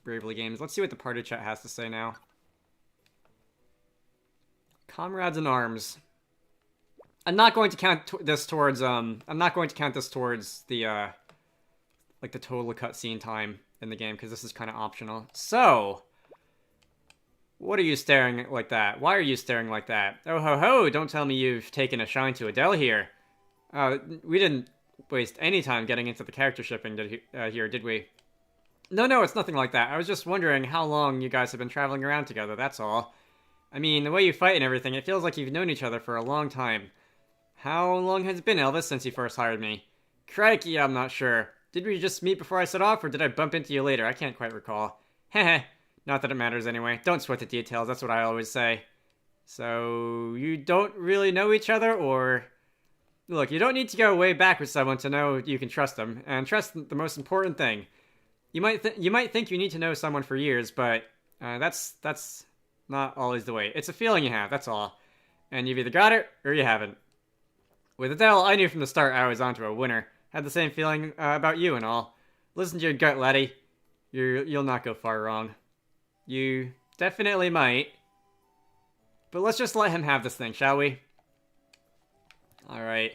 Bravely Games. Let's see what the party chat has to say now. Comrades in Arms. I'm not going to count this towards, I'm not going to count this towards the, like the total cutscene time in the game, because this is kind of optional. So, what are you staring at like that? Why are you staring like that? Oh ho ho, don't tell me you've taken a shine to Adele here. We didn't waste any time getting into the character shipping here, did we? No, it's nothing like that. I was just wondering how long you guys have been traveling around together, that's all. I mean, the way you fight and everything, it feels like you've known each other for a long time. How long has it been, Elvis, since you first hired me? Crikey, I'm not sure. Did we just meet before I set off, or did I bump into you later? I can't quite recall. Heh. Not that it matters anyway. Don't sweat the details, that's what I always say. So, you don't really know each other, or... Look, you don't need to go way back with someone to know you can trust them, and trust the most important thing. You might think you need to know someone for years, but that's not always the way. It's a feeling you have, that's all. And you've either got it, or you haven't. With Adele, I knew from the start I was onto a winner. Had the same feeling about you and all. Listen to your gut, laddie. You'll not go far wrong. You definitely might. But let's just let him have this thing, shall we? Alright.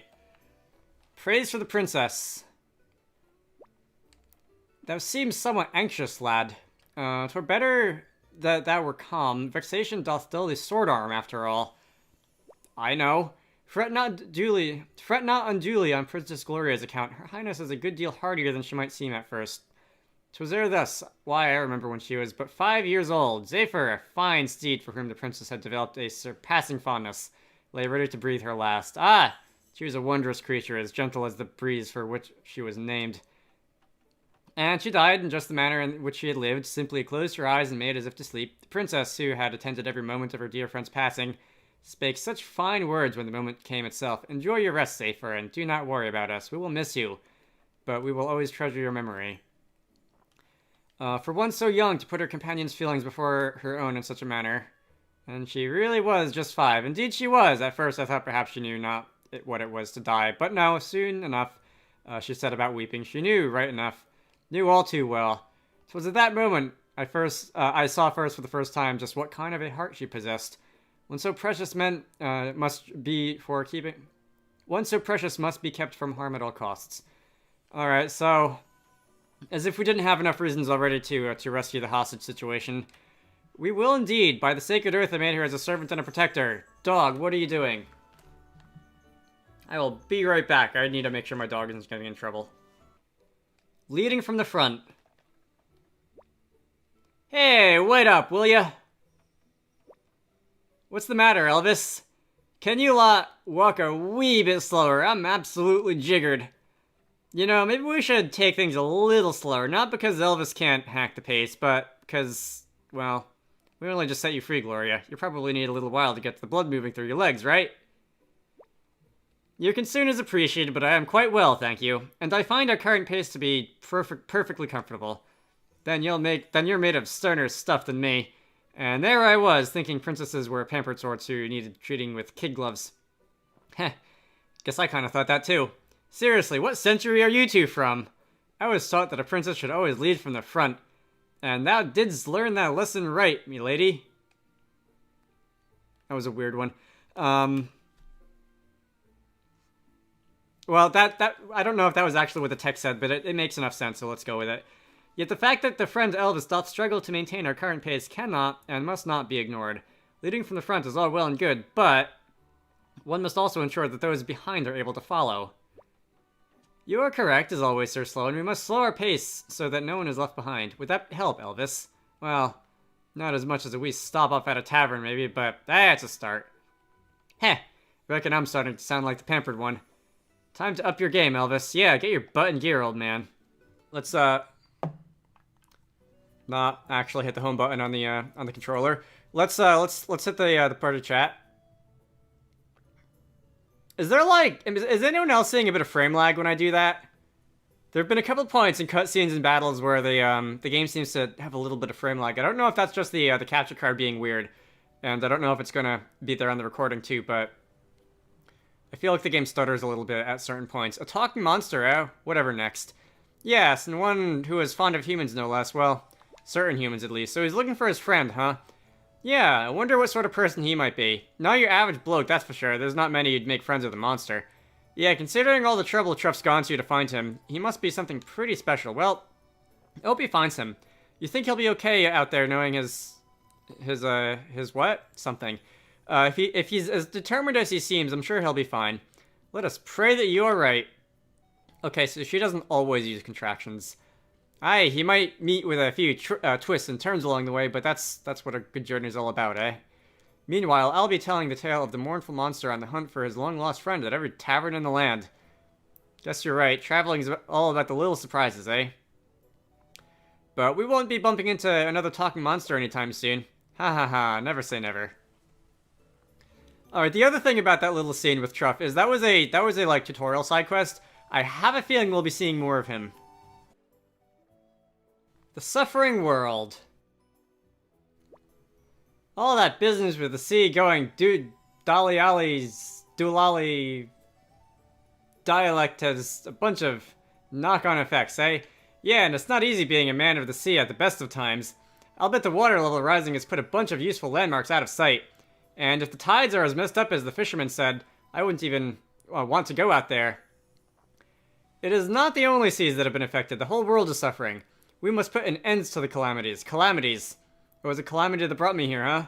Praise for the princess. Thou seems somewhat anxious, lad. 'Twere better that thou were calm. Vexation doth dull the sword arm, after all. I know. Fret not unduly on Princess Gloria's account. Her Highness is a good deal hardier than she might seem at first. 'Twas ere thus. Why, I remember when she was but 5 years old. Zephyr, a fine steed for whom the princess had developed a surpassing fondness, lay ready to breathe her last. Ah! She was a wondrous creature, as gentle as the breeze for which she was named. And she died in just the manner in which she had lived, simply closed her eyes and made as if to sleep. The princess, who had attended every moment of her dear friend's passing, spake such fine words when the moment came itself. Enjoy your rest, Zephyr, and do not worry about us. We will miss you, but we will always treasure your memory. For one so young to put her companion's feelings before her own in such a manner. And she really was just 5. Indeed she was. At first I thought perhaps she knew not what it was to die. But no, soon enough she set about weeping. She knew, right enough. Knew all too well. 'Twas at that moment I saw first for the first time just what kind of a heart she possessed. One so precious must be kept from harm at all costs. Alright, so... As if we didn't have enough reasons already to rescue the hostage situation. We will indeed. By the sacred earth I made her as a servant and a protector. Dog, what are you doing? I will be right back. I need to make sure my dog isn't getting in trouble. Leading from the front. Hey, wait up, will ya? What's the matter, Elvis? Can you walk a wee bit slower? I'm absolutely jiggered. You know, maybe we should take things a little slower. Not because Elvis can't hack the pace, but because, well, we only just set you free, Gloria. You probably need a little while to get the blood moving through your legs, right? Your concern is appreciated, but I am quite well, thank you. And I find our current pace to be perfectly comfortable. Then you're made of sterner stuff than me. And there I was, thinking princesses were pampered sorts who needed treating with kid gloves. Heh, guess I kind of thought that too. Seriously, what century are you two from? I always thought that a princess should always lead from the front. And thou didst learn that lesson right, me lady. That was a weird one. Well, I don't know if that was actually what the text said, but it makes enough sense, so let's go with it. Yet the fact that the friend Elvis doth struggle to maintain our current pace cannot and must not be ignored. Leading from the front is all well and good, but one must also ensure that those behind are able to follow. You are correct, as always, Sir Sloan. We must slow our pace so that no one is left behind. Would that help, Elvis? Well, not as much as a wee stop off at a tavern, maybe, but that's a start. Heh, reckon I'm starting to sound like the pampered one. Time to up your game, Elvis. Yeah, get your butt in gear, old man. Let's, not actually hit the home button on the controller. Let's hit the party chat. Is anyone else seeing a bit of frame lag when I do that? There have been a couple of points in cutscenes and battles where the game seems to have a little bit of frame lag. I don't know if that's just the capture card being weird, and I don't know if it's gonna be there on the recording too, but I feel like the game stutters a little bit at certain points. A talking monster, whatever next. Yes, and one who is fond of humans no less. Well, Certain humans, at least. So he's looking for his friend, huh? Yeah, I wonder what sort of person he might be. Not your average bloke, that's for sure. There's not many who'd make friends with a monster. Yeah, considering all the trouble Truff's gone to find him, he must be something pretty special. Well, I hope he finds him. You think he'll be okay out there knowing his what? Something. If he's as determined as he seems, I'm sure he'll be fine. Let us pray that you are right. Okay, so she doesn't always use contractions. Aye, he might meet with a few twists and turns along the way, but that's what a good journey is all about, eh? Meanwhile, I'll be telling the tale of the mournful monster on the hunt for his long-lost friend at every tavern in the land. Guess you're right, traveling is all about the little surprises, eh? But we won't be bumping into another talking monster anytime soon. Ha ha ha, never say never. Alright, the other thing about that little scene with Truff is that was a like tutorial side quest. I have a feeling we'll be seeing more of him. The Suffering World. All that business with the sea going doolally dialect has a bunch of knock-on effects, eh? Yeah, and it's not easy being a man of the sea at the best of times. I'll bet the water level rising has put a bunch of useful landmarks out of sight. And if the tides are as messed up as the fisherman said, I wouldn't even want to go out there. It is not the only seas that have been affected. The whole world is suffering. We must put an end to the calamities. Calamities. It was a calamity that brought me here, huh?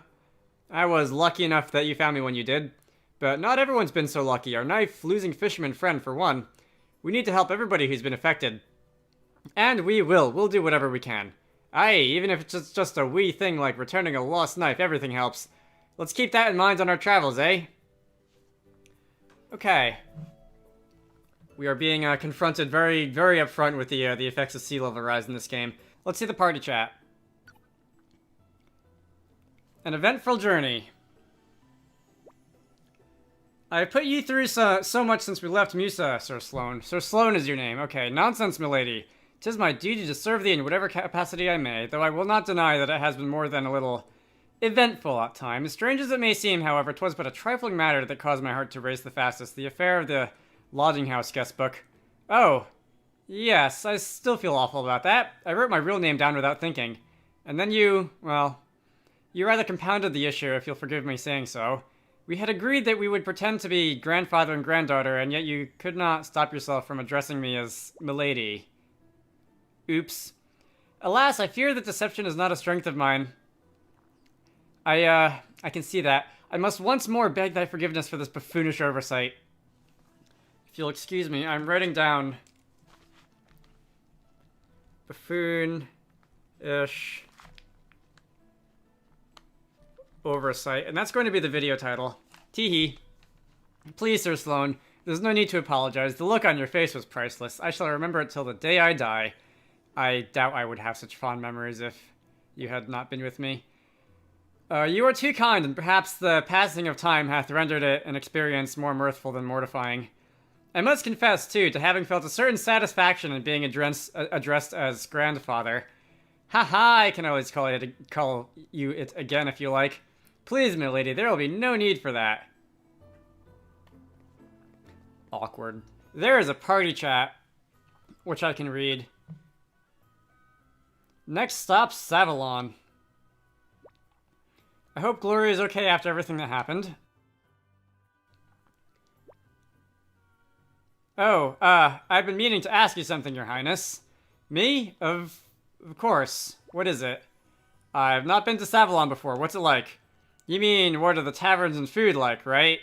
I was lucky enough that you found me when you did. But not everyone's been so lucky. Our knife-losing fisherman friend, for one. We need to help everybody who's been affected. And we will. We'll do whatever we can. Aye, even if it's just a wee thing like returning a lost knife, everything helps. Let's keep that in mind on our travels, eh? Okay. We are being confronted very, very upfront with the effects of sea level rise in this game. Let's see the party chat. An eventful journey. I have put you through so much since we left Musa, Sir Sloan. Sir Sloan is your name. Okay, nonsense, milady. 'Tis my duty to serve thee in whatever capacity I may, though I will not deny that it has been more than a little eventful at times. Strange as it may seem, however, 'twas but a trifling matter that caused my heart to race the fastest. The affair of the lodging house guest book. Oh, yes, I still feel awful about that. I wrote my real name down without thinking. And then you rather compounded the issue, if you'll forgive me saying so. We had agreed that we would pretend to be grandfather and granddaughter, and yet you could not stop yourself from addressing me as milady. Oops. Alas, I fear that deception is not a strength of mine. I can see that. I must once more beg thy forgiveness for this buffoonish oversight. If you'll excuse me, I'm writing down buffoon-ish oversight, and that's going to be the video title. Teehee. Please, Sir Sloan, there's no need to apologize. The look on your face was priceless. I shall remember it till the day I die. I doubt I would have such fond memories if you had not been with me. You are too kind, and perhaps the passing of time hath rendered it an experience more mirthful than mortifying. I must confess, too, to having felt a certain satisfaction in being addressed as grandfather. Ha! I can always call you it again if you like. Please, milady, there will be no need for that. Awkward. There is a party chat, which I can read. Next stop, Savalon. I hope Gloria is okay after everything that happened. Oh, I've been meaning to ask you something, Your Highness. Me? Of course. What is it? I've not been to Savalon before. What's it like? You mean, what are the taverns and food like, right?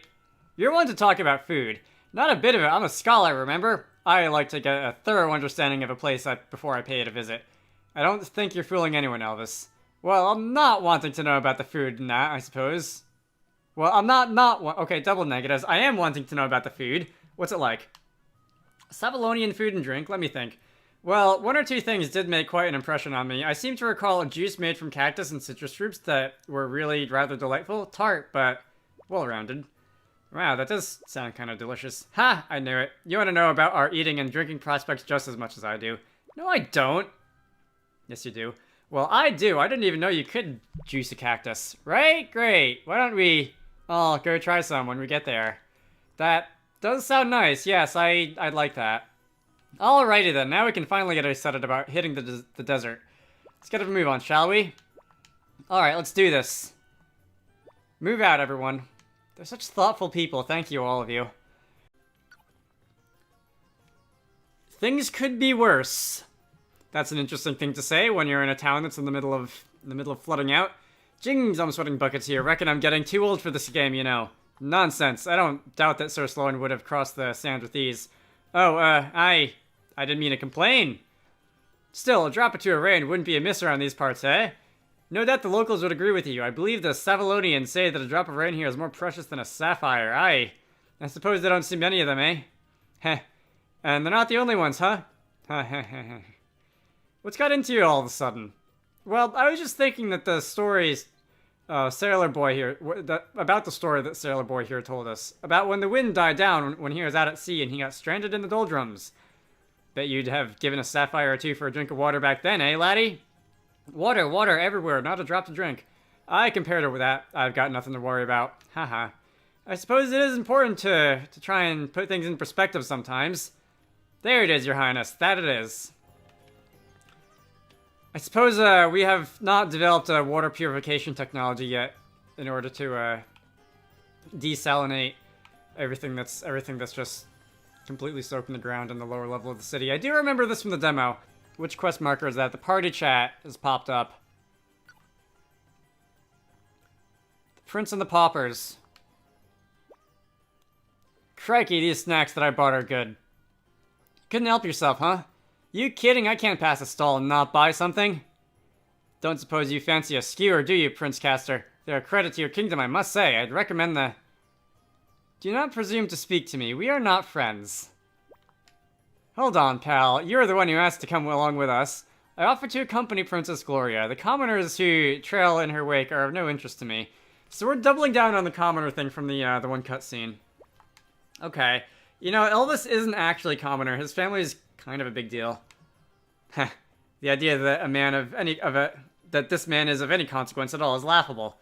You're one to talk about food. Not a bit of it. I'm a scholar, remember? I like to get a thorough understanding of a place before I pay it a visit. I don't think you're fooling anyone, Elvis. Well, I'm not wanting to know about the food and that, I suppose. Well, I'm not okay, double negatives. I am wanting to know about the food. What's it like? Savalonian food and drink? Let me think. Well, one or two things did make quite an impression on me. I seem to recall a juice made from cactus and citrus fruits that were really rather delightful. Tart, but well-rounded. Wow, that does sound kind of delicious. Ha! I knew it. You want to know about our eating and drinking prospects just as much as I do. No, I don't. Yes, you do. Well, I do. I didn't even know you could juice a cactus. Right? Great. Why don't we all go try some when we get there? That does sound nice. Yes, I'd like that. Alrighty then. Now we can finally get excited about hitting the desert. Let's get a move on, shall we? Alright, let's do this. Move out, everyone. They're such thoughtful people. Thank you, all of you. Things could be worse. That's an interesting thing to say when you're in a town that's in the middle of flooding out. Jings, I'm sweating buckets here. Reckon I'm getting too old for this game, you know. Nonsense. I don't doubt that Sir Sloan would have crossed the sand with ease. Oh, I didn't mean to complain. Still, a drop or two of rain wouldn't be amiss around these parts, eh? No doubt the locals would agree with you. I believe the Savalonians say that a drop of rain here is more precious than a sapphire. I suppose they don't see many of them, eh? Heh. And they're not the only ones, huh? What's got into you all of a sudden? Well, I was just thinking that the stories Sailor Boy here, about the story that Sailor Boy here told us, about when the wind died down when he was out at sea and he got stranded in the doldrums. Bet you'd have given a sapphire or two for a drink of water back then, eh, laddie? Water everywhere, not a drop to drink. Compared it with that, I've got nothing to worry about. Haha. I suppose it is important to try and put things in perspective sometimes. There it is, Your Highness. That it is. I suppose we have not developed a water purification technology yet in order to desalinate everything that's just completely soaked in the ground in the lower level of the city. I do remember this from the demo. Which quest marker is that? The party chat has popped up. The Prince and the Paupers. Crikey, these snacks that I bought are good. Couldn't help yourself, huh? You kidding? I can't pass a stall and not buy something. Don't suppose you fancy a skewer, do you, Prince Caster? They're a credit to your kingdom, I must say. I'd recommend the... Do not presume to speak to me. We are not friends. Hold on, pal. You're the one who asked to come along with us. I offer to accompany Princess Gloria. The commoners who trail in her wake are of no interest to me. So we're doubling down on the commoner thing from the one cutscene. Okay. You know, Elvis isn't actually a commoner. His family is kind of a big deal. Heh. The idea that that this man is of any consequence at all is laughable.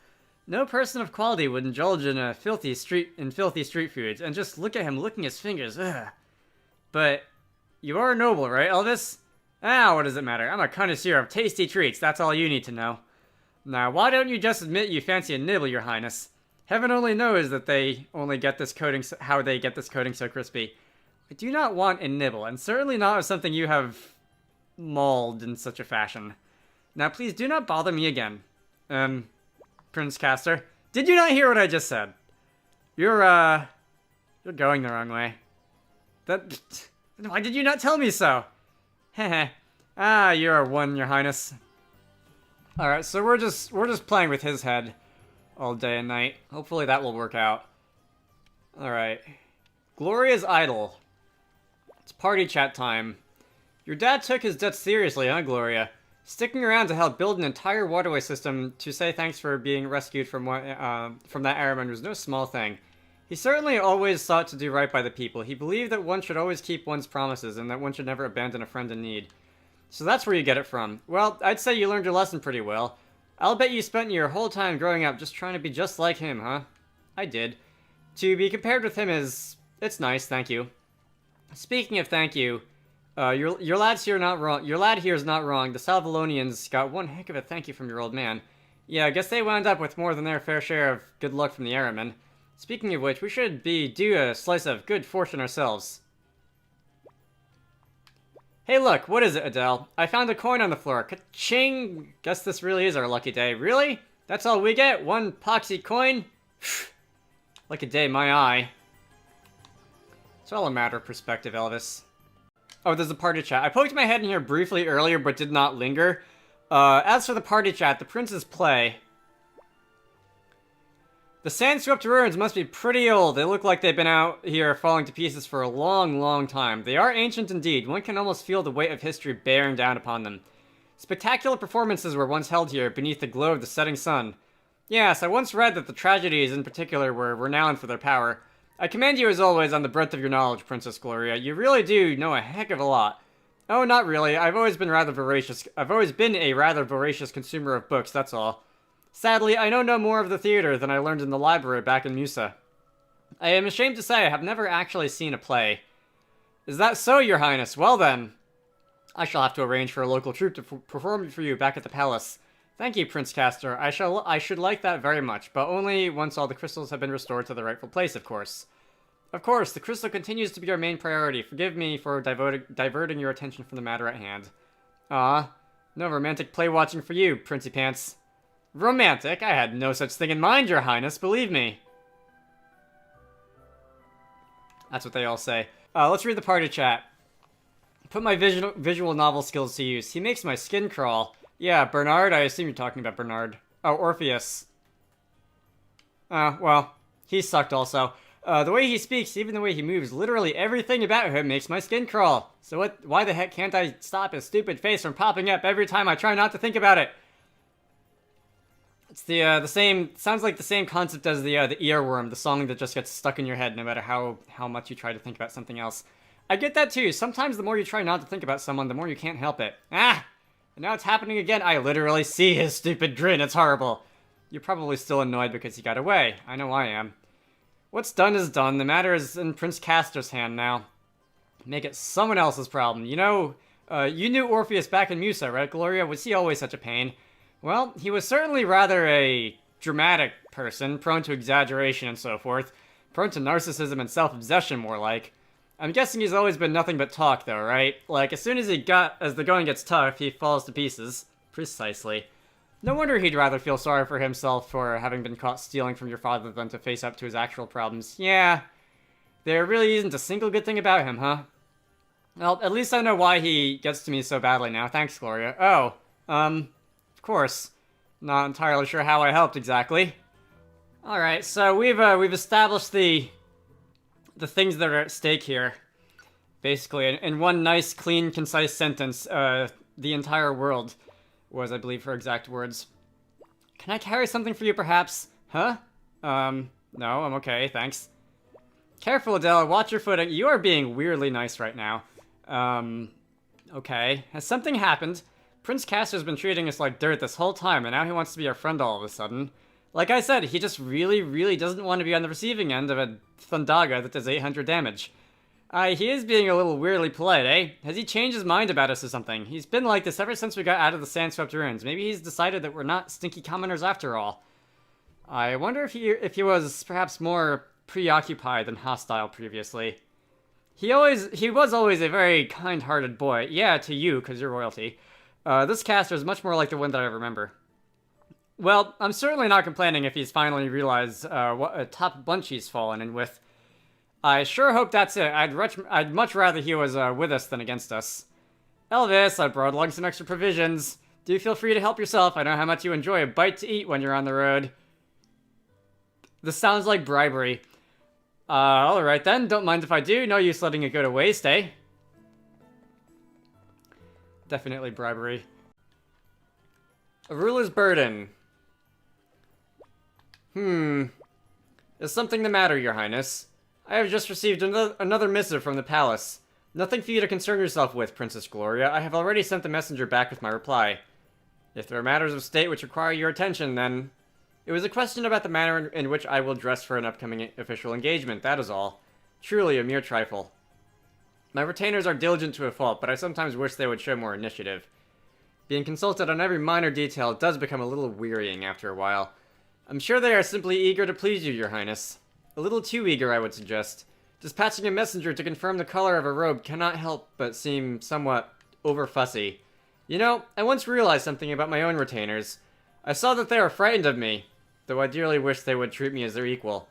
No person of quality would indulge in filthy street foods, and just look at him licking his fingers. Ugh. But you are noble, right, Elvis? What does it matter? I'm a connoisseur of tasty treats. That's all you need to know. Now, why don't you just admit you fancy a nibble, Your Highness? Heaven only knows that they only get this coating, how they get this coating so crispy. I do not want a nibble, and certainly not of something you have mauled in such a fashion. Now, please do not bother me again. Prince Caster, did you not hear what I just said? You're going the wrong way. Why did you not tell me so? Heh. You're a one, Your Highness. Alright, so we're just playing with his head all day and night. Hopefully that will work out. Alright. Gloria's idol. It's party chat time. Your dad took his debt seriously, huh, Gloria? Sticking around to help build an entire waterway system to say thanks for being rescued from that airman was no small thing. He certainly always sought to do right by the people. He believed that one should always keep one's promises and that one should never abandon a friend in need. So that's where you get it from. Well, I'd say you learned your lesson pretty well. I'll bet you spent your whole time growing up just trying to be just like him, huh? I did. To be compared with him is... It's nice, thank you. Speaking of thank you, your lad's here not wrong. Your lad here is not wrong. The Savalonians got one heck of a thank you from your old man. Yeah, I guess they wound up with more than their fair share of good luck from the Airmen. Speaking of which, we should be due a slice of good fortune ourselves. Hey look, what is it, Adele? I found a coin on the floor. Ka-ching! Guess this really is our lucky day. Really? That's all we get? One poxy coin? Lucky day, my eye. It's all a matter of perspective, Elvis. Oh, there's a party chat. I poked my head in here briefly earlier, but did not linger. As for the party chat, the prince's play. The sand-swept ruins must be pretty old. They look like they've been out here falling to pieces for a long, long time. They are ancient indeed. One can almost feel the weight of history bearing down upon them. Spectacular performances were once held here beneath the glow of the setting sun. Yes, I once read that the tragedies in particular were renowned for their power. I commend you as always on the breadth of your knowledge, Princess Gloria. You really do know a heck of a lot. Oh, not really. I've always been a rather voracious consumer of books, that's all. Sadly, I know no more of the theater than I learned in the library back in Musa. I am ashamed to say I have never actually seen a play. Is that so, Your Highness? Well then. I shall have to arrange for a local troupe to perform for you back at the palace. Thank you, Prince Castor. I should like that very much, but only once all the crystals have been restored to their rightful place, of course. Of course, the crystal continues to be our main priority. Forgive me for diverting your attention from the matter at hand. Ah, no romantic play watching for you, Princey Pants. Romantic? I had no such thing in mind, Your Highness, believe me. That's what they all say. Let's read the party chat. Put my visual novel skills to use. He makes my skin crawl. Yeah, Bernard, I assume you're talking about Bernard. Oh, Orpheus. Well, he sucked also. The way he speaks, even the way he moves, literally everything about him makes my skin crawl. So why the heck can't I stop his stupid face from popping up every time I try not to think about it? It's the same, sounds like the same concept as the earworm, the song that just gets stuck in your head no matter how much you try to think about something else. I get that too. Sometimes the more you try not to think about someone, the more you can't help it. And now it's happening again. I literally see his stupid grin. It's horrible. You're probably still annoyed because he got away. I know I am. What's done is done. The matter is in Prince Castor's hand now. Make it someone else's problem. You know, you knew Orpheus back in Musa, right, Gloria? Was he always such a pain? Well, he was certainly rather a dramatic person, prone to exaggeration and so forth. Prone to narcissism and self-obsession, more like. I'm guessing he's always been nothing but talk, though, right? Like, as soon as the going gets tough, he falls to pieces. Precisely. No wonder he'd rather feel sorry for himself for having been caught stealing from your father than to face up to his actual problems. Yeah. There really isn't a single good thing about him, huh? Well, at least I know why he gets to me so badly now. Thanks, Gloria. Oh, of course. Not entirely sure how I helped exactly. Alright, so we've established the things that are at stake here. Basically, in one nice, clean, concise sentence, the entire world was, I believe, her exact words. Can I carry something for you, perhaps? Huh? No, I'm okay, thanks. Careful, Adele, watch your footing. You are being weirdly nice right now. Okay. Has something happened? Prince Castor's been treating us like dirt this whole time, and now he wants to be our friend all of a sudden. Like I said, he just really, really doesn't want to be on the receiving end of a Thundaga that does 800 damage. He is being a little weirdly polite, eh? Has he changed his mind about us or something? He's been like this ever since we got out of the sand-swept ruins. Maybe he's decided that we're not stinky commoners after all. I wonder if he was perhaps more preoccupied than hostile previously. He was always a very kind-hearted boy. Yeah, to you, because you're royalty. This Castor is much more like the one that I remember. Well, I'm certainly not complaining if he's finally realized what a top bunch he's fallen in with. I sure hope that's it. I'd much rather he was with us than against us. Elvis, I brought along some extra provisions. Do feel free to help yourself. I know how much you enjoy a bite to eat when you're on the road. This sounds like bribery. Alright then, don't mind if I do. No use letting it go to waste, eh? Definitely bribery. A ruler's burden. Is something the matter, Your Highness? I have just received another missive from the palace. Nothing for you to concern yourself with, Princess Gloria. I have already sent the messenger back with my reply. If there are matters of state which require your attention, then... It was a question about the manner in which I will dress for an upcoming official engagement, that is all. Truly a mere trifle. My retainers are diligent to a fault, but I sometimes wish they would show more initiative. Being consulted on every minor detail does become a little wearying after a while. I'm sure they are simply eager to please you, Your Highness. A little too eager, I would suggest. Dispatching a messenger to confirm the color of a robe cannot help but seem somewhat over-fussy. You know, I once realized something about my own retainers. I saw that they are frightened of me, though I dearly wish they would treat me as their equal.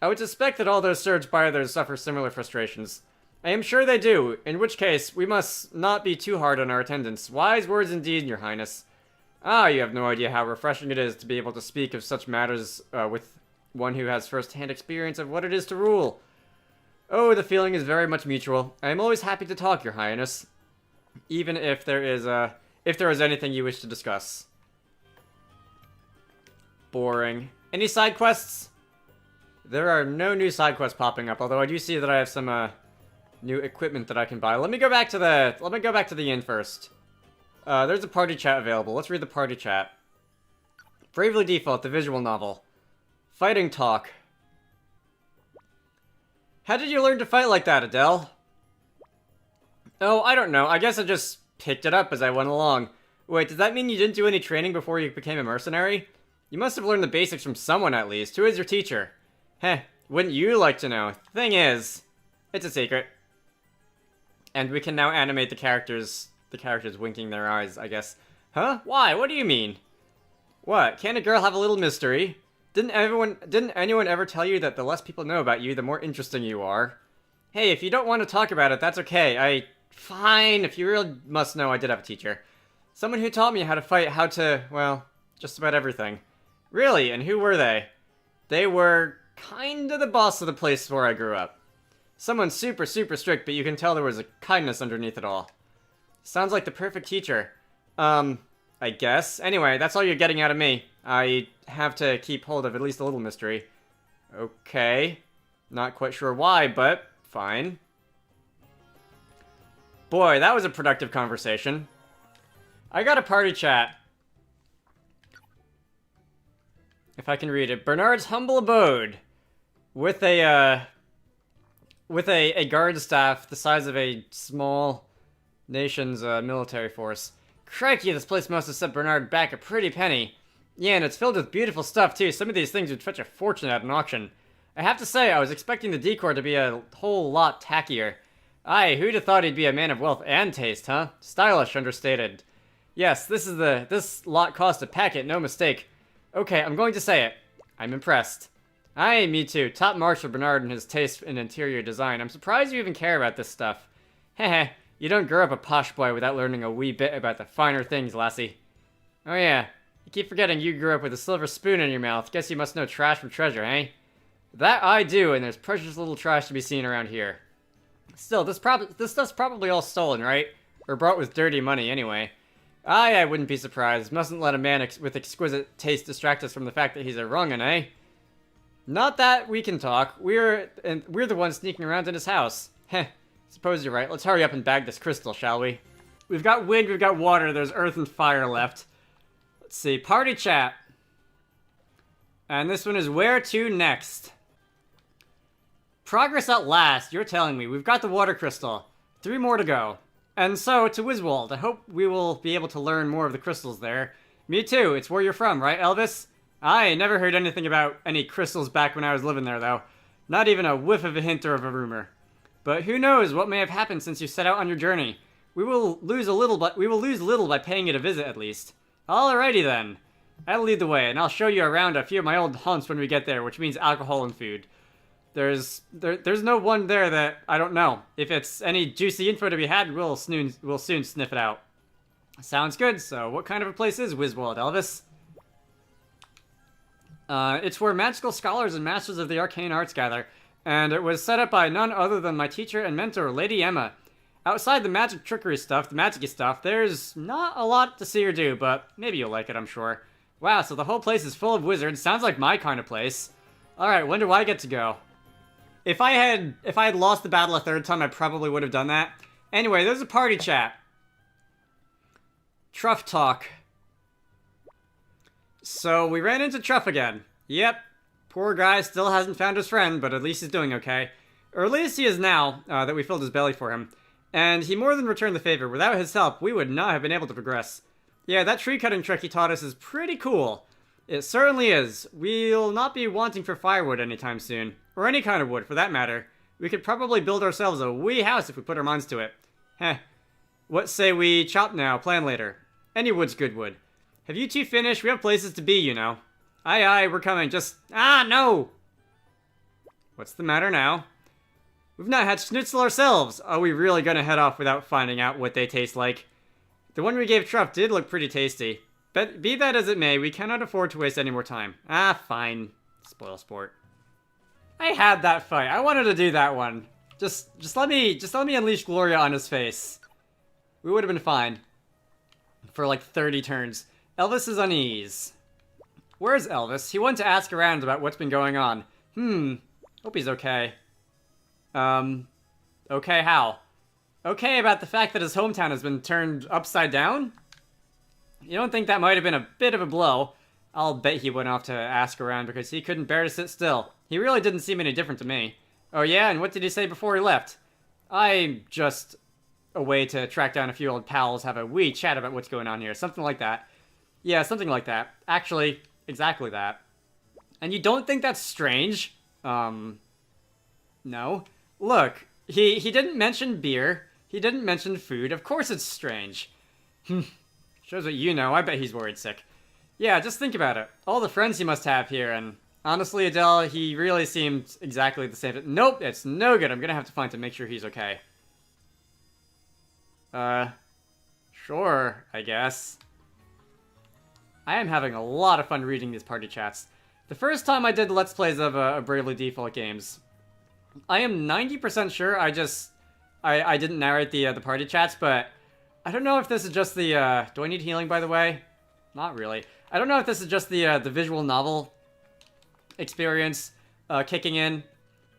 I would suspect that all those Surge Biothers suffer similar frustrations. I am sure they do, in which case, we must not be too hard on our attendants. Wise words indeed, Your Highness. You have no idea how refreshing it is to be able to speak of such matters with one who has first-hand experience of what it is to rule. Oh, the feeling is very much mutual. I am always happy to talk, Your Highness. Even if there is anything you wish to discuss. Boring. Any side quests? There are no new side quests popping up, although I do see that I have some new equipment that I can buy. Let me go back to the inn first. There's a party chat available. Let's read the party chat. Bravely Default, the visual novel. Fighting talk. How did you learn to fight like that, Adele? Oh, I don't know. I guess I just picked it up as I went along. Wait, does that mean you didn't do any training before you became a mercenary? You must have learned the basics from someone at least. Who is your teacher? Heh, wouldn't you like to know? Thing is, it's a secret. And we can now animate the characters winking their eyes, I guess. Huh? Why? What do you mean? What? Can't a girl have a little mystery? Didn't anyone ever tell you that the less people know about you, the more interesting you are? Hey, if you don't want to talk about it, that's okay. Fine, if you really must know, I did have a teacher. Someone who taught me how to fight, well, just about everything. Really? And who were they? They were kinda the boss of the place where I grew up. Someone super, super strict, but you can tell there was a kindness underneath it all. Sounds like the perfect teacher. I guess. Anyway, that's all you're getting out of me. I have to keep hold of at least a little mystery. Okay. Not quite sure why, but fine. Boy, that was a productive conversation. I got a party chat. If I can read it. Bernard's humble abode. With a guard staff the size of a small nation's military force. Crikey, this place must have set Bernard back a pretty penny. Yeah, and it's filled with beautiful stuff too. Some of these things would fetch a fortune at an auction. I have to say, I was expecting the decor to be a whole lot tackier. Aye, who'd have thought he'd be a man of wealth and taste, huh? Stylish, understated. Yes, this lot cost a packet, no mistake. Okay, I'm going to say it. I'm impressed. Aye, me too. Top marks for Bernard and his taste in interior design. I'm surprised you even care about this stuff. Heh, you don't grow up a posh boy without learning a wee bit about the finer things, lassie. Oh yeah, you keep forgetting you grew up with a silver spoon in your mouth. Guess you must know trash from treasure, eh? That I do, and there's precious little trash to be seen around here. Still, this stuff's probably all stolen, right? Or brought with dirty money, anyway. Aye, I wouldn't be surprised. Mustn't let a man with exquisite taste distract us from the fact that he's a wrong'un, eh? Not that we can talk. We're the ones sneaking around in his house. Heh, suppose you're right. Let's hurry up and bag this crystal, shall we? We've got wind, we've got water, there's earth and fire left. Let's see, party chat. And this one is where to next? Progress at last, you're telling me. We've got the water crystal. 3 more to go. And so, to Wiswold. I hope we will be able to learn more of the crystals there. Me too, it's where you're from, right, Elvis? I never heard anything about any crystals back when I was living there, though. Not even a whiff of a hint or of a rumor. But who knows what may have happened since you set out on your journey. We will lose little by paying it a visit, at least. Alrighty then. I'll lead the way, and I'll show you around a few of my old haunts when we get there, which means alcohol and food. There's no one there that I don't know. If it's any juicy info to be had, we'll soon sniff it out. Sounds good. So, what kind of a place is Wiswold, Elvis? It's where magical scholars and masters of the arcane arts gather, and it was set up by none other than my teacher and mentor, Lady Emma. Outside the magic trickery stuff, the magic-y stuff, there's not a lot to see or do, but maybe you'll like it, I'm sure. Wow, so the whole place is full of wizards. Sounds like my kind of place. Alright, when do I get to go? If I had lost the battle a third time, I probably would have done that. Anyway, there's a party chat. Truff talk. So, we ran into Truff again. Yep. Poor guy still hasn't found his friend, but at least he's doing okay. Or at least he is now, that we filled his belly for him. And he more than returned the favor. Without his help, we would not have been able to progress. Yeah, that tree-cutting trick he taught us is pretty cool. It certainly is. We'll not be wanting for firewood anytime soon. Or any kind of wood, for that matter. We could probably build ourselves a wee house if we put our minds to it. Heh. What say we chop now, plan later? Any wood's good wood. Have you two finished? We have places to be, you know. Aye, aye, we're coming. Just... Ah, no! What's the matter now? We've not had schnitzel ourselves. Are we really gonna head off without finding out what they taste like? The one we gave Truff did look pretty tasty. But be that as it may, we cannot afford to waste any more time. Ah, fine. Spoil sport. I had that fight. I wanted to do that one. Just let me unleash Gloria on his face. We would have been fine. For like 30 turns. Elvis is unease. Where's Elvis? He wanted to ask around about what's been going on. Hope he's okay. Okay how? Okay about the fact that his hometown has been turned upside down? You don't think that might have been a bit of a blow? I'll bet he went off to ask around because he couldn't bear to sit still. He really didn't seem any different to me. Oh yeah, and what did he say before he left? a way to track down a few old pals, have a wee chat about what's going on here. Something like that. Yeah, something like that. Actually, exactly that. And you don't think that's strange? No. Look, he didn't mention beer. He didn't mention food. Of course it's strange. Shows what you know. I bet he's worried sick. Yeah, just think about it. All the friends he must have here, and honestly, Adele, he really seemed exactly the same. Nope, it's no good. I'm gonna have to find to make sure he's okay. Sure, I guess. I am having a lot of fun reading these party chats. The first time I did Let's Plays of Bravely Default games, I am 90% sure I didn't narrate the party chats, but I don't know if this is just the, do I need healing, by the way? Not really. I don't know if this is just the visual novel experience kicking in,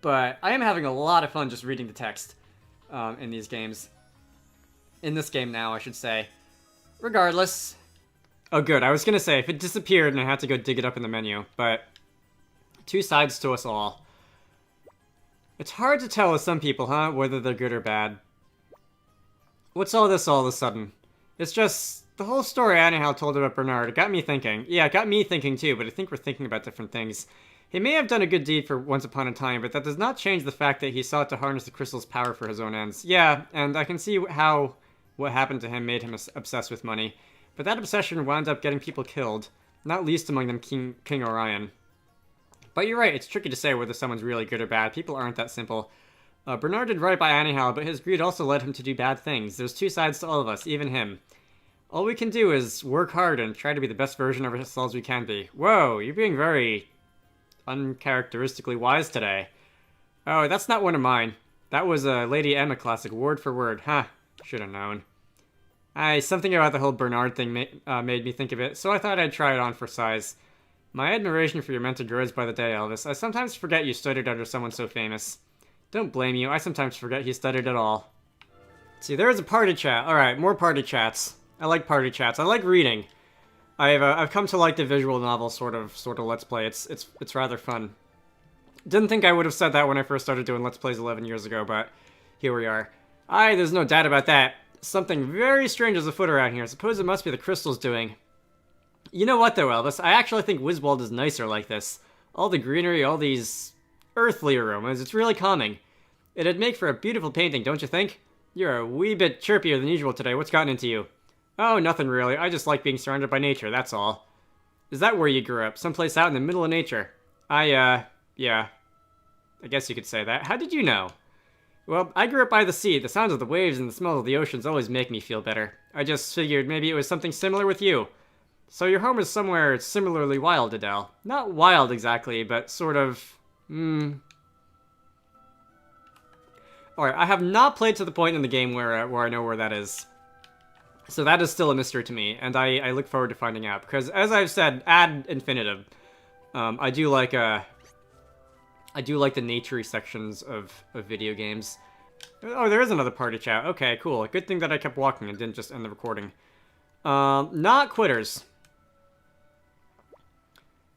but I am having a lot of fun just reading the text in these games. In this game now, I should say. Regardless. Oh, good. I was gonna say, if it disappeared and I had to go dig it up in the menu, but two sides to us all. It's hard to tell with some people, huh? Whether they're good or bad. What's all this all of a sudden? It's just the whole story Anyhow told about Bernard. It got me thinking. Yeah, it got me thinking too, but I think we're thinking about different things. He may have done a good deed for once upon a time, but that does not change the fact that he sought to harness the crystal's power for his own ends. Yeah, and I can see how what happened to him made him obsessed with money. But that obsession wound up getting people killed, not least among them King Orion. But you're right, it's tricky to say whether someone's really good or bad. People aren't that simple. Bernard did right by Anyhow, but his greed also led him to do bad things. There's two sides to all of us, even him. All we can do is work hard and try to be the best version of ourselves we can be. Whoa, you're being very uncharacteristically wise today. Oh, that's not one of mine. That was a Lady Emma classic, word for word. Huh, should have known. Something about the whole Bernard thing made me think of it, so I thought I'd try it on for size. My admiration for your mentor grows by the day, Elvis. I sometimes forget you studied under someone so famous. Don't blame you, I sometimes forget he studied at all. See, there's a party chat. Alright, more party chats. I like party chats. I like reading. I've come to like the visual novel sort of Let's Play. It's rather fun. Didn't think I would have said that when I first started doing Let's Plays 11 years ago, but here we are. There's no doubt about that. Something very strange is afoot around here. I suppose it must be the crystal's doing. You know what, though, Elvis? I actually think Wiswald is nicer like this. All the greenery, all these earthly aromas, it's really calming. It'd make for a beautiful painting, don't you think? You're a wee bit chirpier than usual today. What's gotten into you? Oh, nothing really. I just like being surrounded by nature, that's all. Is that where you grew up? Someplace out in the middle of nature? Yeah. I guess you could say that. How did you know? Well, I grew up by the sea. The sounds of the waves and the smell of the oceans always make me feel better. I just figured maybe it was something similar with you. So your home is somewhere similarly wild, Adele. Not wild exactly, but sort of... Alright, I have not played to the point in the game where I know where that is. So that is still a mystery to me, and I look forward to finding out. Because, as I've said, ad infinitum, I do like the naturey sections of video games. Oh, there is another party chat. Okay, cool. Good thing that I kept walking and didn't just end the recording. Not quitters.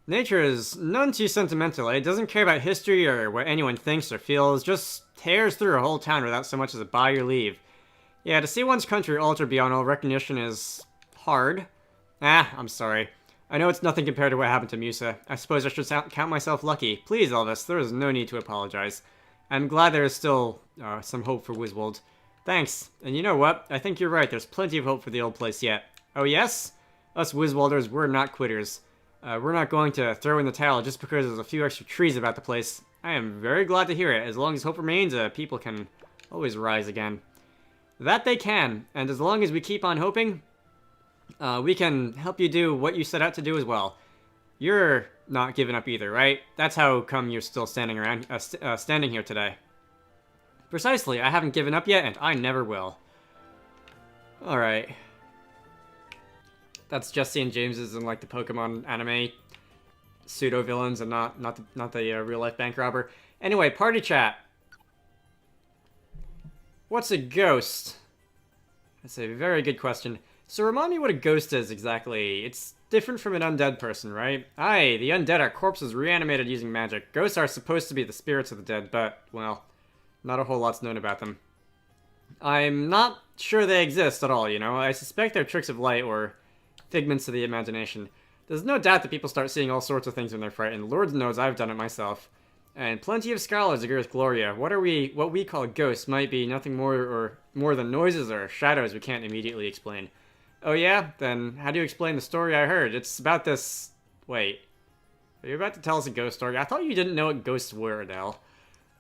Nature is none too sentimental, eh? It doesn't care about history or what anyone thinks or feels, just tears through a whole town without so much as a buy your leave. Yeah, to see one's country alter beyond all recognition is hard. I'm sorry. I know it's nothing compared to what happened to Musa. I suppose I should count myself lucky. Please, Elvis, there is no need to apologize. I'm glad there is still some hope for Wiswold. Thanks. And you know what? I think you're right. There's plenty of hope for the old place yet. Oh, yes? Us Wiswolders, we're not quitters. We're not going to throw in the towel just because there's a few extra trees about the place. I am very glad to hear it. As long as hope remains, people can always rise again. That they can. And as long as we keep on hoping, we can help you do what you set out to do as well. You're not giving up either, right? That's how come you're still standing around, standing here today. Precisely, I haven't given up yet, and I never will. Alright. That's Jesse and James's in like the Pokemon anime pseudo-villains and not the real-life bank robber. Anyway, party chat. What's a ghost? That's a very good question. So remind me what a ghost is exactly. It's different from an undead person, right? Aye, the undead are corpses reanimated using magic. Ghosts are supposed to be the spirits of the dead, but, well, not a whole lot's known about them. I'm not sure they exist at all, you know? I suspect they're tricks of light or figments of the imagination. There's no doubt that people start seeing all sorts of things when they're frightened. Lord knows I've done it myself. And plenty of scholars agree with Gloria. What we call ghosts might be nothing more than noises or shadows we can't immediately explain. Oh yeah? Then how do you explain the story I heard? It's about this... Wait. Are you about to tell us a ghost story? I thought you didn't know what ghosts were, Adele.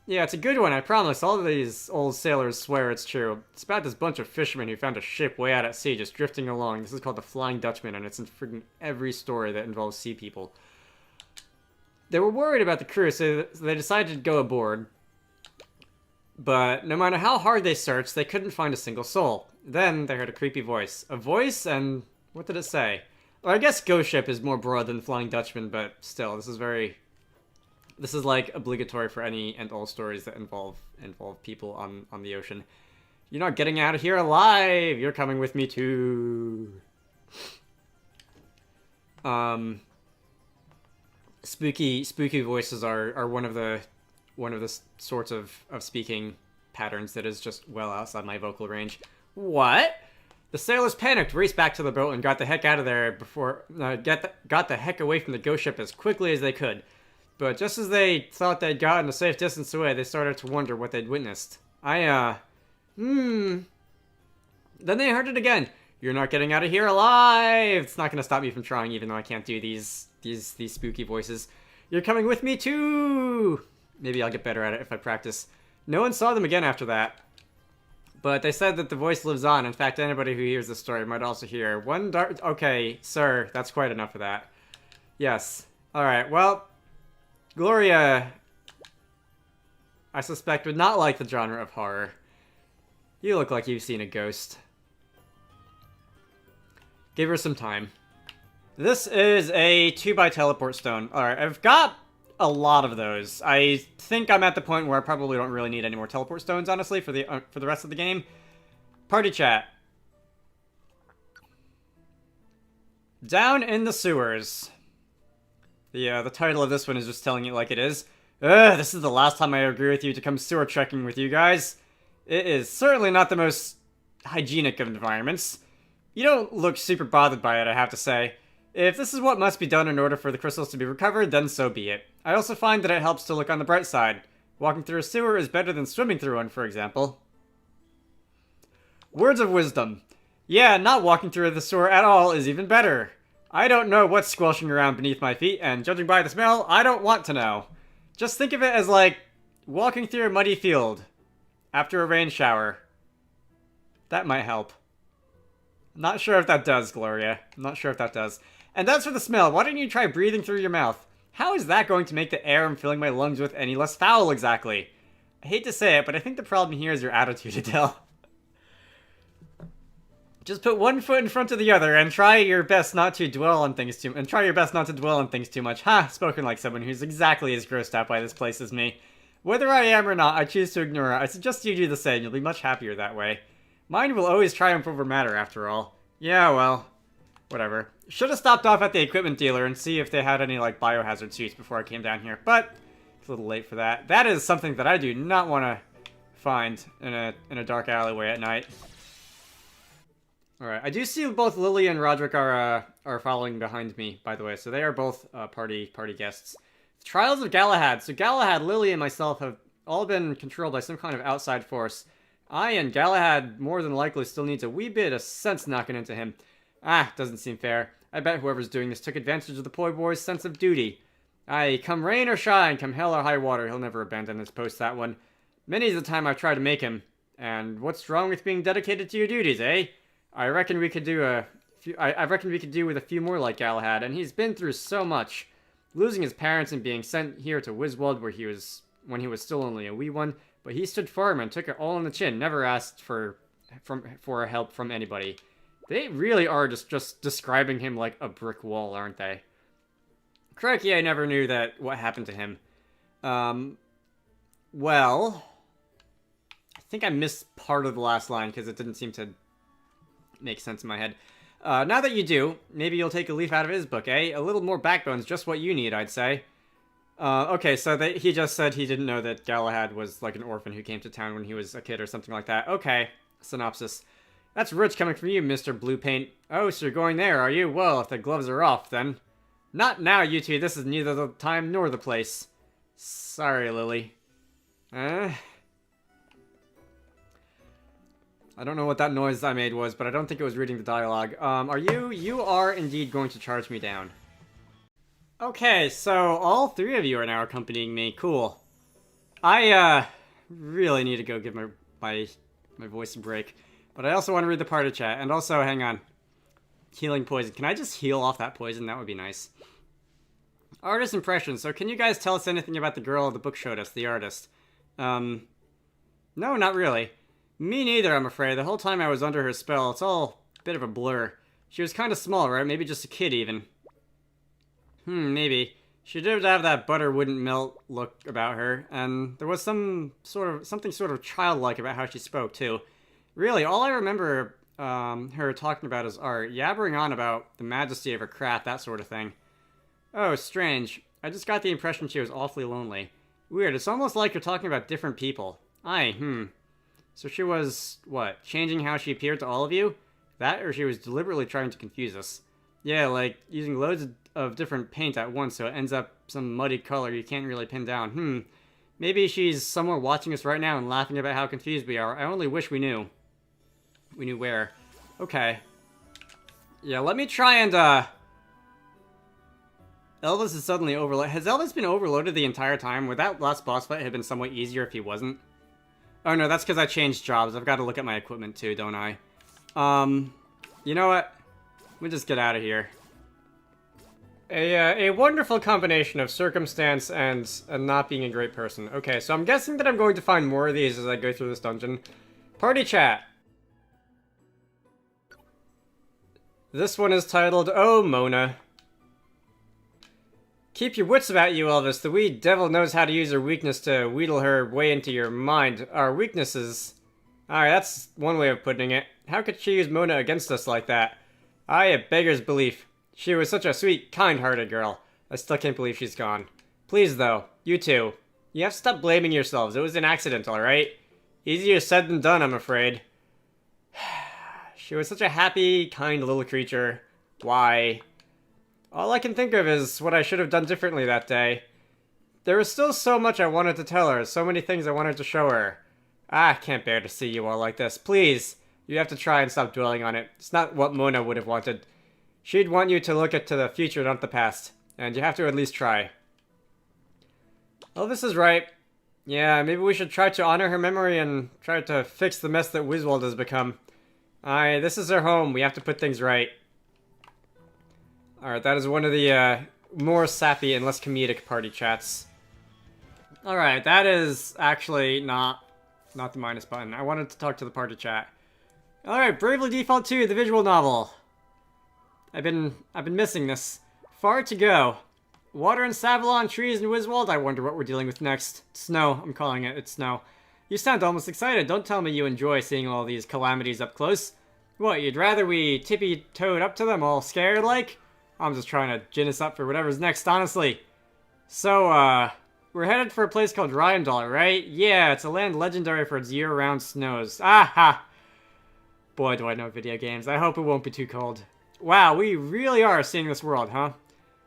Yeah, it's a good one, I promise. All of these old sailors swear it's true. It's about this bunch of fishermen who found a ship way out at sea just drifting along. This is called the Flying Dutchman, and it's in freaking every story that involves sea people. They were worried about the crew, so they decided to go aboard. But no matter how hard they searched, they couldn't find a single soul. Then they heard a creepy voice. A voice, and what did it say? Well, I guess Ghost Ship is more broad than Flying Dutchman, but still, this is like obligatory for any and all stories that involve people on the ocean. You're not getting out of here alive. You're coming with me too. Spooky voices are one of the sorts of speaking patterns that is just well outside my vocal range. What? The sailors panicked, raced back to the boat, and got the heck out of there got the heck away from the ghost ship as quickly as they could. But just as they thought they'd gotten a safe distance away, they started to wonder what they'd witnessed. Then they heard it again. You're not getting out of here alive! It's not gonna stop me from trying, even though I can't do these spooky voices. You're coming with me too! Maybe I'll get better at it if I practice. No one saw them again after that. But they said that the voice lives on. In fact, anybody who hears this story might also hear one dark... Okay, sir, that's quite enough of that. Yes. Alright, well... Gloria, I suspect, would not like the genre of horror. You look like you've seen a ghost. Give her some time. This is a 2x teleport stone. Alright, I've got a lot of those. I think I'm at the point where I probably don't really need any more teleport stones, honestly, for the rest of the game. Party chat. Down in the sewers. The title of this one is just telling it like it is. This is the last time I agree with you to come sewer trekking with you guys. It is certainly not the most hygienic of environments. You don't look super bothered by it, I have to say. If this is what must be done in order for the crystals to be recovered, then so be it. I also find that it helps to look on the bright side. Walking through a sewer is better than swimming through one, for example. Words of wisdom. Yeah, not walking through the sewer at all is even better. I don't know what's squelching around beneath my feet, and judging by the smell, I don't want to know. Just think of it as like walking through a muddy field after a rain shower. That might help. Not sure if that does, Gloria. I'm not sure if that does. And as for the smell, why don't you try breathing through your mouth? How is that going to make the air I'm filling my lungs with any less foul, exactly? I hate to say it, but I think the problem here is your attitude, Adele. Just put one foot in front of the other and try your best not to dwell on things too much. Ha! Spoken like someone who's exactly as grossed out by this place as me. Whether I am or not, I choose to ignore it. I suggest you do the same. You'll be much happier that way. Mind will always triumph over matter, after all. Yeah, well, whatever. Should have stopped off at the equipment dealer and see if they had any, like, biohazard suits before I came down here, but it's a little late for that. That is something that I do not want to find in a dark alleyway at night. Alright, I do see both Lily and Roderick are following behind me, by the way, so they are both party guests. Trials of Galahad. So Galahad, Lily, and myself have all been controlled by some kind of outside force. I and Galahad more than likely still needs a wee bit of sense knocking into him. Doesn't seem fair. I bet whoever's doing this took advantage of the poor boy's sense of duty. Come rain or shine, come hell or high water, he'll never abandon his post, that one. Many's the time I've tried to make him. And what's wrong with being dedicated to your duties, eh? I reckon we could do with a few more like Galahad, and he's been through so much. Losing his parents and being sent here to Wiswold when he was still only a wee one, but he stood firm and took it all on the chin, never asked for help from anybody. They really are just describing him like a brick wall, aren't they? Crikey, I never knew what happened to him. Well, I think I missed part of the last line because it didn't seem to make sense in my head. Now that you do, maybe you'll take a leaf out of his book, eh? A little more backbone's just what you need, I'd say. Okay, so he just said he didn't know that Galahad was like an orphan who came to town when he was a kid or something like that. Okay, Synopsis. That's rich coming from you, Mr. Blue Paint. Oh, so you're going there, are you? Well, if the gloves are off, then. Not now, you two. This is neither the time nor the place. Sorry, Lily. I don't know what that noise I made was, but I don't think it was reading the dialogue. Are you? You are indeed going to charge me down. Okay, so all three of you are now accompanying me. Cool. I, really need to go give my voice a break. But I also want to read the party chat. And also, hang on. Healing poison. Can I just heal off that poison? That would be nice. Artist impression. So can you guys tell us anything about the girl the book showed us, the artist? No, not really. Me neither, I'm afraid. The whole time I was under her spell, it's all a bit of a blur. She was kind of small, right? Maybe just a kid, even. Maybe. She did have that butter wouldn't melt look about her, and there was something sort of childlike about how she spoke, too. Really, all I remember her talking about is art, yabbering on about the majesty of her craft, that sort of thing. Oh, strange. I just got the impression she was awfully lonely. Weird, it's almost like you're talking about different people. So she was, what, changing how she appeared to all of you? That, or she was deliberately trying to confuse us? Yeah, like using loads of different paint at once so it ends up some muddy color you can't really pin down. Maybe she's somewhere watching us right now and laughing about how confused we are. I only wish we knew. We knew where. Okay. Yeah, let me try and, Elvis is suddenly overloaded. Has Elvis been overloaded the entire time? Would that last boss fight have been somewhat easier if he wasn't? Oh no, that's because I changed jobs. I've got to look at my equipment too, don't I? You know what? Let me just get out of here. A wonderful combination of circumstance and not being a great person. Okay, so I'm guessing that I'm going to find more of these as I go through this dungeon. Party chat. This one is titled, Oh, Mona. Keep your wits about you, Elvis. The wee devil knows how to use her weakness to wheedle her way into your mind. Our weaknesses... Alright, that's one way of putting it. How could she use Mona against us like that? I a beggar's belief. She was such a sweet, kind-hearted girl. I still can't believe she's gone. Please, though, you two. You have to stop blaming yourselves. It was an accident, alright? Easier said than done, I'm afraid. She was such a happy, kind little creature. Why? All I can think of is what I should have done differently that day. There was still so much I wanted to tell her, so many things I wanted to show her. I can't bear to see you all like this. Please, you have to try and stop dwelling on it. It's not what Mona would have wanted. She'd want you to look to the future, not the past. And you have to at least try. Elvis is right. Yeah, maybe we should try to honor her memory and try to fix the mess that Wiswald has become. Aye, this is her home. We have to put things right. Alright, that is one of the more sappy and less comedic party chats. Alright, that is actually not the minus button. I wanted to talk to the party chat. Alright, Bravely Default 2, the visual novel. I've been missing this. Far to go. Water in Savalon, trees in Wiswald. I wonder what we're dealing with next. Snow, I'm calling it. It's snow. You sound almost excited. Don't tell me you enjoy seeing all these calamities up close. What, you'd rather we tippy-toed up to them all scared like? I'm just trying to gin us up for whatever's next, honestly. So, we're headed for a place called Ryandal, right? Yeah, it's a land legendary for its year-round snows. Aha! Boy, do I know video games. I hope it won't be too cold. Wow, we really are seeing this world, huh?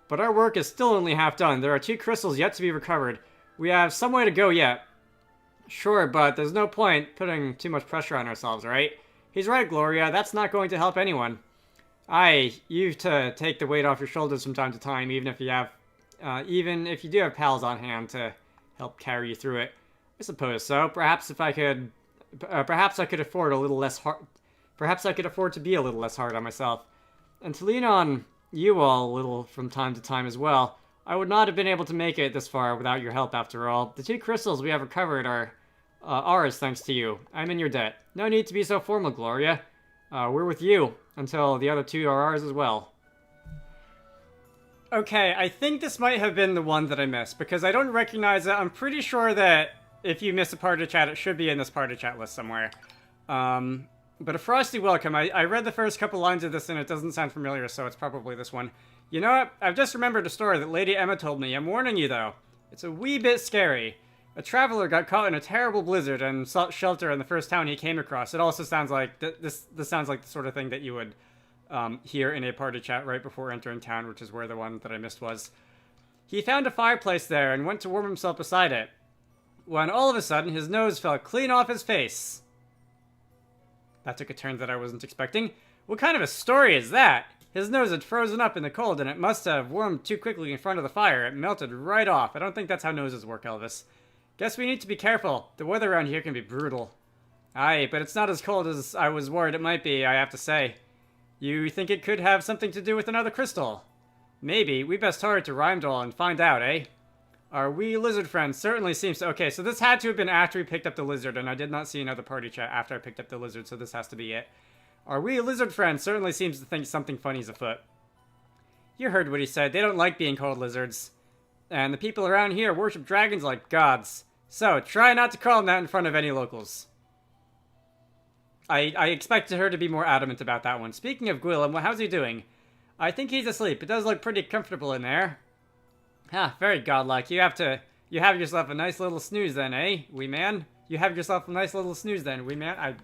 But our work is still only half done. There are 2 crystals yet to be recovered. We have some way to go yet. Sure, but there's no point putting too much pressure on ourselves, right? He's right, Gloria. That's not going to help anyone. Aye, you to take the weight off your shoulders from time to time, even if you do have pals on hand to help carry you through it. I suppose so. Perhaps I could afford a little less hard. Perhaps I could afford to be a little less hard on myself, and to lean on you all a little from time to time as well. I would not have been able to make it this far without your help, after all. The 2 crystals we have recovered are ours thanks to you. I'm in your debt. No need to be so formal, Gloria. We're with you until the other 2 are ours as well. Okay, I think this might have been the one that I missed, because I don't recognize it. I'm pretty sure that if you miss a party chat, it should be in this party chat list somewhere. But a frosty welcome. I read the first couple lines of this and it doesn't sound familiar, so it's probably this one. You know what? I've just remembered a story that Lady Emma told me. I'm warning you, though. It's a wee bit scary. A traveler got caught in a terrible blizzard and sought shelter in the first town he came across. It also sounds like this sounds like the sort of thing that you would hear in a party chat right before entering town, which is where the one that I missed was. He found a fireplace there and went to warm himself beside it, when all of a sudden his nose fell clean off his face. That took a turn that I wasn't expecting. What kind of a story is that? His nose had frozen up in the cold and it must have warmed too quickly in front of the fire. It melted right off. I don't think that's how noses work, Elvis. Guess we need to be careful. The weather around here can be brutal. Aye, but it's not as cold as I was worried it might be, I have to say. You think it could have something to do with another crystal? Maybe. We best hurry to Rheimdall and find out, eh? Our wee lizard friend certainly seems to... Okay, so this had to have been after we picked up the lizard, and I did not see another party chat after I picked up the lizard, so this has to be it. Our wee lizard friend certainly seems to think something funny's afoot. You heard what he said. They don't like being called lizards. And the people around here worship dragons like gods. So, try not to call them that in front of any locals. I expected her to be more adamant about that one. Speaking of Gwillem, well, how's he doing? I think he's asleep. It does look pretty comfortable in there. Ah, very godlike. You have yourself a nice little snooze then, eh, wee man? You have yourself a nice little snooze then, wee man?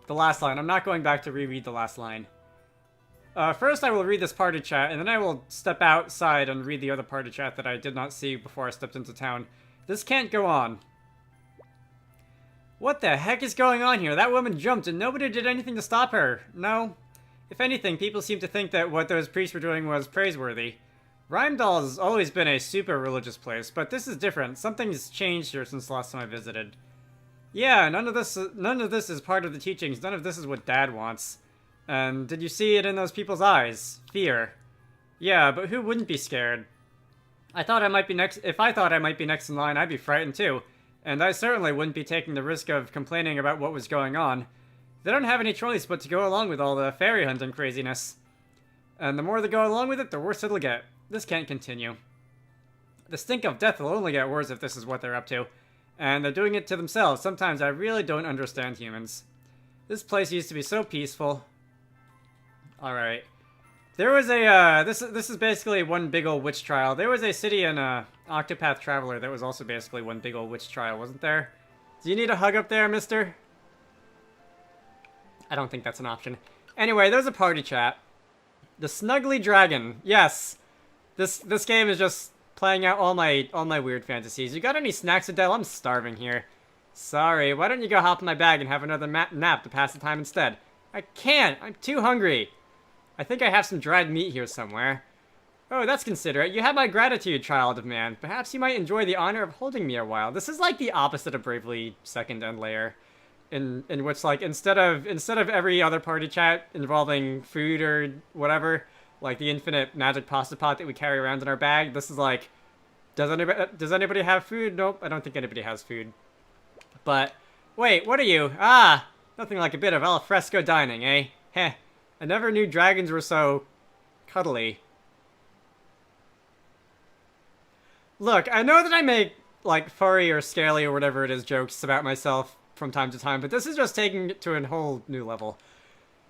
The last line. I'm not going back to reread the last line. First I will read this party chat, and then I will step outside and read the other party chat that I did not see before I stepped into town. This can't go on. What the heck is going on here? That woman jumped and nobody did anything to stop her. No. If anything, people seem to think that what those priests were doing was praiseworthy. Rheimdall has always been a super religious place, but this is different. Something's changed here since the last time I visited. Yeah, none of this is part of the teachings. None of this is what Dad wants. And did you see it in those people's eyes? Fear. Yeah, but who wouldn't be scared? If I thought I might be next in line, I'd be frightened too. And I certainly wouldn't be taking the risk of complaining about what was going on. They don't have any choice but to go along with all the fairy hunting craziness. And the more they go along with it, the worse it'll get. This can't continue. The stink of death will only get worse if this is what they're up to. And they're doing it to themselves. Sometimes I really don't understand humans. This place used to be so peaceful. Alright. There was a, this is basically one big old witch trial. There was a city in, Octopath Traveler that was also basically one big old witch trial, wasn't there? Do you need a hug up there, mister? I don't think that's an option. Anyway, there's a party chat. The Snuggly Dragon. Yes. This game is just playing out all my weird fantasies. You got any snacks, Adele? I'm starving here. Sorry, why don't you go hop in my bag and have another nap to pass the time instead? I can't. I'm too hungry. I think I have some dried meat here somewhere. Oh, that's considerate. You have my gratitude, child of man. Perhaps you might enjoy the honor of holding me a while. This is like the opposite of Bravely Second End Layer, in which, like, instead of every other party chat involving food or whatever, like the infinite magic pasta pot that we carry around in our bag, this is like, does anybody have food? Nope, I don't think anybody has food. But wait, what are you? Ah, nothing like a bit of al fresco dining, eh? Heh. I never knew dragons were so cuddly. Look, I know that I make, like, furry or scaly or whatever it is jokes about myself from time to time, but this is just taking it to a whole new level.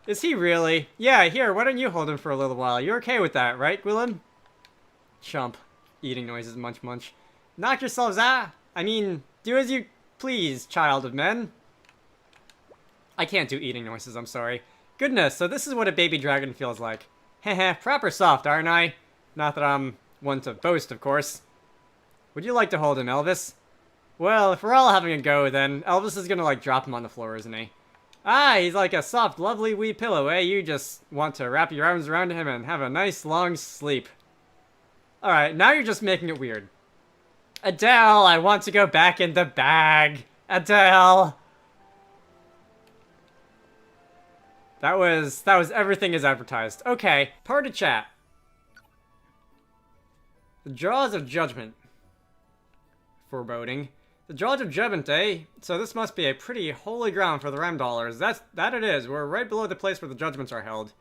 Is he really? Yeah, here, why don't you hold him for a little while? You're okay with that, right, Gwillem? Chump. Eating noises, munch munch. Knock yourselves out! I mean, do as you please, child of men. I can't do eating noises, I'm sorry. Goodness, so this is what a baby dragon feels like. Heh proper soft, aren't I? Not that I'm one to boast, of course. Would you like to hold him, Elvis? Well, if we're all having a go, then Elvis is gonna, like, drop him on the floor, isn't he? Ah, he's like a soft, lovely wee pillow, eh? You just want to wrap your arms around him and have a nice, long sleep. Alright, now you're just making it weird. Adele, I want to go back in the bag. Adele! That was everything as advertised. Okay, party chat. The Jaws of Judgment. Foreboding. The Jaws of Judgment, eh? So this must be a pretty holy ground for the Rheimdallers. That it is. We're right below the place where the judgments are held.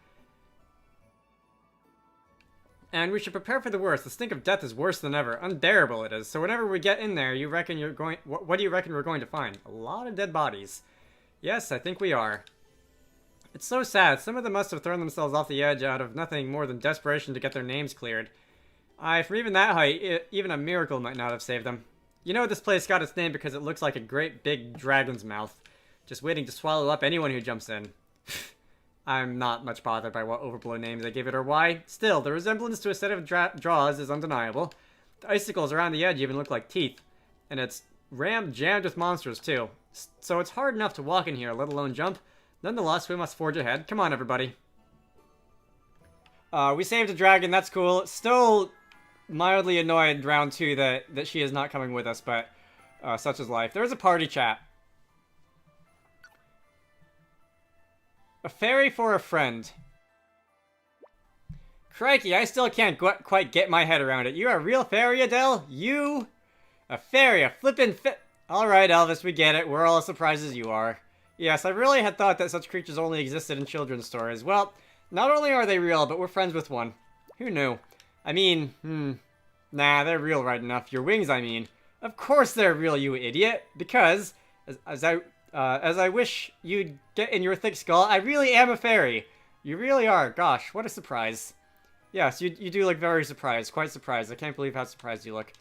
And we should prepare for the worst. The stink of death is worse than ever. Unbearable it is. So whenever we get in there, you reckon you're going... What do you reckon we're going to find? A lot of dead bodies. Yes, I think we are. It's so sad. Some of them must have thrown themselves off the edge out of nothing more than desperation to get their names cleared. From even that height, even a miracle might not have saved them. You know this place got its name because it looks like a great big dragon's mouth, just waiting to swallow up anyone who jumps in. I'm not much bothered by what overblown names they give it or why. Still, the resemblance to a set of jaws is undeniable. The icicles around the edge even look like teeth. And it's jammed with monsters, too. So it's hard enough to walk in here, let alone jump. Nonetheless, we must forge ahead. Come on, everybody. We saved a dragon, that's cool. Still mildly annoyed round 2 that she is not coming with us, but such is life. There's a party chat. A fairy for a friend. Crikey, I still can't quite get my head around it. You are a real fairy, Adele? You? A fairy, a flippin' Alright, Elvis, we get it. We're all as surprised as you are. Yes, I really had thought that such creatures only existed in children's stories. Well, not only are they real, but we're friends with one. Who knew? I mean, nah, they're real right enough. Your wings, I mean. Of course they're real, you idiot. Because, as I wish you'd get in your thick skull, I really am a fairy. You really are. Gosh, what a surprise. Yes, you do look very surprised. Quite surprised. I can't believe how surprised you look.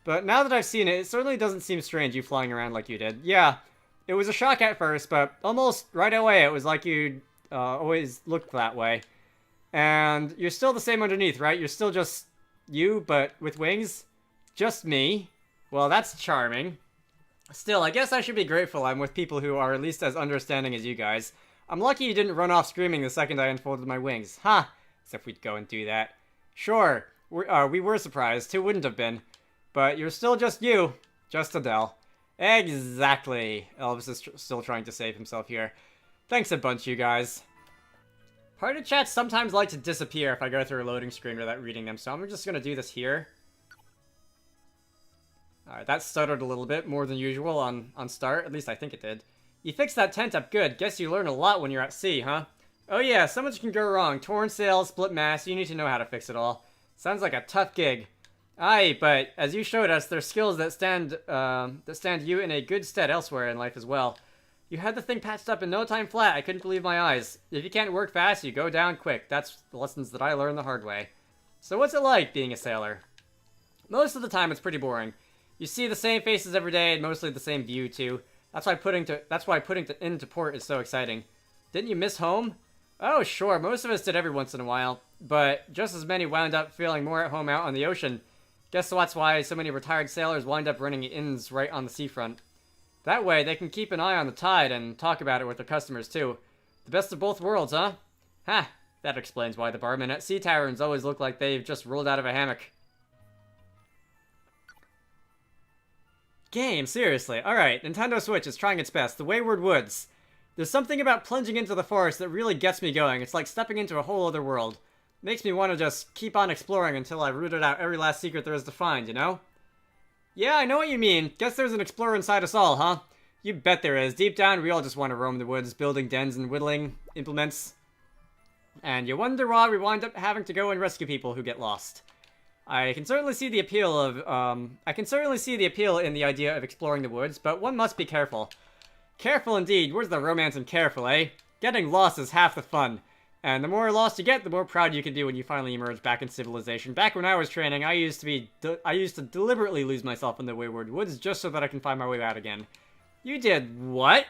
But now that I've seen it, it certainly doesn't seem strange you flying around like you did. Yeah, it was a shock at first, but almost right away it was like you'd always looked that way. And you're still the same underneath, right? You're still just you, but with wings? Just me? Well, that's charming. Still, I guess I should be grateful I'm with people who are at least as understanding as you guys. I'm lucky you didn't run off screaming the second I unfolded my wings. Ha! As if we'd go and do that. Sure, we were surprised. Who wouldn't have been? But you're still just you. Just Adele. Exactly. Elvis is still trying to save himself here. Thanks a bunch, you guys. Party chats sometimes like to disappear if I go through a loading screen without reading them, so I'm just going to do this here. Alright, that stuttered a little bit, more than usual on start. At least I think it did. You fixed that tent up good. Guess you learn a lot when you're at sea, huh? Oh yeah, so much can go wrong. Torn sails, split mast, you need to know how to fix it all. Sounds like a tough gig. Aye, but as you showed us, there's skills that stand you in a good stead elsewhere in life as well. You had the thing patched up in no time flat. I couldn't believe my eyes. If you can't work fast, you go down quick. That's the lessons that I learned the hard way. So what's it like being a sailor? Most of the time, it's pretty boring. You see the same faces every day and mostly the same view too. That's why putting into port is so exciting. Didn't you miss home? Oh, sure. Most of us did every once in a while, but just as many wound up feeling more at home out on the ocean. Guess that's why so many retired sailors wind up running inns right on the seafront. That way, they can keep an eye on the tide and talk about it with their customers, too. The best of both worlds, huh? Ha! That explains why the barmen at sea taverns always look like they've just rolled out of a hammock. Game, seriously. Alright, Nintendo Switch is trying its best. The Wayward Woods. There's something about plunging into the forest that really gets me going. It's like stepping into a whole other world. Makes me want to just keep on exploring until I've rooted out every last secret there is to find, you know? Yeah, I know what you mean. Guess there's an explorer inside us all, huh? You bet there is. Deep down, we all just want to roam the woods, building dens and whittling implements. And you wonder why we wind up having to go and rescue people who get lost. I can certainly see the appeal in the idea of exploring the woods, but one must be careful. Careful indeed. Where's the romance in careful, eh? Getting lost is half the fun. And the more lost you get, the more proud you can be when you finally emerge back in civilization. Back when I was training, I used to deliberately lose myself in the Wayward Woods just so that I can find my way out again. You did what?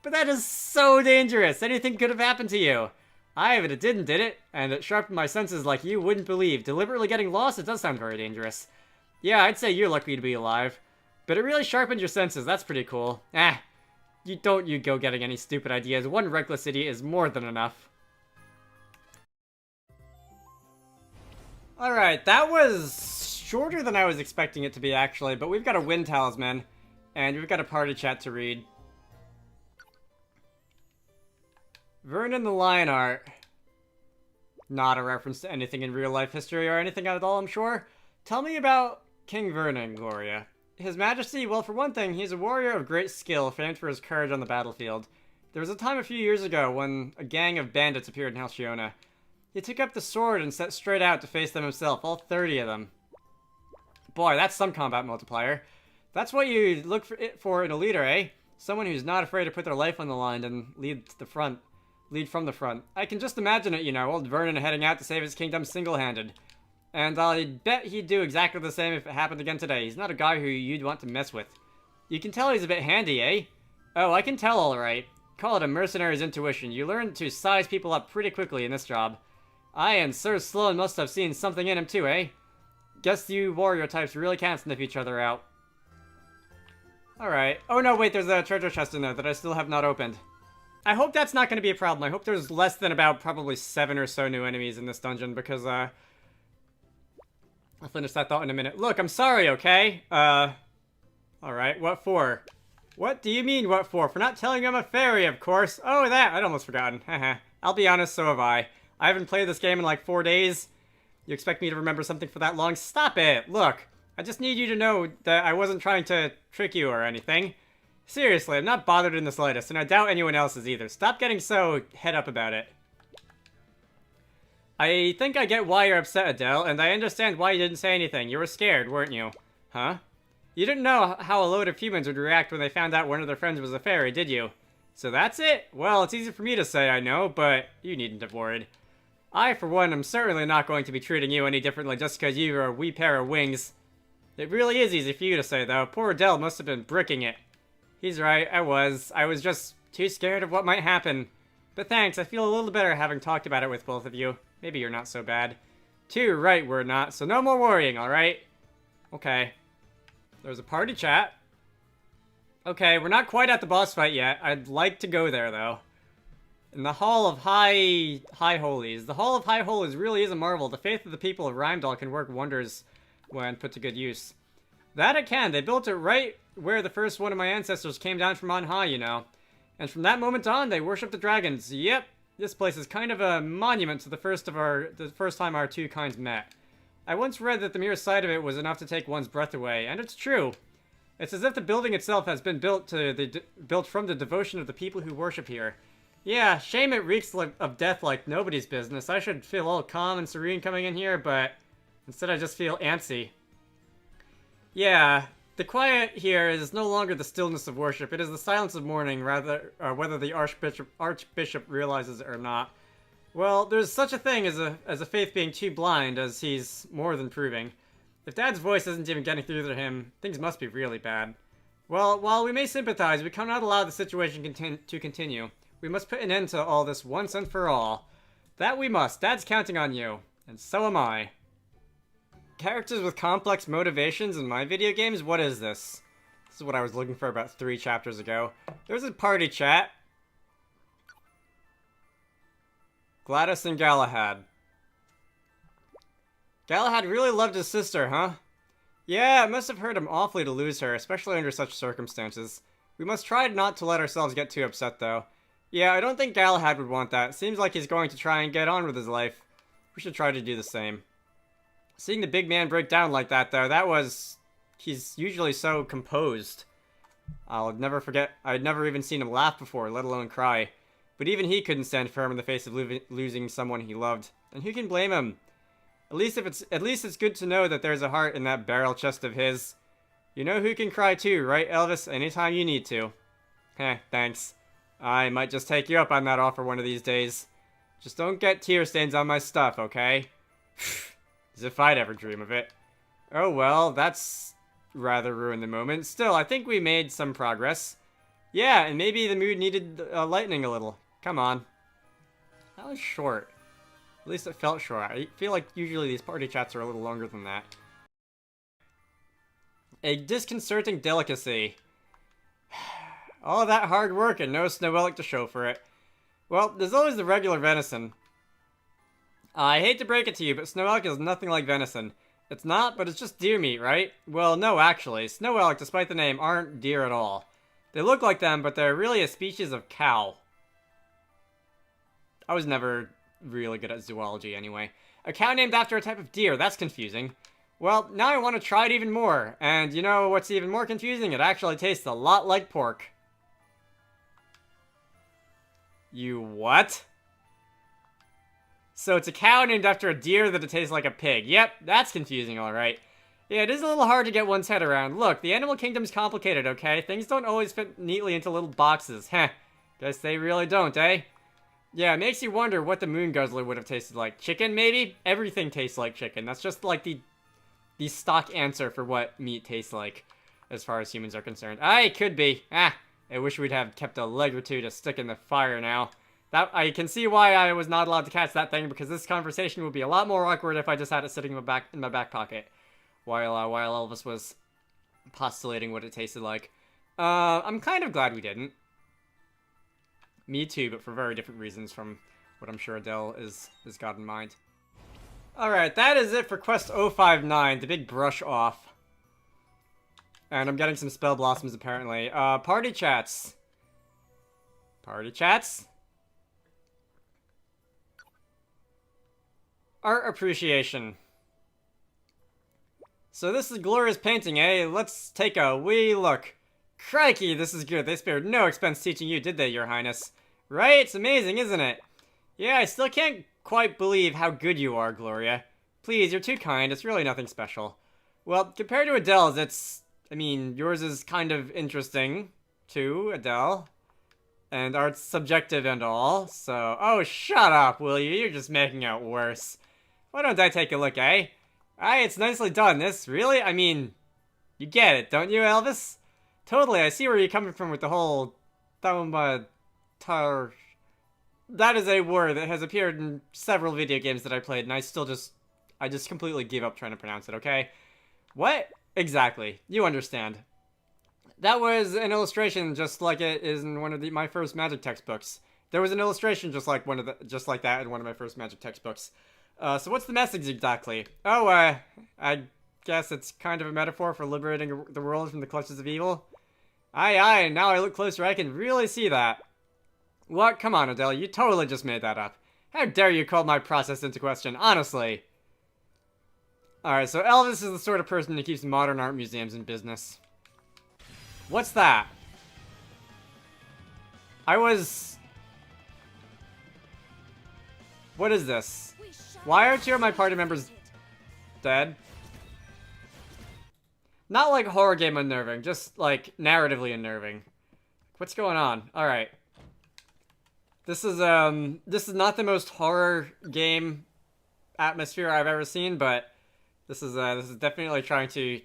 But that is so dangerous. Anything could have happened to you. But it didn't, did it? And it sharpened my senses like you wouldn't believe. Deliberately getting lost, it does sound very dangerous. Yeah, I'd say you're lucky to be alive. But it really sharpened your senses. That's pretty cool. You go getting any stupid ideas. One reckless idiot is more than enough. Alright, that was shorter than I was expecting it to be, actually, but we've got a wind talisman, and we've got a party chat to read. Vernon the Lionheart. Not a reference to anything in real-life history or anything at all, I'm sure. Tell me about King Vernon, Gloria. His Majesty, well, for one thing, he's a warrior of great skill, famed for his courage on the battlefield. There was a time a few years ago when a gang of bandits appeared in Halcyona. He took up the sword and set straight out to face them himself, all 30 of them. Boy, that's some combat multiplier. That's what you look for in a leader, eh? Someone who's not afraid to put their life on the line and lead from the front. I can just imagine it, you know, old Vernon heading out to save his kingdom single-handed. And I bet he'd do exactly the same if it happened again today. He's not a guy who you'd want to mess with. You can tell he's a bit handy, eh? Oh, I can tell alright. Call it a mercenary's intuition. You learn to size people up pretty quickly in this job. Aye, and Sir Sloan must have seen something in him too, eh? Guess you warrior types really can't sniff each other out. Alright. Oh no, wait, there's a treasure chest in there that I still have not opened. I hope that's not going to be a problem. I hope there's less than about probably 7 or so new enemies in this dungeon, because, I'll finish that thought in a minute. Look, I'm sorry, okay? Alright, what for? What do you mean, what for? For not telling you I'm a fairy, of course. Oh, that! I'd almost forgotten. Haha. I'll be honest, so have I. I haven't played this game in like 4 days. You expect me to remember something for that long? Stop it! Look, I just need you to know that I wasn't trying to trick you or anything. Seriously, I'm not bothered in the slightest, and I doubt anyone else is either. Stop getting so head up about it. I think I get why you're upset, Adele, and I understand why you didn't say anything. You were scared, weren't you? Huh? You didn't know how a load of humans would react when they found out one of their friends was a fairy, did you? So that's it? Well, it's easy for me to say, I know, but you needn't have worried. I, for one, am certainly not going to be treating you any differently just because you are a wee pair of wings. It really is easy for you to say, though. Poor Adele must have been bricking it. He's right, I was. I was just too scared of what might happen. But thanks, I feel a little better having talked about it with both of you. Maybe you're not so bad. Too right, we're not, so no more worrying, alright? Okay. There's a party chat. Okay, we're not quite at the boss fight yet. I'd like to go there, though. In the Hall of High Holies. The Hall of High Holies really is a marvel. The faith of the people of Rheimdall can work wonders when put to good use. That it can. They built it right where the first one of my ancestors came down from on high, you know. And from that moment on, they worship the dragons. Yep, this place is kind of a monument to the first time our two kinds met. I once read that the mere sight of it was enough to take one's breath away, and it's true. It's as if the building itself has been built from the devotion of the people who worship here. Yeah, shame it reeks of death like nobody's business. I should feel all calm and serene coming in here, but instead I just feel antsy. Yeah, the quiet here is no longer the stillness of worship. It is the silence of mourning, rather, whether the Archbishop realizes it or not. Well, there's such a thing as a faith being too blind, as he's more than proving. If Dad's voice isn't even getting through to him, things must be really bad. Well, while we may sympathize, we cannot allow the situation to continue. We must put an end to all this once and for all. That we must. Dad's counting on you. And so am I. Characters with complex motivations in my video games? What is this? This is what I was looking for about 3 chapters ago. There's a party chat. Gladys and Galahad. Galahad really loved his sister, huh? Yeah, it must have hurt him awfully to lose her, especially under such circumstances. We must try not to let ourselves get too upset, though. Yeah, I don't think Galahad would want that. Seems like he's going to try and get on with his life. We should try to do the same. Seeing the big man break down like that, though, he's usually so composed. I'll never forget, I'd never even seen him laugh before, let alone cry. But even he couldn't stand firm in the face of losing someone he loved. And who can blame him? At least it's good to know that there's a heart in that barrel chest of his. You know who can cry too, right, Elvis? Anytime you need to. Heh, thanks. I might just take you up on that offer one of these days. Just don't get tear stains on my stuff, okay? As if I'd ever dream of it. Oh well, that's rather ruined the moment. Still, I think we made some progress. Yeah, and maybe the mood needed lightening a little. Come on. That was short. At least it felt short. I feel like usually these party chats are a little longer than that. A disconcerting delicacy. All that hard work and no Snow to show for it. Well, there's always the regular venison. I hate to break it to you, but Snow is nothing like venison. It's not, but it's just deer meat, right? Well, no, actually. Snow despite the name, aren't deer at all. They look like them, but they're really a species of cow. I was never really good at zoology anyway. A cow named after a type of deer, that's confusing. Well, now I want to try it even more. And you know what's even more confusing? It actually tastes a lot like pork. You what? So it's a cow named after a deer that it tastes like a pig. Yep, that's confusing, alright. Yeah, it is a little hard to get one's head around. Look, the animal kingdom's complicated, okay? Things don't always fit neatly into little boxes. Heh. Guess they really don't, eh? Yeah, it makes you wonder what the Moon Guzzler would have tasted like. Chicken, maybe? Everything tastes like chicken. That's just like the stock answer for what meat tastes like, as far as humans are concerned. It could be. I wish we'd have kept a leg or two to stick in the fire now. That I can see why I was not allowed to catch that thing, because this conversation would be a lot more awkward if I just had it sitting in my back pocket while Elvis was postulating what it tasted like. I'm kind of glad we didn't. Me too, but for very different reasons from what I'm sure Adele has got in mind. Alright, that is it for Quest 059, the big brush off. And I'm getting some spell blossoms apparently. Party chats. Party chats? Art appreciation. So this is Gloria's painting, eh? Let's take a wee look. Crikey, this is good. They spared no expense teaching you, did they, Your Highness? Right? It's amazing, isn't it? Yeah, I still can't quite believe how good you are, Gloria. Please, you're too kind. It's really nothing special. Well, compared to Adele's, I mean, yours is kind of interesting, too, Adele. And art's subjective and all, so... Oh, shut up, will you? You're just making it worse. Why don't I take a look, eh? Aye, it's nicely done. This, really? I mean, you get it, don't you, Elvis? Totally, I see where you're coming from with the whole... That is a word that has appeared in several video games that I played, and I just completely gave up trying to pronounce it, okay? What? Exactly. You understand. That was an illustration just like it is in one of my first Magic textbooks. There was an illustration just like that in one of my first Magic textbooks. So what's the message exactly? Oh, I guess it's kind of a metaphor for liberating the world from the clutches of evil. Aye, now I look closer, I can really see that. What? Come on, Adele, you totally just made that up. How dare you call my process into question, honestly. Alright, so Elvis is the sort of person who keeps modern art museums in business. What's that? What is this? Why are two of my party members dead? Not like horror game unnerving, just like narratively unnerving. What's going on? Alright. This is not the most horror game atmosphere I've ever seen, but this is definitely trying to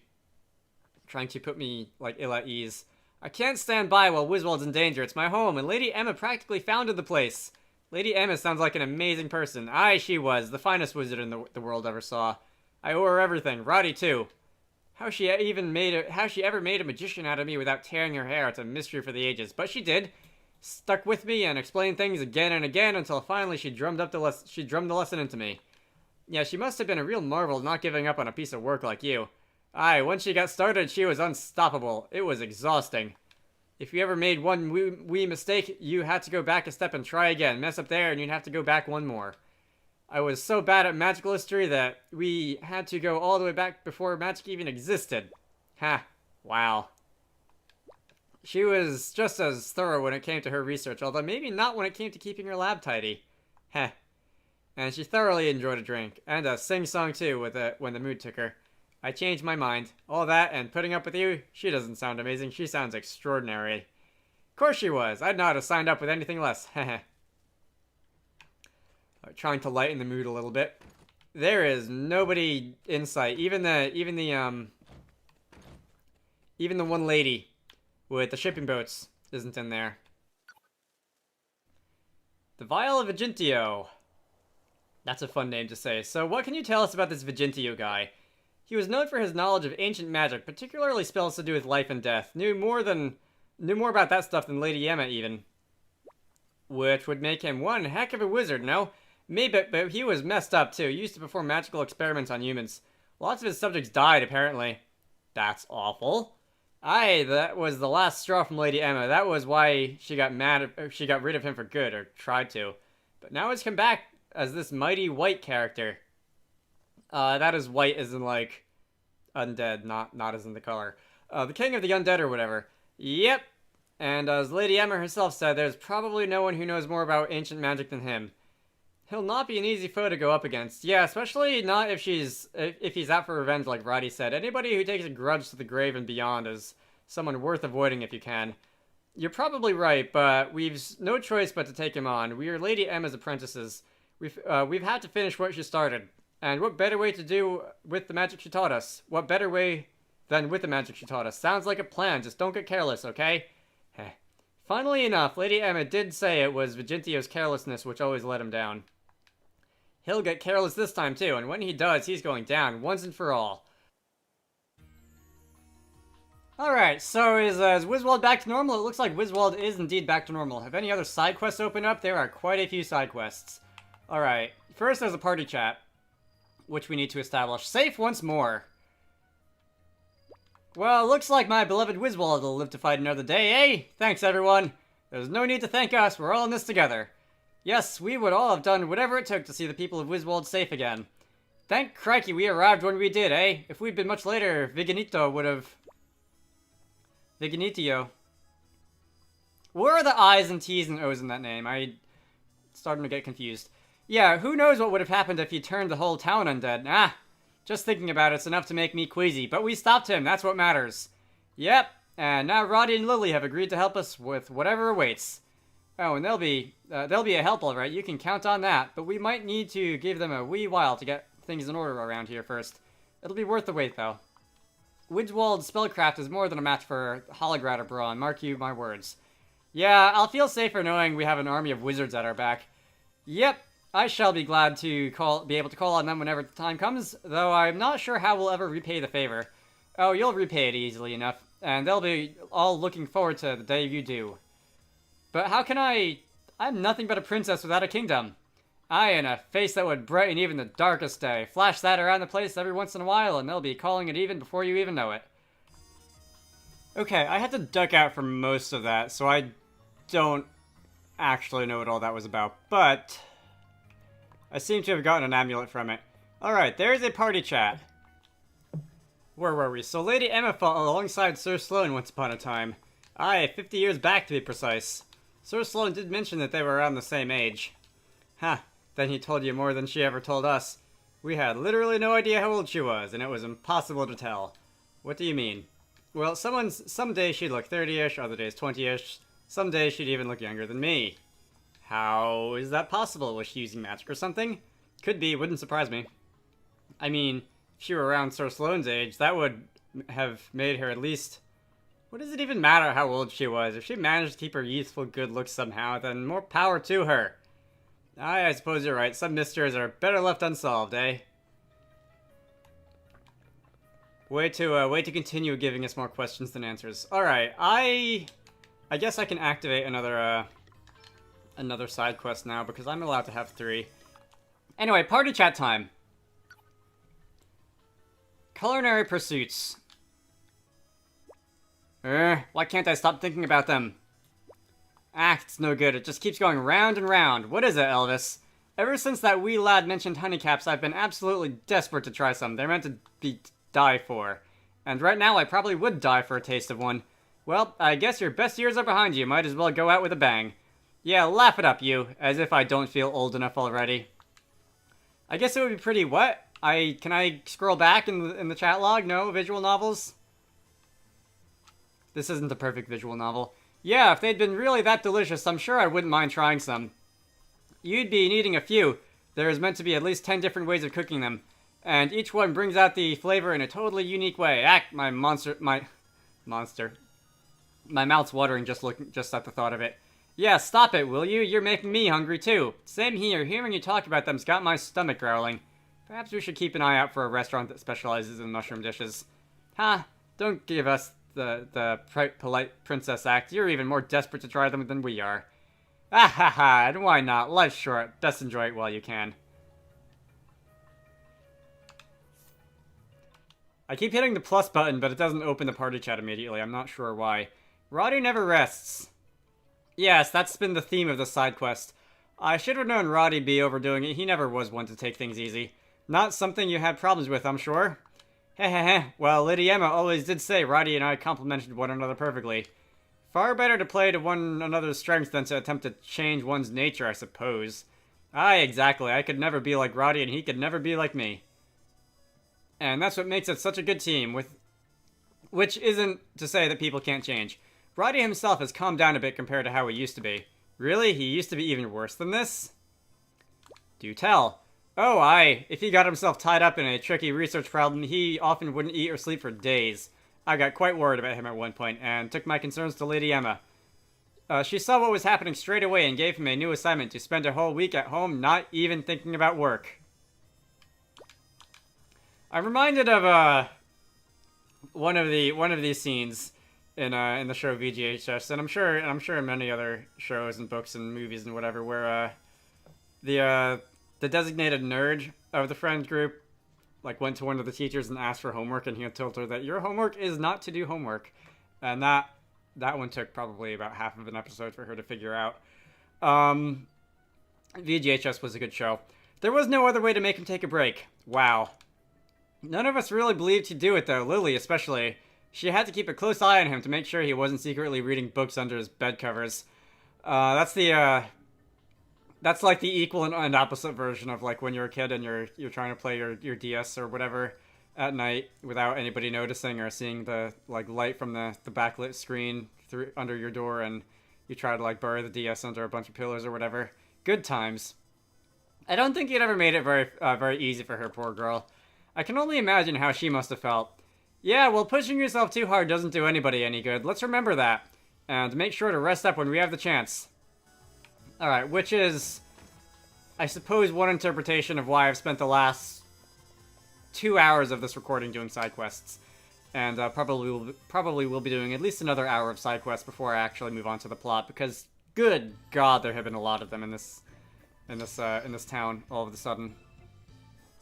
put me like ill at ease. I can't stand by while Wiswald's in danger. It's my home, and Lady Emma practically founded the place. Lady Emma sounds like an amazing person. Aye, she was the finest wizard in the world ever saw. I owe her everything. Roddy too. How she ever made a magician out of me without tearing her hair, it's a mystery for the ages. But she did. Stuck with me and explained things again and again until finally she drummed the lesson into me. Yeah, she must have been a real marvel not giving up on a piece of work like you. Aye, once she got started, she was unstoppable. It was exhausting. If you ever made one wee mistake, you had to go back a step and try again. Mess up there and you'd have to go back one more. I was so bad at magical history that we had to go all the way back before magic even existed. Ha, wow. She was just as thorough when it came to her research, although maybe not when it came to keeping her lab tidy. Heh. And she thoroughly enjoyed a drink, and a sing-song too when the mood took her. I changed my mind. All that and putting up with you, she doesn't sound amazing, she sounds extraordinary. Of course she was, I'd not have signed up with anything less, heh. Trying to lighten the mood a little bit. There is nobody in sight, even the one lady with the shipping boats isn't in there. The Vial of Vigintio. That's a fun name to say. So what can you tell us about this Vigintio guy? He was known for his knowledge of ancient magic, particularly spells to do with life and death. Knew more about that stuff than Lady Emma even. Which would make him one heck of a wizard, no? Maybe, but he was messed up too. He used to perform magical experiments on humans. Lots of his subjects died, apparently. That's awful. Aye, that was the last straw from Lady Emma. That was why she got rid of him for good, or tried to. But now he's come back as this mighty white character. That is white as in, like, undead, not as in the color. The king of the undead or whatever. Yep. And as Lady Emma herself said, there's probably no one who knows more about ancient magic than him. He'll not be an easy foe to go up against. Yeah, especially not if he's out for revenge, like Roddy said. Anybody who takes a grudge to the grave and beyond is someone worth avoiding if you can. You're probably right, but we've no choice but to take him on. We are Lady Emma's apprentices. We've had to finish what she started. And what better way to do with the magic she taught us? What better way than with the magic she taught us? Sounds like a plan. Just don't get careless, okay? Heh. Funnily enough, Lady Emma did say it was Vigentio's carelessness which always let him down. He'll get careless this time too, and when he does, he's going down once and for all. Alright, so is Wiswald back to normal? It looks like Wiswald is indeed back to normal. Have any other side quests opened up? There are quite a few side quests. Alright, first there's a party chat, which we need to establish. Safe once more. Well, looks like my beloved Wiswald will live to fight another day, eh? Thanks, everyone. There's no need to thank us, we're all in this together. Yes, we would all have done whatever it took to see the people of Wiswald safe again. Thank crikey we arrived when we did, eh? If we'd been much later, Viginito would have... Viginitio. Where are the I's and T's and O's in that name? I'm starting to get confused. Yeah, who knows what would have happened if he turned the whole town undead. Ah, just thinking about it's enough to make me queasy. But we stopped him, that's what matters. Yep, and now Roddy and Lily have agreed to help us with whatever awaits. Oh, and they'll be a help alright, you can count on that. But we might need to give them a wee while to get things in order around here first. It'll be worth the wait, though. Wiswald's spellcraft is more than a match for Holograd or Brawn, mark you my words. Yeah, I'll feel safer knowing we have an army of wizards at our back. Yep, I shall be glad to be able to call on them whenever the time comes, though I'm not sure how we'll ever repay the favor. Oh, you'll repay it easily enough, and they'll be all looking forward to the day you do. But how can I'm nothing but a princess without a kingdom. Aye, and a face that would brighten even the darkest day. Flash that around the place every once in a while, and they'll be calling it even before you even know it. Okay, I had to duck out for most of that, so I don't actually know what all that was about, but I seem to have gotten an amulet from it. Alright, there's a party chat. Where were we? So Lady Emma fought alongside Sir Sloane once upon a time. Aye, 50 years back to be precise. Sir Sloane did mention that they were around the same age. Huh. Then he told you more than she ever told us. We had literally no idea how old she was, and it was impossible to tell. What do you mean? Well, some days she'd look 30-ish, other days 20-ish. Some days she'd even look younger than me. How is that possible? Was she using magic or something? Could be, wouldn't surprise me. I mean, if she were around Sir Sloane's age, that would have made her at least... What does it even matter how old she was? If she managed to keep her youthful good looks somehow, then more power to her. I suppose you're right. Some mysteries are better left unsolved, eh? Way to continue giving us more questions than answers. Alright, I guess I can activate another side quest now, because I'm allowed to have 3. Anyway, party chat time. Culinary pursuits. Why can't I stop thinking about them? Ah, it's no good. It just keeps going round and round. What is it, Elvis? Ever since that wee lad mentioned honeycaps, I've been absolutely desperate to try some. They're meant to be die for. And right now, I probably would die for a taste of one. Well, I guess your best years are behind you. Might as well go out with a bang. Yeah, laugh it up, you. As if I don't feel old enough already. I guess it would be pretty... What? Can I scroll back in the chat log? No? Visual novels? This isn't a perfect visual novel. Yeah, if they'd been really that delicious, I'm sure I wouldn't mind trying some. You'd be needing a few. There is meant to be at least 10 different ways of cooking them. And each one brings out the flavor in a totally unique way. My mouth's watering just at the thought of it. Yeah, stop it, will you? You're making me hungry too. Same here, hearing you talk about them's got my stomach growling. Perhaps we should keep an eye out for a restaurant that specializes in mushroom dishes. Ha, don't give us the polite princess act. You're even more desperate to try them than we are. Ah ha ha, and why not? Life's short. Just enjoy it while you can. I keep hitting the plus button, but it doesn't open the party chat immediately. I'm not sure why. Roddy never rests. Yes, that's been the theme of the side quest. I should have known Roddy'd be overdoing it. He never was one to take things easy. Not something you had problems with, I'm sure. Hehehe. Well, Lady Emma always did say Roddy and I complemented one another perfectly. Far better to play to one another's strengths than to attempt to change one's nature, I suppose. Aye, exactly. I could never be like Roddy and he could never be like me. And that's what makes it such a good team, which isn't to say that people can't change. Brody himself has calmed down a bit compared to how he used to be. Really? He used to be even worse than this? Do tell. Oh, aye. If he got himself tied up in a tricky research problem, he often wouldn't eat or sleep for days. I got quite worried about him at one point, and took my concerns to Lady Emma. She saw what was happening straight away and gave him a new assignment to spend a whole week at home not even thinking about work. I'm reminded of one of these scenes in the show VGHS, and I'm sure in many other shows and books and movies and whatever, where the designated nerd of the friend group like went to one of the teachers and asked for homework, and he had told her that your homework is not to do homework, and that one took probably about half of an episode for her to figure out. VGHS was a good show. There was no other way to make him take a break. Wow. None of us really believed he'd do it, though, Lily especially. She had to keep a close eye on him to make sure he wasn't secretly reading books under his bed covers. That's like the equal and opposite version of like when you're a kid and you're trying to play your DS or whatever at night without anybody noticing or seeing the like light from the backlit screen through under your door, and you try to like bury the DS under a bunch of pillows or whatever. Good times. I don't think he'd ever made it very easy for her, poor girl. I can only imagine how she must have felt. Yeah, well, pushing yourself too hard doesn't do anybody any good. Let's remember that. And make sure to rest up when we have the chance. Alright, which is, I suppose, one interpretation of why I've spent the last 2 hours of this recording doing side quests. And probably will be doing at least another hour of side quests before I actually move on to the plot, because good God, there have been a lot of them in this town all of a sudden.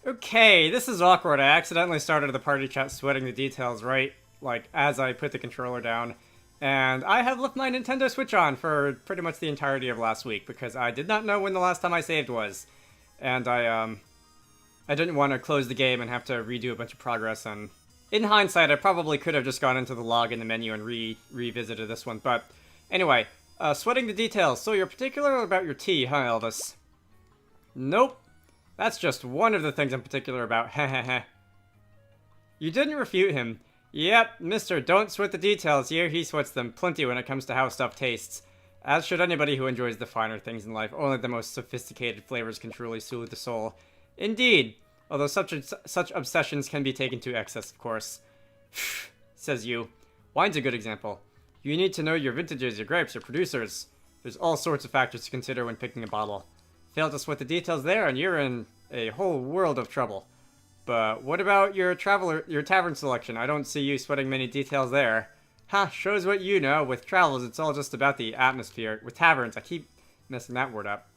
Okay, this is awkward. I accidentally started the party chat sweating the details right, like, as I put the controller down. And I have left my Nintendo Switch on for pretty much the entirety of last week, because I did not know when the last time I saved was. And I didn't want to close the game and have to redo a bunch of progress, and in hindsight, I probably could have just gone into the log in the menu and revisited this one. But anyway, sweating the details. So you're particular about your tea, huh, Elvis? Nope. That's just one of the things I'm particular about, heh. You didn't refute him. Yep, mister, don't sweat the details here. He sweats them plenty when it comes to how stuff tastes. As should anybody who enjoys the finer things in life. Only the most sophisticated flavors can truly soothe the soul. Indeed, although such obsessions can be taken to excess, of course. Says you. Wine's a good example. You need to know your vintages, your grapes, your producers. There's all sorts of factors to consider when picking a bottle. Fail to sweat the details there, and you're in a whole world of trouble. But what about your tavern selection? I don't see you sweating many details there. Ha, shows what you know. With travels, it's all just about the atmosphere. With taverns, I keep messing that word up.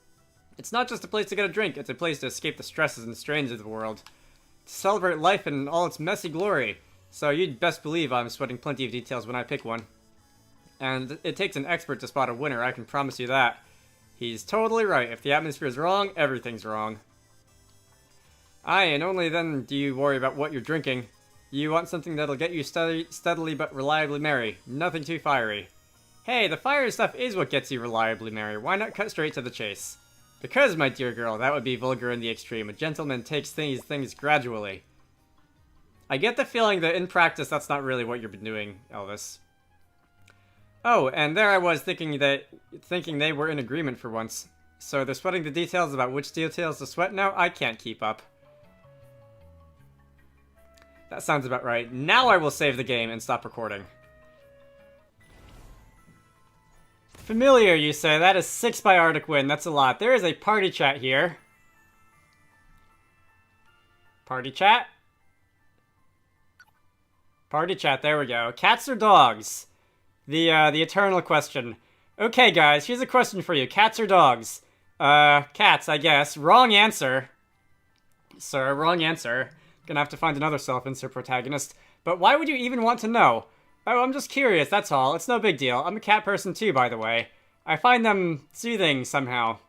It's not just a place to get a drink, it's a place to escape the stresses and strains of the world. To celebrate life in all its messy glory. So you'd best believe I'm sweating plenty of details when I pick one. And it takes an expert to spot a winner, I can promise you that. He's totally right. If the atmosphere's wrong, everything's wrong. Aye, and only then do you worry about what you're drinking. You want something that'll get you steadily but reliably merry. Nothing too fiery. Hey, the fiery stuff is what gets you reliably merry. Why not cut straight to the chase? Because, my dear girl, that would be vulgar in the extreme. A gentleman takes these things gradually. I get the feeling that in practice that's not really what you've been doing, Elvis. Oh, and there I was thinking they were in agreement for once. So they're sweating the details about which details to sweat now? I can't keep up. That sounds about right. Now I will save the game and stop recording. Familiar, you say? That is 6 by Arctic Wind. That's a lot. There is a party chat here. Party chat? Party chat, there we go. Cats or dogs? The eternal question. Okay, guys, here's a question for you. Cats or dogs? Cats, I guess. Wrong answer. Sir, wrong answer. Gonna have to find another self-insert protagonist. But why would you even want to know? Oh, I'm just curious, that's all. It's no big deal. I'm a cat person too, by the way. I find them soothing somehow.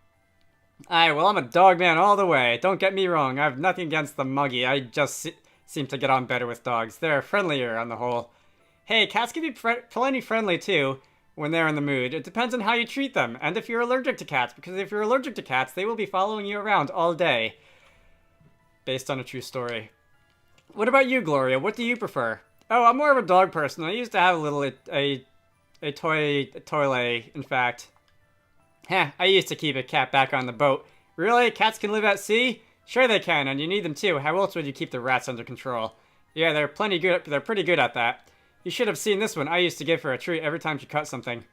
Aye, well, I'm a dog man all the way. Don't get me wrong, I have nothing against the muggy. I just seem to get on better with dogs. They're friendlier on the whole. Hey, cats can be plenty friendly too, when they're in the mood. It depends on how you treat them, and if you're allergic to cats, because if you're allergic to cats, they will be following you around all day. Based on a true story. What about you, Gloria? What do you prefer? Oh, I'm more of a dog person. I used to have a A toilet, in fact. Heh, I used to keep a cat back on the boat. Really? Cats can live at sea? Sure they can, and you need them too. How else would you keep the rats under control? Yeah, they're pretty good at that. You should have seen this one. I used to give her a treat every time she caught something.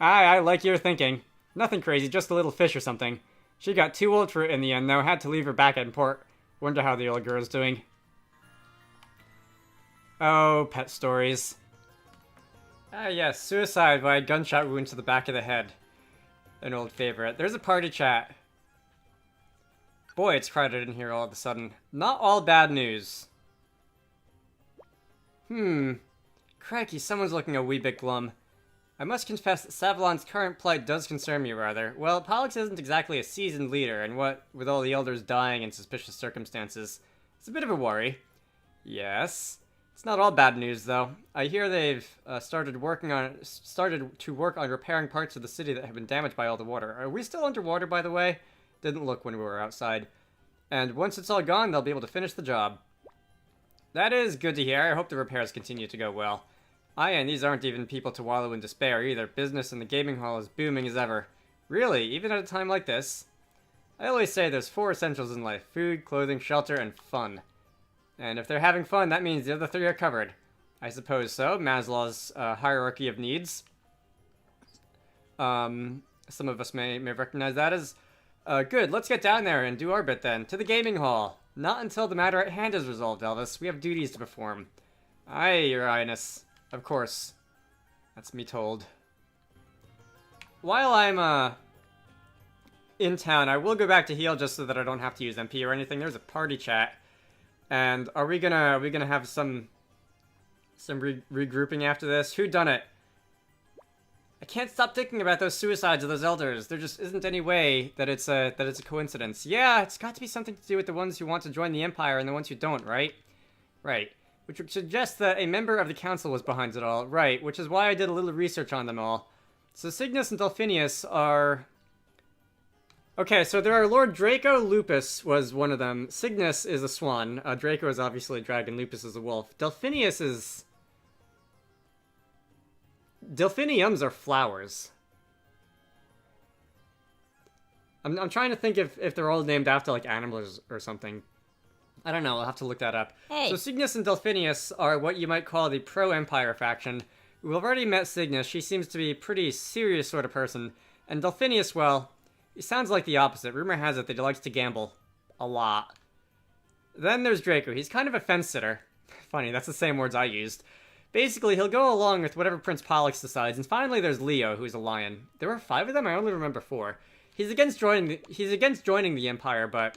I like your thinking. Nothing crazy, just a little fish or something. She got too old for it in the end, though. Had to leave her back at port. Wonder how the old girl's doing. Oh, pet stories. Ah, yes, suicide by a gunshot wound to the back of the head. An old favorite. There's a party chat. Boy, it's crowded in here all of a sudden. Not all bad news. Crikey, someone's looking a wee bit glum. I must confess that Savalon's current plight does concern me rather. Well, Pollux isn't exactly a seasoned leader, and what with all the elders dying in suspicious circumstances, it's a bit of a worry. Yes. It's not all bad news, though. I hear they've started to work on repairing parts of the city that have been damaged by all the water. Are we still underwater, by the way? Didn't look when we were outside. And once it's all gone, they'll be able to finish the job. That is good to hear. I hope the repairs continue to go well. Aye, and these aren't even people to wallow in despair either. Business in the gaming hall is booming as ever. Really, even at a time like this? I always say there's 4 essentials in life: food, clothing, shelter, and fun. And if they're having fun, that means the other 3 are covered. I suppose so. Maslow's hierarchy of needs. Some of us may recognize that as... good, let's get down there and do our bit then. To the gaming hall. Not until the matter at hand is resolved, Elvis. We have duties to perform. Aye, Your Highness. Of course. That's me told. While I'm, in town, I will go back to heal just so that I don't have to use MP or anything. There's a party chat. And are we gonna have some regrouping after this? Who done it? I can't stop thinking about those suicides of those elders. There just isn't any way that it's a coincidence. Yeah, it's got to be something to do with the ones who want to join the Empire and the ones who don't, right? Right. Which would suggest that a member of the council was behind it all. Right, which is why I did a little research on them all. So Cygnus and Delphinius are... Okay, so there are Lord Draco. Lupus was one of them. Cygnus is a swan. Draco is obviously a dragon. Lupus is a wolf. Delphinius is... Delphiniums are flowers. I'm trying to think if they're all named after, like, animals or something. I don't know, I'll have to look that up. Hey. So Cygnus and Delphinius are what you might call the pro-Empire faction. We've already met Cygnus. She seems to be a pretty serious sort of person. And Delphinius, well... he sounds like the opposite. Rumor has it that he likes to gamble. A lot. Then there's Draco. He's kind of a fence-sitter. Funny, that's the same words I used. Basically, he'll go along with whatever Prince Pollux decides. And finally, there's Leo, who's a lion. There were 5 of them? I only remember 4. He's against joining the Empire, but...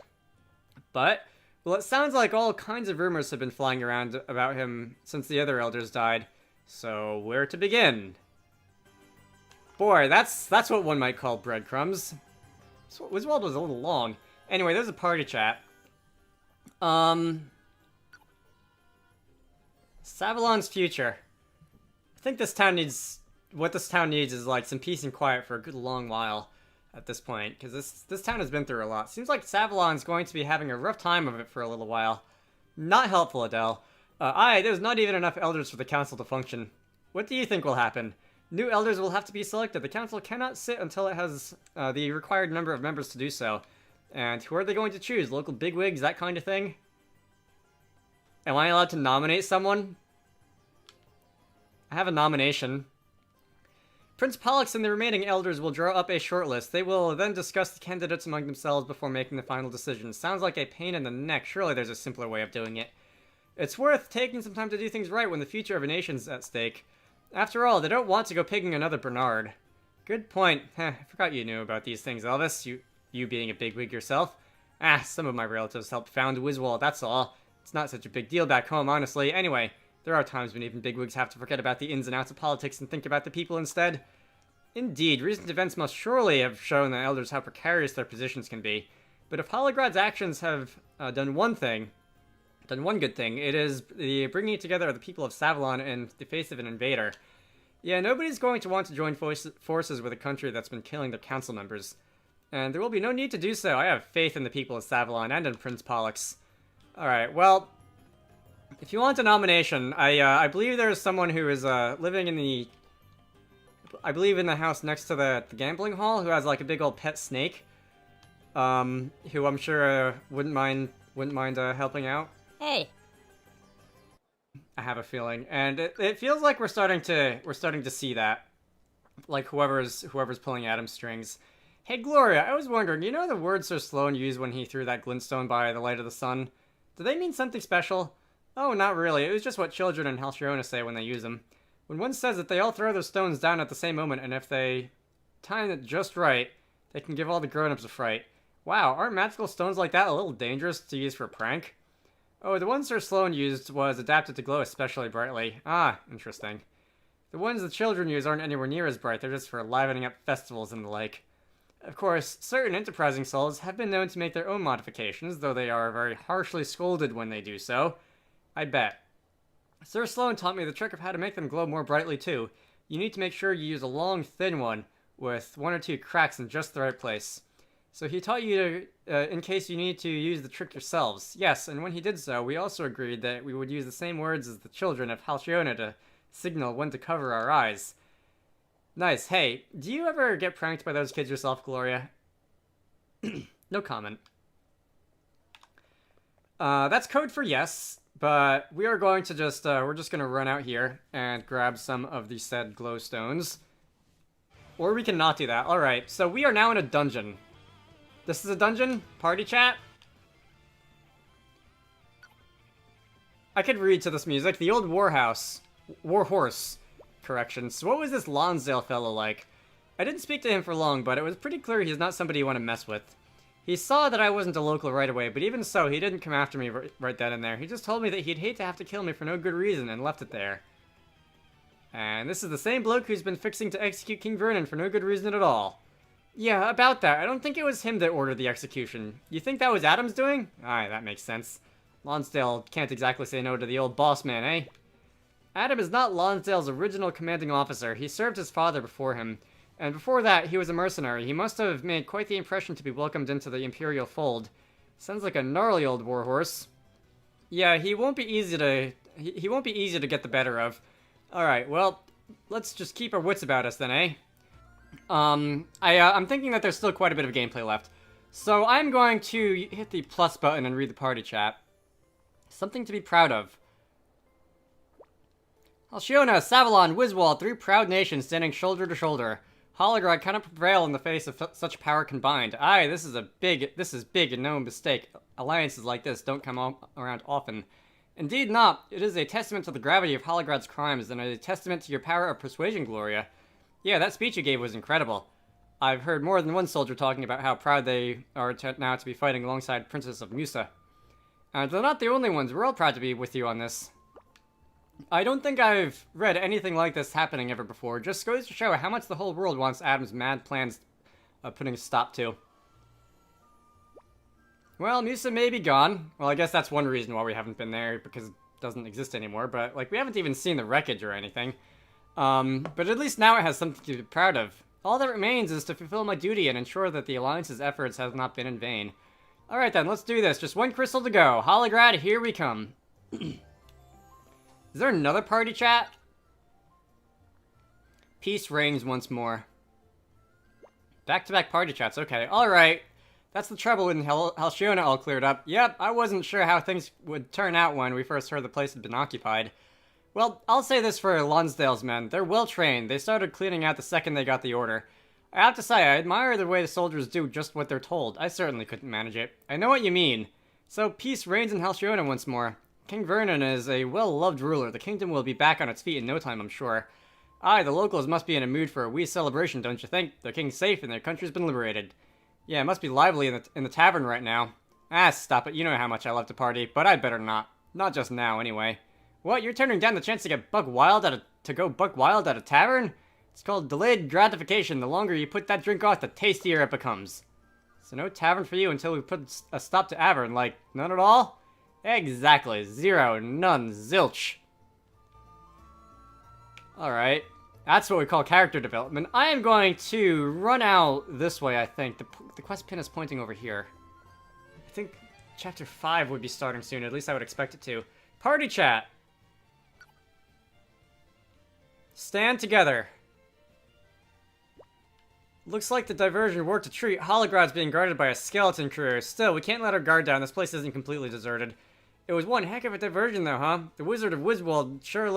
Well, it sounds like all kinds of rumors have been flying around about him since the other elders died. So, where to begin? Boy, that's what one might call breadcrumbs. So Wiswald was a little long. Anyway, there's a party chat. Savalon's future. I think this town needs... what this town needs is, like, some peace and quiet for a good long while at this point. Because this town has been through a lot. Seems like Savalon's going to be having a rough time of it for a little while. Not helpful, Adele. There's not even enough elders for the council to function. What do you think will happen? New elders will have to be selected. The council cannot sit until it has the required number of members to do so. And who are they going to choose? Local bigwigs, that kind of thing? Am I allowed to nominate someone? I have a nomination. Prince Pollux and the remaining elders will draw up a shortlist. They will then discuss the candidates among themselves before making the final decision. Sounds like a pain in the neck. Surely there's a simpler way of doing it. It's worth taking some time to do things right when the future of a nation's at stake. After all, they don't want to go picking another Bernard. Good point. I forgot you knew about these things, Elvis. You being a bigwig yourself. Some of my relatives helped found Wiswald, that's all. It's not such a big deal back home, honestly. Anyway, there are times when even bigwigs have to forget about the ins and outs of politics and think about the people instead. Indeed, recent events must surely have shown the elders how precarious their positions can be. But if Holograd's actions have done one good thing, it is the bringing together of the people of Savalon in the face of an invader. Yeah, nobody's going to want to join forces with a country that's been killing their council members. And there will be no need to do so. I have faith in the people of Savalon and in Prince Pollux. Alright, well, if you want a nomination, I believe there's someone who is living in the I believe in the house next to the gambling hall, who has like a big old pet snake. Who I'm sure wouldn't mind helping out. Hey. I have a feeling, and it feels like we're starting to see that, like whoever's pulling Adam's strings. Hey Gloria, I was wondering, you know the words Sir Sloan used when he threw that glintstone by the light of the sun? Do they mean something special? Oh, not really. It was just what children in Halcyon say when they use them. When one says that they all throw their stones down at the same moment, and if they time it just right, they can give all the grown-ups a fright. Wow, aren't magical stones like that a little dangerous to use for a prank? Oh, the one Sir Sloan used was adapted to glow especially brightly. Ah, interesting. The ones the children use aren't anywhere near as bright, they're just for livening up festivals and the like. Of course, certain enterprising souls have been known to make their own modifications, though they are very harshly scolded when they do so. I bet. Sir Sloan taught me the trick of how to make them glow more brightly too. You need to make sure you use a long, thin one, with 1 or 2 cracks in just the right place. So he taught you to, in case you need to use the trick yourselves. Yes, and when he did so, we also agreed that we would use the same words as the children of Halcyone to signal when to cover our eyes. Nice. Hey, do you ever get pranked by those kids yourself, Gloria? No comment. That's code for yes, but we are going to just, we're just gonna run out here and grab some of the said glowstones. Or we can not do that. Alright, so we are now in a dungeon. This is a dungeon? Party chat? I could read to this music. The old Warhorse. Corrections. What was this Lonsdale fellow like? I didn't speak to him for long, but it was pretty clear he's not somebody you want to mess with. He saw that I wasn't a local right away, but even so, he didn't come after me right then and there. He just told me that he'd hate to have to kill me for no good reason and left it there. And this is the same bloke who's been fixing to execute King Vernon for no good reason at all. Yeah, about that. I don't think it was him that ordered the execution. You think that was Adam's doing? Aye, that makes sense. Lonsdale can't exactly say no to the old boss man, eh? Adam is not Lonsdale's original commanding officer. He served his father before him. And before that, he was a mercenary. He must have made quite the impression to be welcomed into the Imperial fold. Sounds like a gnarly old warhorse. Yeah, he won't be easy to get the better of. Alright, well, let's just keep our wits about us then, eh? I'm thinking that there's still quite a bit of gameplay left. So I'm going to hit the plus button and read the party chat. Something to be proud of. Halcyone, Savalon, Wiswall, 3 proud nations standing shoulder to shoulder. Holograd cannot prevail in the face of such power combined. Aye, this is big and no mistake. Alliances like this don't come around often. Indeed not. It is a testament to the gravity of Holograd's crimes and a testament to your power of persuasion, Gloria. Yeah, that speech you gave was incredible. I've heard more than one soldier talking about how proud they are now to be fighting alongside Princess of Musa. And they're not the only ones. We're all proud to be with you on this. I don't think I've read anything like this happening ever before. Just goes to show how much the whole world wants Adam's mad plans putting a stop to. Well, Musa may be gone. Well, I guess that's one reason why we haven't been there, because it doesn't exist anymore. But, like, we haven't even seen the wreckage or anything. But at least now it has something to be proud of. All that remains is to fulfill my duty and ensure that the Alliance's efforts have not been in vain. Alright then, let's do this. Just 1 crystal to go. Holograd, here we come. Is there another party chat? Peace reigns once more. Back-to-back party chats, okay. Alright. That's the trouble when Halcyone all cleared up. Yep, I wasn't sure how things would turn out when we first heard the place had been occupied. Well, I'll say this for Lonsdale's men. They're well-trained. They started cleaning out the second they got the order. I have to say, I admire the way the soldiers do just what they're told. I certainly couldn't manage it. I know what you mean. So, peace reigns in Halcyone once more. King Vernon is a well-loved ruler. The kingdom will be back on its feet in no time, I'm sure. Aye, the locals must be in a mood for a wee celebration, don't you think? Their king's safe and their country's been liberated. Yeah, it must be lively in the tavern right now. Ah, stop it. You know how much I love to party, but I'd better not. Not just now, anyway. What? You're turning down the chance to get buck wild at a tavern? It's called delayed gratification. The longer you put that drink off, the tastier it becomes. So no tavern for you until we put a stop to Avern. Like, none at all? Exactly. 0. None. Zilch. Alright. That's what we call character development. I am going to run out this way, I think. The quest pin is pointing over here. I think Chapter 5 would be starting soon. At least I would expect it to. Party chat! Stand together. Looks like the diversion worked a treat. Holograd's being guarded by a skeleton crew. Still, we can't let our guard down. This place isn't completely deserted. It was one heck of a diversion, though, huh? The Wizard of Wiswold sure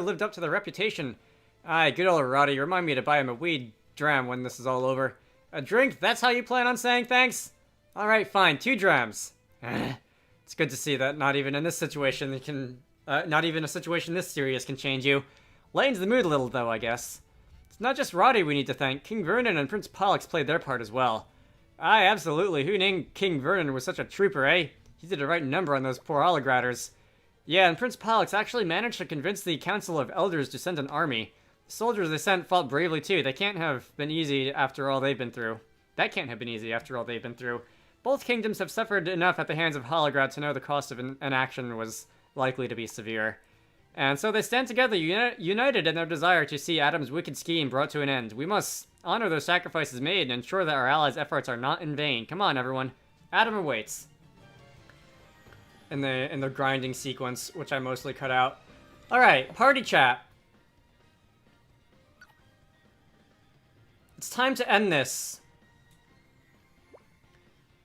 lived up to their reputation. Aye, good old Roddy. Remind me to buy him a weed dram when this is all over. A drink? That's how you plan on saying thanks? Alright, fine. 2 drams. It's good to see that not even in this situation not even a situation this serious can change you. Lightens the mood a little, though, I guess. It's not just Roddy we need to thank. King Vernon and Prince Pollux played their part as well. Aye, absolutely. Who named King Vernon was such a trooper, eh? He did a right number on those poor Holograders. Yeah, and Prince Pollux actually managed to convince the Council of Elders to send an army. The soldiers they sent fought bravely too. They can't have been easy after all they've been through. That can't have been easy after all they've been through. Both kingdoms have suffered enough at the hands of Holograd to know the cost of inaction was likely to be severe. And so they stand together, united in their desire to see Adam's wicked scheme brought to an end. We must honor those sacrifices made and ensure that our allies' efforts are not in vain. Come on, everyone. Adam awaits. In the grinding sequence, which I mostly cut out. Alright, party chat. It's time to end this.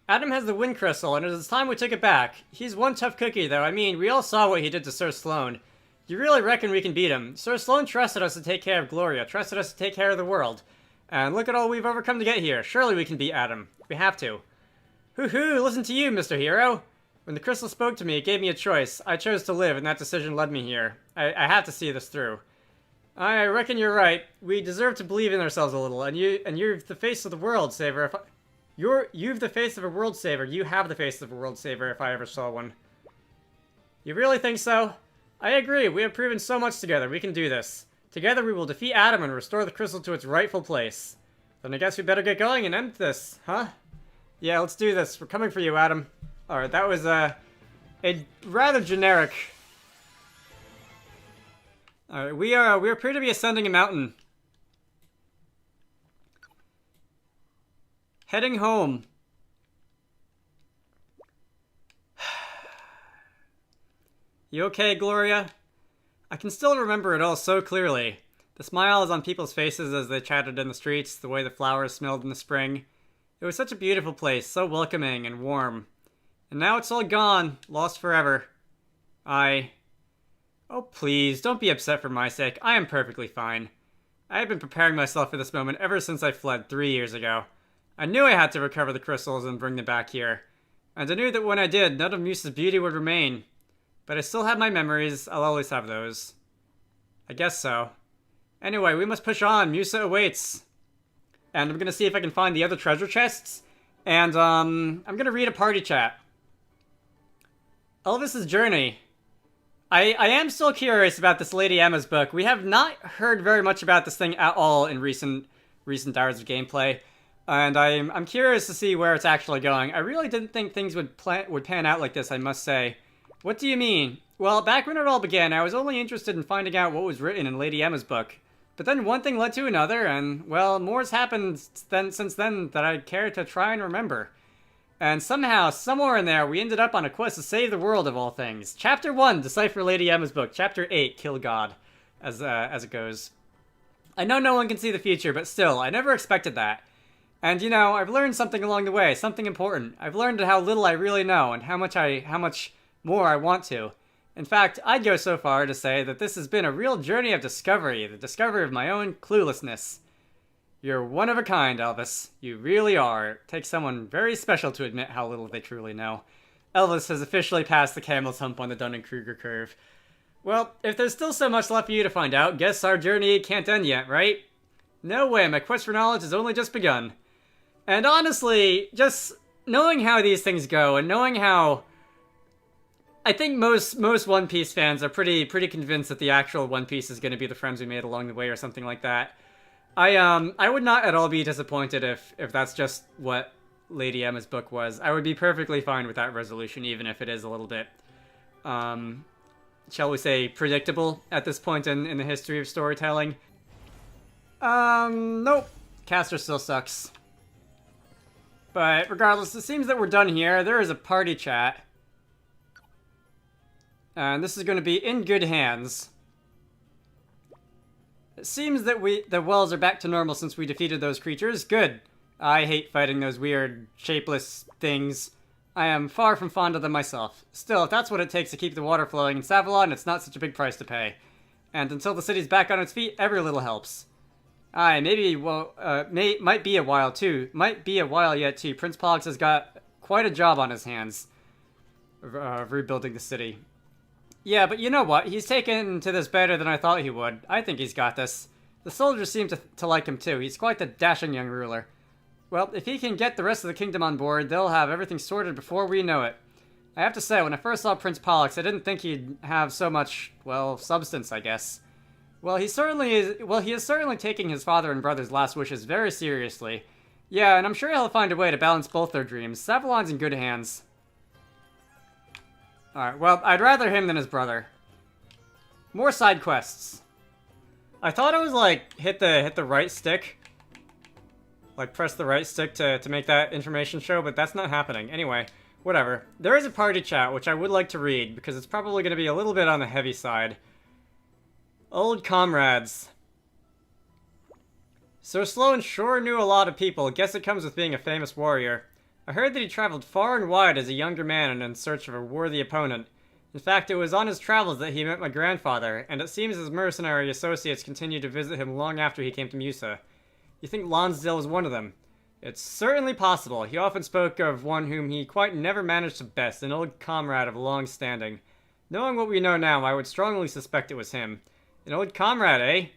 Adam has the wind crystal, and it is time we took it back. He's one tough cookie, though. I mean, we all saw what he did to Sir Sloane. You really reckon we can beat him? Sir Sloane trusted us to take care of Gloria, trusted us to take care of the world. And look at all we've overcome to get here. Surely we can beat Adam. We have to. Hoo-hoo, listen to you, Mr. Hero. When the crystal spoke to me, it gave me a choice. I chose to live, and that decision led me here. I have to see this through. I reckon you're right. We deserve to believe in ourselves a little, and you're the face of the world, Saver. You've the face of a world saver. You have the face of a world saver if I ever saw one. You really think so? I agree. We have proven so much together. We can do this. Together we will defeat Adam and restore the crystal to its rightful place. Then I guess we better get going and end this, huh? Yeah, let's do this. We're coming for you, Adam. Alright, that was a rather generic... Alright, we appear to be ascending a mountain. Heading home. You okay, Gloria? I can still remember it all so clearly. The smiles on people's faces as they chatted in the streets, the way the flowers smelled in the spring. It was such a beautiful place, so welcoming and warm. And now it's all gone, lost forever. Oh please, don't be upset for my sake. I am perfectly fine. I have been preparing myself for this moment ever since I fled 3 years ago. I knew I had to recover the crystals and bring them back here. And I knew that when I did, none of Musa's beauty would remain. But I still have my memories. I'll always have those. I guess so. Anyway, we must push on. Musa awaits. And I'm gonna see if I can find the other treasure chests. And, I'm gonna read a party chat. Elvis's Journey. I am still curious about this Lady Emma's book. We have not heard very much about this thing at all in recent hours of gameplay. And I'm curious to see where it's actually going. I really didn't think things would pan out like this, I must say. What do you mean? Well, back when it all began, I was only interested in finding out what was written in Lady Emma's book. But then one thing led to another, and, well, more's happened since then that I'd care to try and remember. And somehow, somewhere in there, we ended up on a quest to save the world of all things. Chapter 1, Decipher Lady Emma's book. Chapter 8, Kill God, as it goes. I know no one can see the future, but still, I never expected that. And, you know, I've learned something along the way, something important. I've learned how little I really know, and how much more I want to. In fact, I'd go so far to say that this has been a real journey of discovery, the discovery of my own cluelessness. You're one of a kind, Elvis. You really are. It takes someone very special to admit how little they truly know. Elvis has officially passed the camel's hump on the Dunning-Kruger curve. Well, if there's still so much left for you to find out, guess our journey can't end yet, right? No way, my quest for knowledge has only just begun. And honestly, just knowing how these things go, and knowing how... I think most One Piece fans are pretty convinced that the actual One Piece is going to be the friends we made along the way or something like that. I would not at all be disappointed if that's just what Lady Emma's book was. I would be perfectly fine with that resolution, even if it is a little bit, shall we say, predictable at this point in the history of storytelling. Nope. Caster still sucks. But regardless, it seems that we're done here. There is a party chat. And this is going to be in good hands. It seems that the wells are back to normal since we defeated those creatures. Good. I hate fighting those weird, shapeless things. I am far from fond of them myself. Still, if that's what it takes to keep the water flowing in Savalon, it's not such a big price to pay. And until the city's back on its feet, every little helps. Aye, maybe, well, might be a while too. Might be a while yet too. Prince Pollux has got quite a job on his hands of rebuilding the city. Yeah, but you know what? He's taken to this better than I thought he would. I think he's got this. The soldiers seem to like him too. He's quite the dashing young ruler. Well, if he can get the rest of the kingdom on board, they'll have everything sorted before we know it. I have to say, when I first saw Prince Pollux, I didn't think he'd have so much, well, substance, I guess. Well, he is certainly taking his father and brother's last wishes very seriously. Yeah, and I'm sure he'll find a way to balance both their dreams. Savalon's in good hands. Alright, well, I'd rather him than his brother. More side quests. I thought it was like, hit the right stick. Like, press the right stick to make that information show, but that's not happening. Anyway, whatever. There is a party chat, which I would like to read, because it's probably going to be a little bit on the heavy side. Old comrades. Sir Sloan sure knew a lot of people. Guess it comes with being a famous warrior. I heard that he traveled far and wide as a younger man and in search of a worthy opponent. In fact, it was on his travels that he met my grandfather, and it seems his mercenary associates continued to visit him long after he came to Musa. You think Lonsdale was one of them? It's certainly possible. He often spoke of one whom he quite never managed to best, an old comrade of long standing. Knowing what we know now, I would strongly suspect it was him. An old comrade, eh?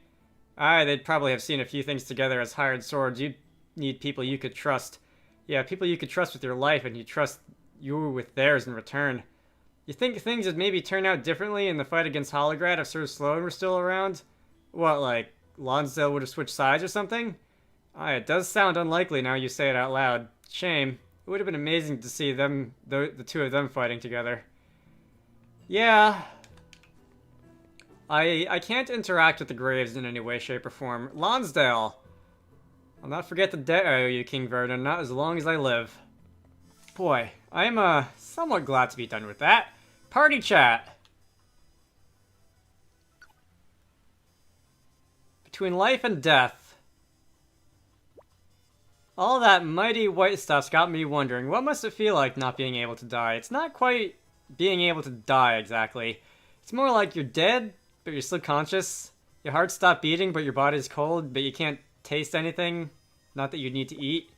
Aye, they'd probably have seen a few things together as hired swords. You'd need people you could trust. Yeah, people you could trust with your life, and you trust you with theirs in return. You think things would maybe turn out differently in the fight against Holograd if Sir Sloan were still around? What, like, Lonsdale would have switched sides or something? Aye, it does sound unlikely now you say it out loud. Shame. It would have been amazing to see them, the two of them fighting together. Yeah. I can't interact with the graves in any way, shape, or form. Lonsdale! I'll not forget the debt I owe you, King Vernon, not as long as I live. Boy, I am, somewhat glad to be done with that. Party chat! Between life and death. All that mighty white stuff's got me wondering, what must it feel like not being able to die? It's not quite being able to die, exactly. It's more like you're dead, but you're still conscious. Your heart stopped beating, but your body's cold, but you can't taste anything. Not that you need to eat.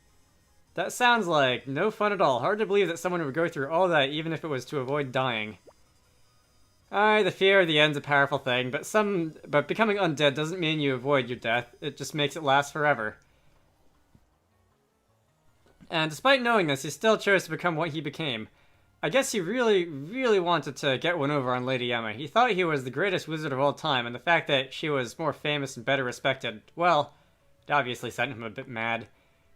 That sounds like no fun at all. Hard to believe that someone would go through all that, even if it was to avoid dying. Aye, the fear of the end's a powerful thing, but becoming undead doesn't mean you avoid your death. It just makes it last forever. And despite knowing this, he still chose to become what he became. I guess he really, really wanted to get one over on Lady Emma. He thought he was the greatest wizard of all time, and the fact that she was more famous and better respected, well, it obviously sent him a bit mad.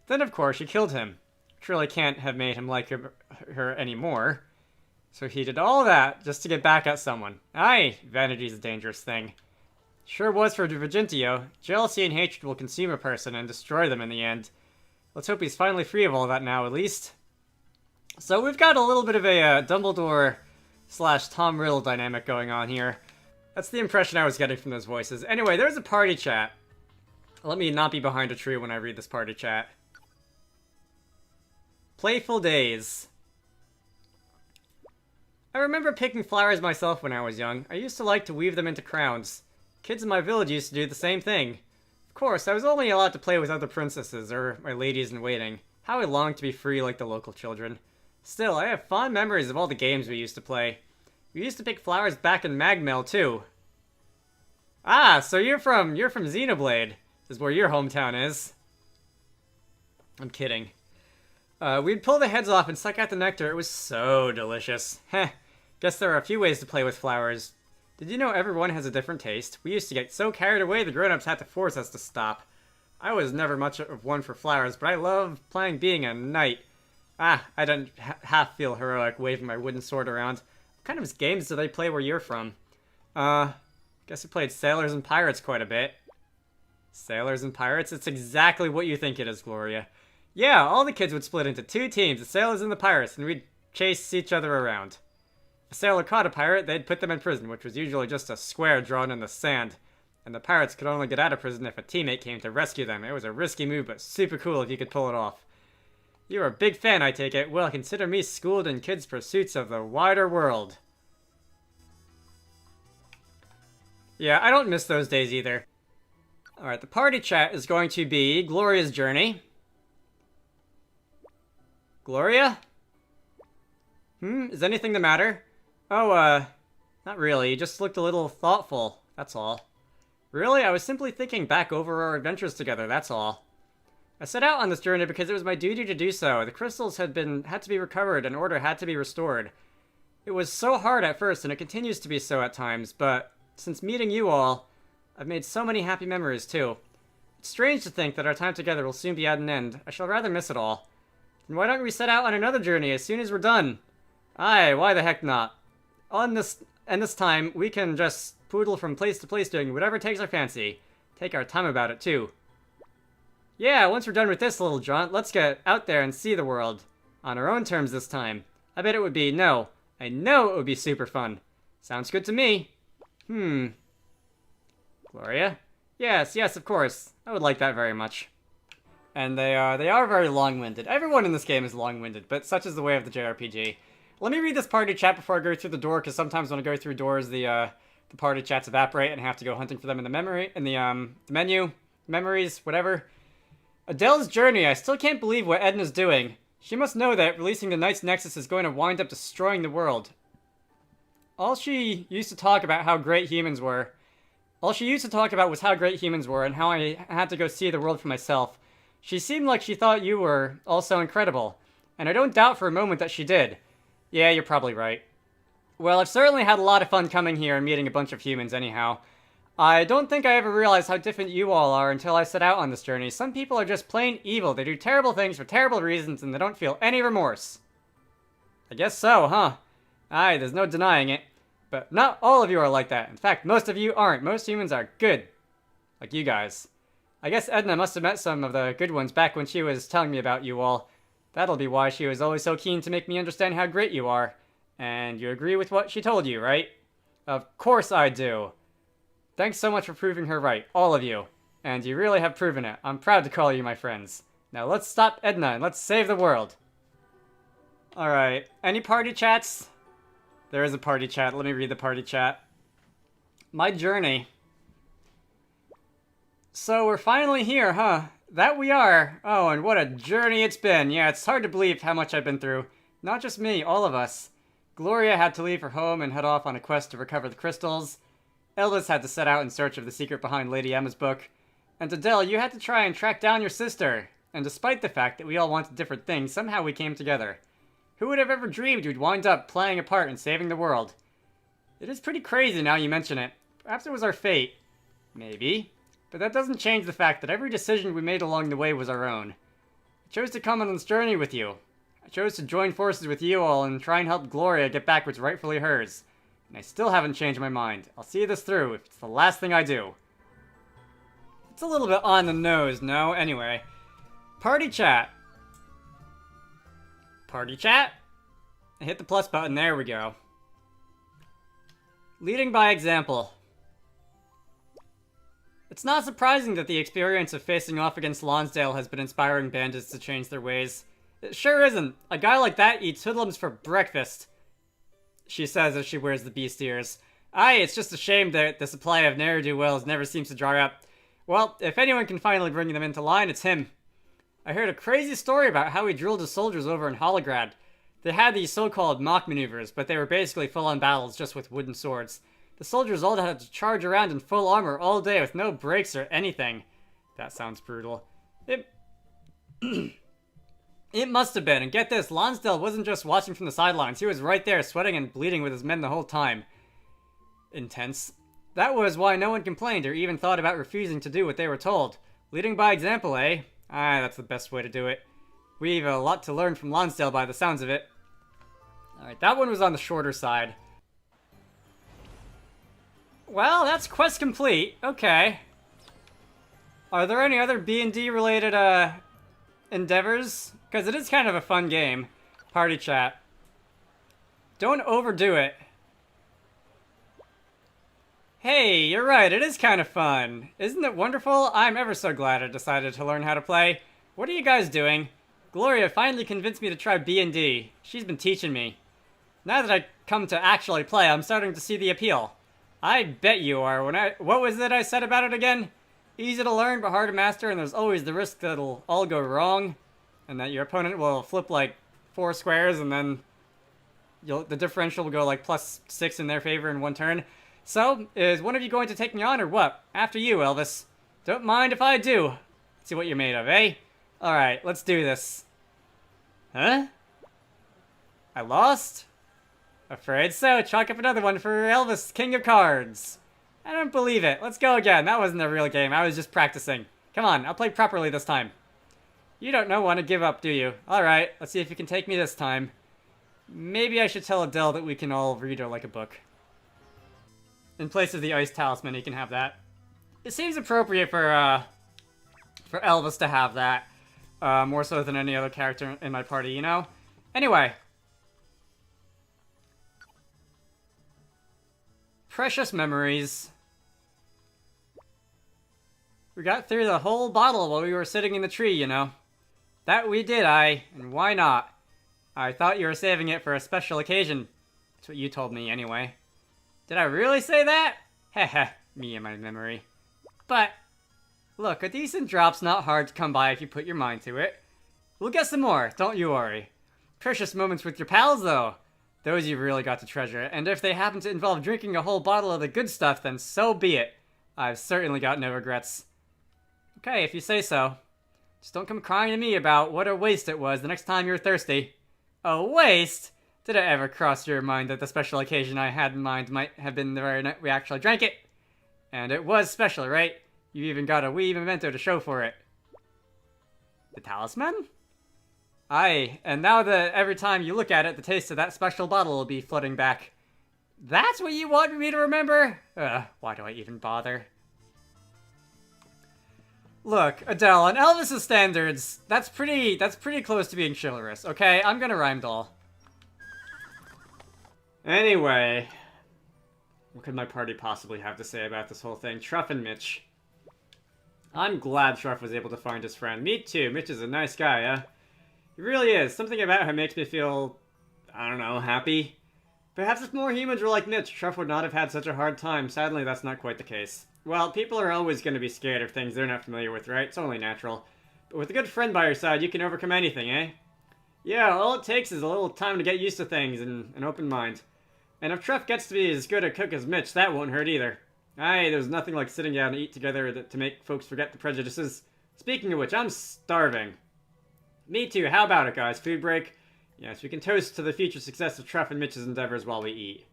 Then, of course, she killed him. Which really can't have made him like her anymore. So he did all that just to get back at someone. Aye, vanity's a dangerous thing. Sure was for Virgintio. Jealousy and hatred will consume a person and destroy them in the end. Let's hope he's finally free of all that now, at least. So we've got a little bit of a Dumbledore / Tom Riddle dynamic going on here. That's the impression I was getting from those voices. Anyway, there's a party chat. Let me not be behind a tree when I read this party chat. Playful days. I remember picking flowers myself when I was young. I used to like to weave them into crowns. Kids in my village used to do the same thing. Of course, I was only allowed to play with other princesses, or my ladies-in-waiting. How I longed to be free like the local children. Still, I have fond memories of all the games we used to play. We used to pick flowers back in Magmel, too. Ah, so you're from Xenoblade, is where your hometown is. I'm kidding. We'd pull the heads off and suck out the nectar. It was so delicious. Heh, guess there are a few ways to play with flowers. Did you know everyone has a different taste? We used to get so carried away the grown-ups had to force us to stop. I was never much of one for flowers, but I loved playing being a knight. Ah, I didn't half feel heroic waving my wooden sword around. What kind of games do they play where you're from? Guess we played Sailors and Pirates quite a bit. Sailors and Pirates? It's exactly what you think it is, Gloria. Yeah, all the kids would split into two teams, the Sailors and the Pirates, and we'd chase each other around. If a sailor caught a pirate, they'd put them in prison, which was usually just a square drawn in the sand. and the pirates could only get out of prison if a teammate came to rescue them. It was a risky move, but super cool if you could pull it off. You're a big fan, I take it. Well, consider me schooled in kids' pursuits of the wider world. Yeah, I don't miss those days either. Alright, the party chat is going to be Gloria's journey. Gloria? Is anything the matter? Oh, not really. You just looked a little thoughtful, that's all. Really? I was simply thinking back over our adventures together, that's all. I set out on this journey because it was my duty to do so. The crystals had to be recovered and order had to be restored. It was so hard at first, and it continues to be so at times, but since meeting you all, I've made so many happy memories too. It's strange to think that our time together will soon be at an end. I shall rather miss it all. Then why don't we set out on another journey as soon as we're done? Aye, why the heck not? This time, we can just poodle from place to place doing whatever takes our fancy. Take our time about it too. Yeah, once we're done with this little jaunt, let's get out there and see the world. On our own terms this time. I bet it would be, I know it would be super fun. Sounds good to me. Gloria? Yes, of course. I would like that very much. And they are very long-winded. Everyone in this game is long-winded, but such is the way of the JRPG. Let me read this party chat before I go through the door, because sometimes when I go through doors, the party chats evaporate and I have to go hunting for them in the menu, memories, whatever. Adele's journey. I still can't believe what Edna's doing. She must know that releasing the Knight's Nexus is going to wind up destroying the world. All she used to talk about was how great humans were and how I had to go see the world for myself. She seemed like she thought you were also incredible, and I don't doubt for a moment that she did. Yeah, you're probably right. Well, I've certainly had a lot of fun coming here and meeting a bunch of humans anyhow. I don't think I ever realized how different you all are until I set out on this journey. Some people are just plain evil. They do terrible things for terrible reasons and they don't feel any remorse. I guess so, huh? Aye, there's no denying it. But not all of you are like that. In fact, most of you aren't. Most humans are good. Like you guys. I guess Edna must have met some of the good ones back when she was telling me about you all. That'll be why she was always so keen to make me understand how great you are. And you agree with what she told you, right? Of course I do. Thanks so much for proving her right, all of you. And you really have proven it. I'm proud to call you my friends. Now let's stop Edna and let's save the world. Alright, any party chats? There is a party chat. Let me read the party chat. My journey. So we're finally here, huh? That we are. Oh, and what a journey it's been. Yeah, it's hard to believe how much I've been through. Not just me, all of us. Gloria had to leave her home and head off on a quest to recover the crystals. Elvis had to set out in search of the secret behind Lady Emma's book. And Adele, you had to try and track down your sister. And despite the fact that we all wanted different things, somehow we came together. Who would have ever dreamed we'd wind up playing a part in saving the world? It is pretty crazy now you mention it. Perhaps it was our fate. Maybe. But that doesn't change the fact that every decision we made along the way was our own. I chose to come on this journey with you. I chose to join forces with you all and try and help Gloria get back what's rightfully hers. And I still haven't changed my mind. I'll see this through if it's the last thing I do. It's a little bit on the nose, no? Anyway. Party chat. Party chat? I hit the plus button, there we go. Leading by example. It's not surprising that the experience of facing off against Lonsdale has been inspiring bandits to change their ways. It sure isn't. A guy like that eats hoodlums for breakfast, she says as she wears the beast ears. Aye, it's just a shame that the supply of ne'er-do-wells never seems to dry up. Well, if anyone can finally bring them into line, it's him. I heard a crazy story about how he drilled his soldiers over in Holograd. They had these so-called mock maneuvers, but they were basically full-on battles just with wooden swords. The soldiers all had to charge around in full armor all day with no breaks or anything. That sounds brutal. It must have been, and get this, Lonsdale wasn't just watching from the sidelines, he was right there, sweating and bleeding with his men the whole time. Intense. That was why no one complained or even thought about refusing to do what they were told. Leading by example, eh? Aye, that's the best way to do it. We've a lot to learn from Lonsdale by the sounds of it. Alright, that one was on the shorter side. Well, that's quest complete. Okay. Are there any other B&D related, endeavors? Because it is kind of a fun game. Party chat. Don't overdo it. Hey, you're right, it is kind of fun. Isn't it wonderful? I'm ever so glad I decided to learn how to play. What are you guys doing? Gloria finally convinced me to try B&D. She's been teaching me. Now that I come to actually play, I'm starting to see the appeal. I bet you are. What was it I said about it again? Easy to learn, but hard to master, and there's always the risk that it'll all go wrong, and that your opponent will flip like 4 squares, and then the differential will go like +6 in their favor in one turn. So, is one of you going to take me on, or what? After you, Elvis. Don't mind if I do. See what you're made of, eh? Alright, let's do this. Huh? I lost? Afraid so. Chalk up another one for Elvis, King of Cards. I don't believe it. Let's go again. That wasn't a real game. I was just practicing. Come on, I'll play properly this time. You don't want to give up, do you? Alright, let's see if you can take me this time. Maybe I should tell Adele that we can all read her like a book. In place of the ice talisman, he can have that. It seems appropriate for Elvis to have that. More so than any other character in my party, you know? Anyway. Precious memories. We got through the whole bottle while we were sitting in the tree, you know. That we did, and why not? I thought you were saving it for a special occasion. That's what you told me, anyway. Did I really say that? Heh, me and my memory. But, look, a decent drop's not hard to come by if you put your mind to it. We'll get some more, don't you worry. Precious moments with your pals, though. Those you've really got to treasure, and if they happen to involve drinking a whole bottle of the good stuff, then so be it. I've certainly got no regrets. Okay, if you say so. Just don't come crying to me about what a waste it was the next time you're thirsty. A waste? Did it ever cross your mind that the special occasion I had in mind might have been the very night we actually drank it? And it was special, right? You even got a wee memento to show for it. The talisman? Aye, and now that every time you look at it, the taste of that special bottle will be flooding back. That's what you want me to remember? Why do I even bother? Look, Adele, on Elvis's standards, that's pretty close to being chivalrous, okay? I'm gonna rhyme doll. Anyway, what could my party possibly have to say about this whole thing? Truff and Mitch. I'm glad Truff was able to find his friend. Me too. Mitch is a nice guy, huh? He really is. Something about him makes me feel, I don't know, happy. Perhaps if more humans were like Mitch, Truff would not have had such a hard time. Sadly, that's not quite the case. Well, people are always going to be scared of things they're not familiar with, right? It's only natural. But with a good friend by your side, you can overcome anything, eh? Yeah, all it takes is a little time to get used to things and an open mind. And if Truff gets to be as good a cook as Mitch, that won't hurt either. Aye, there's nothing like sitting down to eat together to make folks forget the prejudices. Speaking of which, I'm starving. Me too, how about it, guys? Food break? Yes, we can toast to the future success of Truff and Mitch's endeavors while we eat.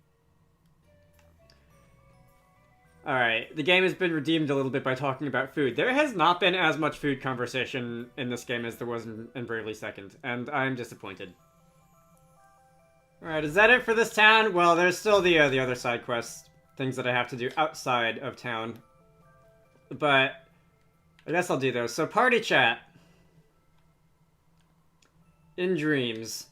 Alright, the game has been redeemed a little bit by talking about food. There has not been as much food conversation in this game as there was in Bravely Second, and I'm disappointed. Alright, is that it for this town? Well, there's still the other side quests. Things that I have to do outside of town. But I guess I'll do those. So, party chat. In dreams.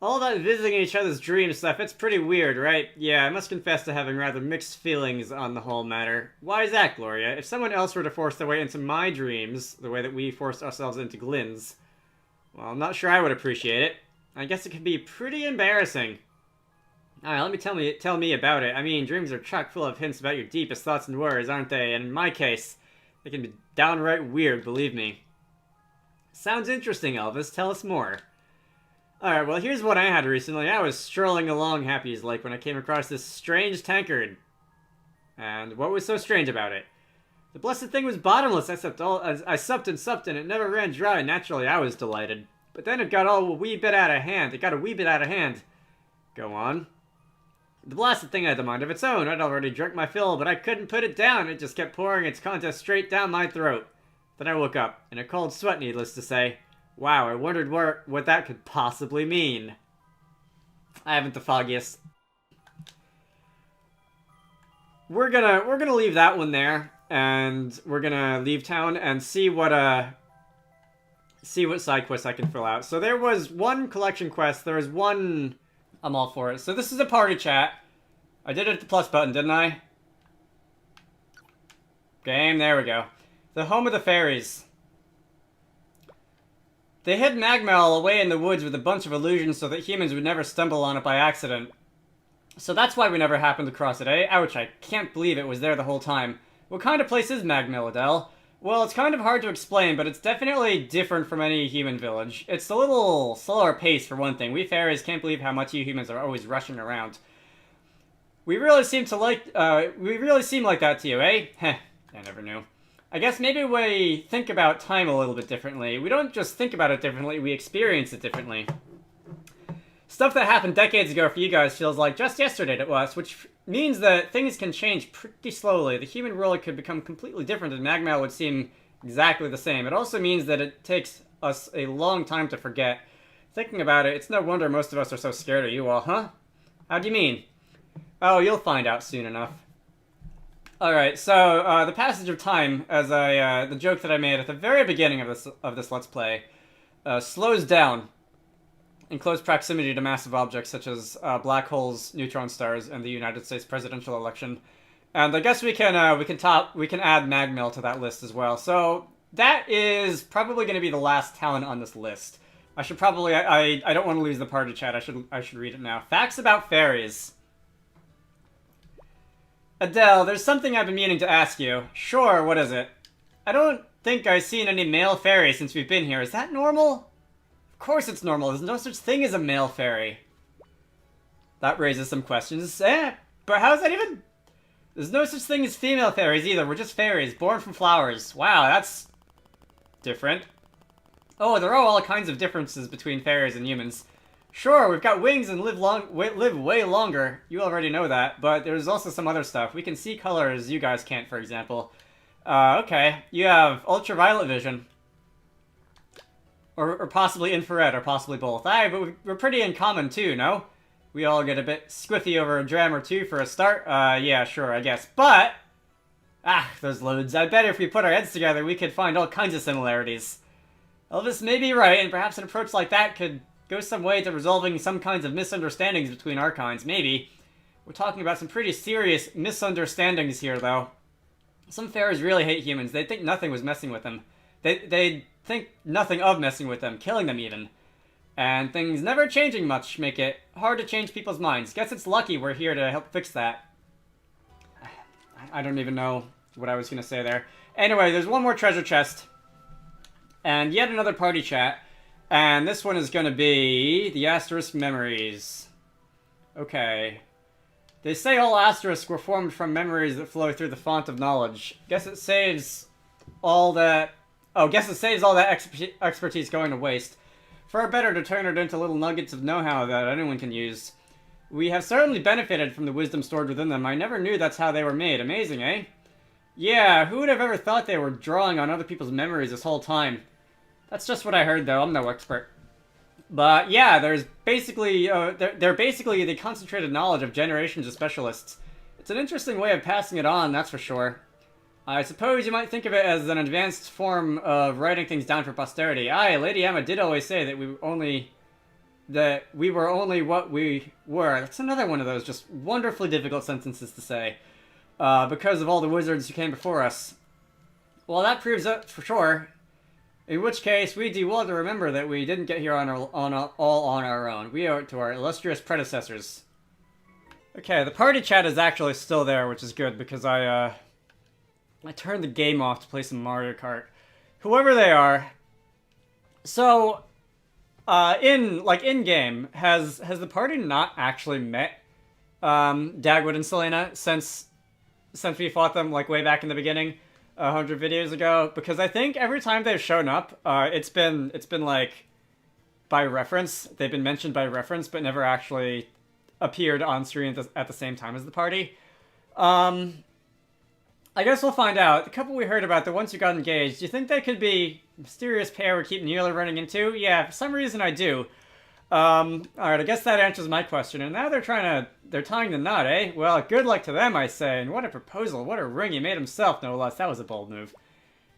All that visiting each other's dream stuff, it's pretty weird, right? Yeah, I must confess to having rather mixed feelings on the whole matter. Why is that, Gloria? If someone else were to force their way into my dreams, the way that we forced ourselves into Glynn's, well, I'm not sure I would appreciate it. I guess it could be pretty embarrassing. Alright, tell me about it. I mean, dreams are chock full of hints about your deepest thoughts and worries, aren't they? And in my case, they can be downright weird, believe me. Sounds interesting, Elvis. Tell us more. Alright, well, here's what I had recently. I was strolling along happy as like when I came across this strange tankard. And what was so strange about it? The blessed thing was bottomless. I supped and supped and it never ran dry. Naturally, I was delighted. But then it got a wee bit out of hand. Go on. The blasted thing had a mind of its own. I'd already drunk my fill, but I couldn't put it down. It just kept pouring its contents straight down my throat. Then I woke up, in a cold sweat, needless to say. Wow, I wondered what that could possibly mean. I haven't the foggiest. We're gonna leave that one there, and we're gonna leave town and see what side quests I can fill out. So there was one collection quest. There was one. I'm all for it. So this is a party chat. I did it at the plus button, didn't I? Game, there we go. The home of the fairies. They hid Magmal away in the woods with a bunch of illusions so that humans would never stumble on it by accident. So that's why we never happened across it, eh? Ouch, I can't believe it was there the whole time. What kind of place is Magmal, Adele? Well, it's kind of hard to explain, but it's definitely different from any human village. It's a little slower pace, for one thing. We fairies can't believe how much you humans are always rushing around. We really seem like that to you, eh? Heh, I never knew. I guess maybe we think about time a little bit differently. We don't just think about it differently, we experience it differently. Stuff that happened decades ago for you guys feels like just yesterday to us, which means that things can change pretty slowly. The human world could become completely different and Magmal would seem exactly the same. It also means that it takes us a long time to forget. Thinking about it, it's no wonder most of us are so scared of you all, huh? How do you mean? Oh, you'll find out soon enough. Alright, so, the passage of time, as the joke that I made at the very beginning of this Let's Play, slows down in close proximity to massive objects such as black holes, neutron stars, and the United States presidential election. And I guess we can add Magmal to that list as well. So that is probably going to be the last talent on this list. I should probably I don't want to lose the party chat. I should read it now. Facts about fairies. Adele, there's something I've been meaning to ask you. Sure, what is it? I don't think I've seen any male fairies since we've been here. Is that normal? Of course it's normal. There's no such thing as a male fairy. That raises some questions. But how's that even... There's no such thing as female fairies either. We're just fairies, born from flowers. Wow, that's... different. Oh, there are all kinds of differences between fairies and humans. Sure, we've got wings and live way longer. You already know that, but there's also some other stuff. We can see colors you guys can't, for example. Okay. You have ultraviolet vision. Or possibly infrared, or possibly both. Aye, but we're pretty in common too, no? We all get a bit squiffy over a dram or two for a start. Yeah, sure, I guess. But... there's loads. I bet if we put our heads together, we could find all kinds of similarities. Elvis may be right, and perhaps an approach like that could go some way to resolving some kinds of misunderstandings between our kinds, maybe. We're talking about some pretty serious misunderstandings here, though. Some fairies really hate humans. They think nothing was messing with them. They think nothing of messing with them, killing them even. And things never changing much make it hard to change people's minds. Guess it's lucky we're here to help fix that. I don't even know what I was going to say there. Anyway, there's one more treasure chest. And yet another party chat. And this one is going to be the Asterisk Memories. Okay. They say all asterisks were formed from memories that flow through the font of knowledge. Guess it saves all that... Oh, guess it saves all that expertise going to waste. Far better to turn it into little nuggets of know-how that anyone can use. We have certainly benefited from the wisdom stored within them. I never knew that's how they were made. Amazing, eh? Yeah, who would have ever thought they were drawing on other people's memories this whole time? That's just what I heard, though. I'm no expert. But yeah, there's basically they're basically the concentrated knowledge of generations of specialists. It's an interesting way of passing it on, that's for sure. I suppose you might think of it as an advanced form of writing things down for posterity. Aye, Lady Emma did always say that we were only what we were. That's another one of those just wonderfully difficult sentences to say. Because of all the wizards who came before us. Well, that proves it for sure. In which case, we do well to remember that we didn't get here all on our own. We owe it to our illustrious predecessors. Okay, the party chat is actually still there, which is good, because I turned the game off to play some Mario Kart. Whoever they are. So, in-game, has the party not actually met Dagwood and Selena since we fought them, like, way back in the beginning? 100 videos ago, because I think every time they've shown up, it's been like by reference. They've been mentioned by reference, but never actually appeared on screen at the same time as the party. I guess we'll find out. The couple we heard about, the ones who got engaged, do you think they could be a mysterious pair we keep nearly running into? Yeah, for some reason I do. Alright, I guess that answers my question. And now they're tying the knot, eh? Well, good luck to them, I say. And what a proposal. What a ring he made himself, no less. That was a bold move.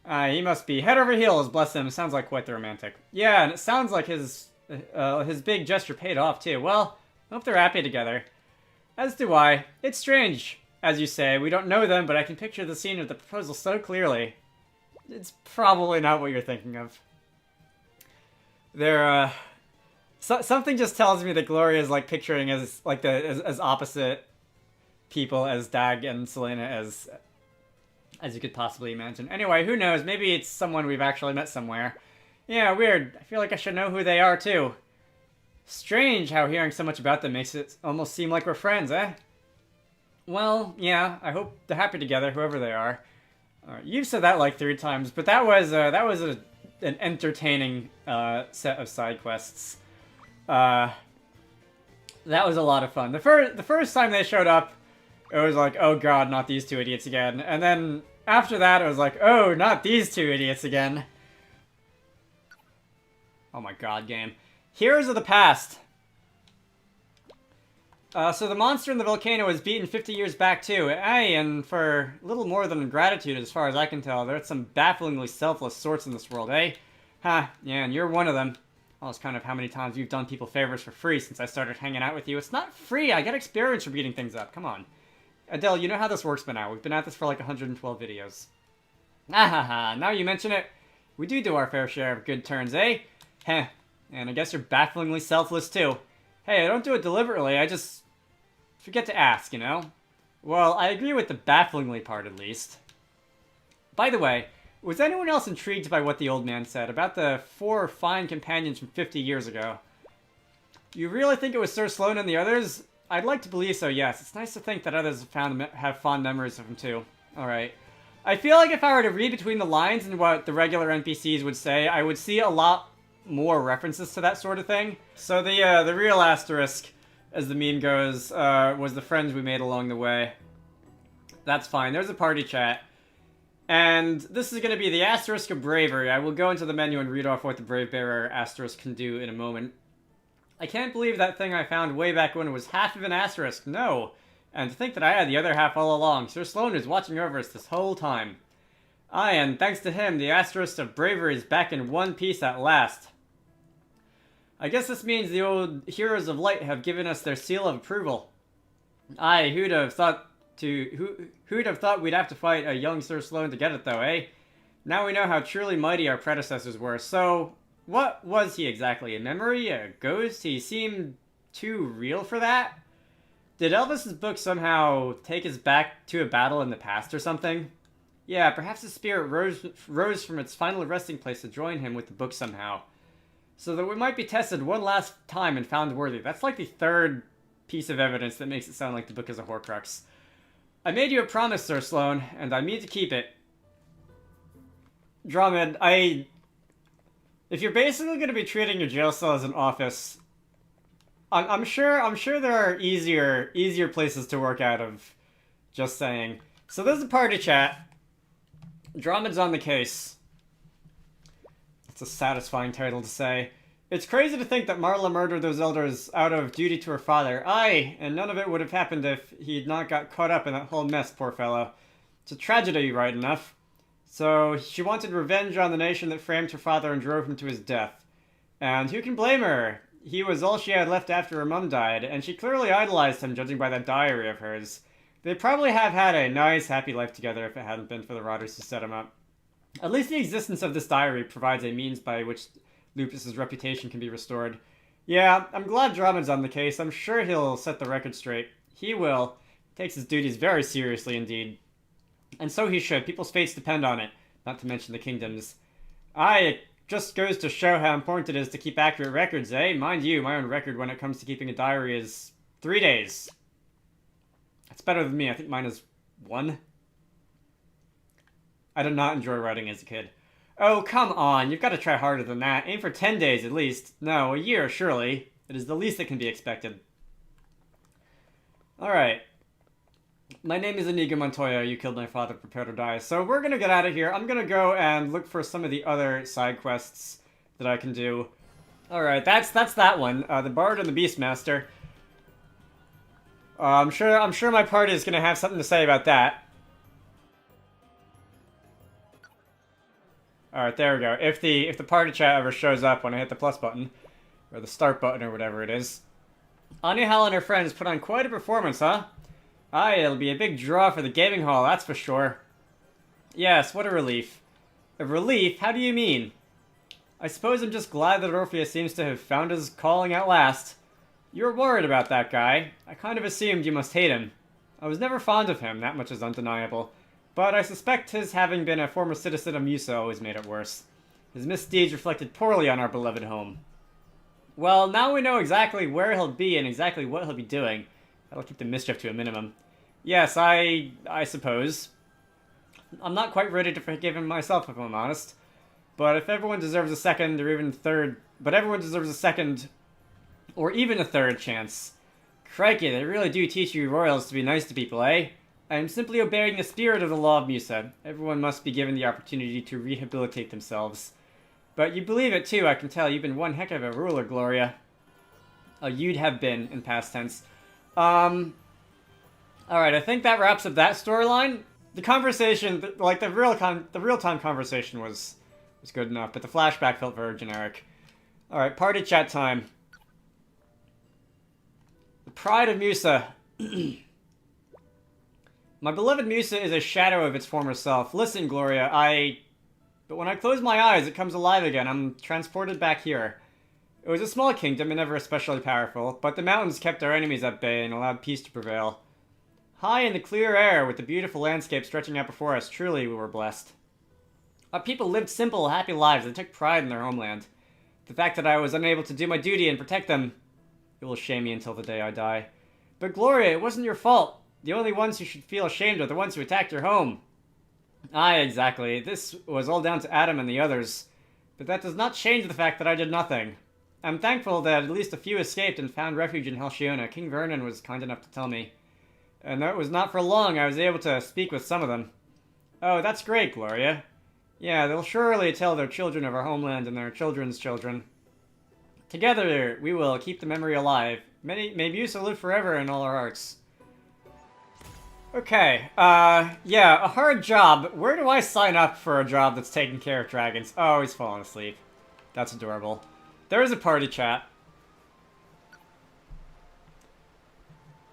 He must be head over heels, bless him. Sounds like quite the romantic. Yeah, and it sounds like his big gesture paid off, too. Well, I hope they're happy together. As do I. It's strange. as you say, we don't know them, but I can picture the scene of the proposal so clearly. It's probably not what you're thinking of. Something just tells me that Gloria is like picturing as like as opposite people as Dag and Selena as you could possibly imagine. Anyway, who knows? Maybe it's someone we've actually met somewhere. Yeah, weird. I feel like I should know who they are too. Strange how hearing so much about them makes it almost seem like we're friends, eh? Well, yeah, I hope they're happy together, whoever they are. You've said that like 3 times, but that was an entertaining set of side quests. That was a lot of fun. The first time they showed up, it was like, oh god, not these 2 idiots again. And then after that, it was like, oh, not these 2 idiots again. Oh my god, game. Heroes of the past. So the monster in the volcano was beaten 50 years back too. Aye, and for little more than gratitude as far as I can tell. There's some bafflingly selfless sorts in this world, eh? Ha, yeah, and you're one of them. Well, it's kind of how many times you've done people favors for free since I started hanging out with you. It's not free, I get experience for beating things up, come on. Adele, you know how this works by now. We've been at this for like 112 videos. Ah, now you mention it. We do our fair share of good turns, eh? Heh, and I guess you're bafflingly selfless too. Hey, I don't do it deliberately, I just forget to ask, you know? Well, I agree with the bafflingly part, at least. By the way, was anyone else intrigued by what the old man said about the 4 fine companions from 50 years ago? You really think it was Sir Sloane and the others? I'd like to believe so, yes. It's nice to think that others have fond memories of him, too. Alright. I feel like if I were to read between the lines and what the regular NPCs would say, I would see a lot more references to that sort of thing. So the real asterisk, as the meme goes, was the friends we made along the way. That's fine. There's a party chat. And this is going to be the asterisk of bravery. I will go into the menu and read off what the Brave Bearer asterisk can do in a moment. I can't believe that thing I found way back when was half of an asterisk. No. And to think that I had the other half all along. Sir Sloane is watching over us this whole time. Aye, and thanks to him, the asterisk of bravery is back in one piece at last. I guess this means the old Heroes of Light have given us their seal of approval. Aye, who'd have thought we'd have to fight a young Sir Sloane to get it though, eh? Now we know how truly mighty our predecessors were, so what was he exactly? A memory? A ghost? He seemed too real for that? Did Elvis's book somehow take us back to a battle in the past or something? Yeah, perhaps his spirit rose from its final resting place to join him with the book somehow. So that we might be tested one last time and found worthy. That's like the 3rd piece of evidence that makes it sound like the book is a Horcrux. I made you a promise, Sir Sloane, and I mean to keep it. Drummond, if you're basically going to be treating your jail cell as an office, I'm sure there are easier places to work out of. Just saying. So there's a party chat. Drummond's on the case. It's a satisfying title to say. It's crazy to think that Marla murdered those elders out of duty to her father. Aye, and none of it would have happened if he'd not got caught up in that whole mess, poor fellow. It's a tragedy, right enough. So, she wanted revenge on the nation that framed her father and drove him to his death. And who can blame her? He was all she had left after her mum died, and she clearly idolized him, judging by that diary of hers. They'd probably have had a nice, happy life together if it hadn't been for the Rotters who set him up. At least the existence of this diary provides a means by which Lupus's reputation can be restored. Yeah, I'm glad Drummond's on the case. I'm sure he'll set the record straight. He will. He takes his duties very seriously indeed. And so he should. People's fates depend on it, not to mention the kingdom's. Aye, it just goes to show how important it is to keep accurate records, eh? Mind you, my own record when it comes to keeping a diary is 3 days. That's better than me. I think mine is 1. I did not enjoy writing as a kid. Oh, come on. You've got to try harder than that. Aim for 10 days at least. No, a year, surely. It is the least that can be expected. Alright. My name is Inigo Montoya. You killed my father. Prepare to die. So we're going to get out of here. I'm going to go and look for some of the other side quests that I can do. Alright, that's that one. The Bard and the Beastmaster. I'm sure my party is going to have something to say about that. Alright, there we go. If the party chat ever shows up when I hit the plus button, or the start button or whatever it is. Anya Hall and her friends put on quite a performance, huh? Aye, it'll be a big draw for the gaming hall, that's for sure. Yes, what a relief. A relief? How do you mean? I suppose I'm just glad that Orpheus seems to have found his calling at last. You were worried about that guy. I kind of assumed you must hate him. I was never fond of him, that much is undeniable. But I suspect his having been a former citizen of Musa always made it worse. His misdeeds reflected poorly on our beloved home. Well, now we know exactly where he'll be and exactly what he'll be doing. That'll keep the mischief to a minimum. Yes, I suppose. I'm not quite ready to forgive him myself, if I'm honest. But if everyone deserves a second or even third... But everyone deserves a second or even a third chance. Crikey, they really do teach you royals to be nice to people, eh? I am simply obeying the spirit of the law of Musa. Everyone must be given the opportunity to rehabilitate themselves. But you believe it too, I can tell. You've been one heck of a ruler, Gloria. You'd have been, in past tense. Alright, I think that wraps up that storyline. The conversation, like the real-time conversation was good enough, but the flashback felt very generic. Alright, party chat time. The pride of Musa. My beloved Musa is a shadow of its former self. Listen, Gloria, But when I close my eyes, it comes alive again. I'm transported back here. It was a small kingdom and never especially powerful, but the mountains kept our enemies at bay and allowed peace to prevail. High in the clear air, with the beautiful landscape stretching out before us, truly we were blessed. Our people lived simple, happy lives and took pride in their homeland. The fact that I was unable to do my duty and protect them, it will shame me until the day I die. But Gloria, it wasn't your fault. The only ones who should feel ashamed are the ones who attacked your home. Aye, exactly. This was all down to Adam and the others. But that does not change the fact that I did nothing. I'm thankful that at least a few escaped and found refuge in Halcyona. King Vernon was kind enough to tell me. And that was not for long. I was able to speak with some of them. Oh, that's great, Gloria. Yeah, they'll surely tell their children of our homeland and their children's children. Together, we will keep the memory alive. May Musa live forever in all our hearts. Okay, yeah, a hard job. Where do I sign up for a job that's taking care of dragons? Oh, he's falling asleep. That's adorable. There is a party chat.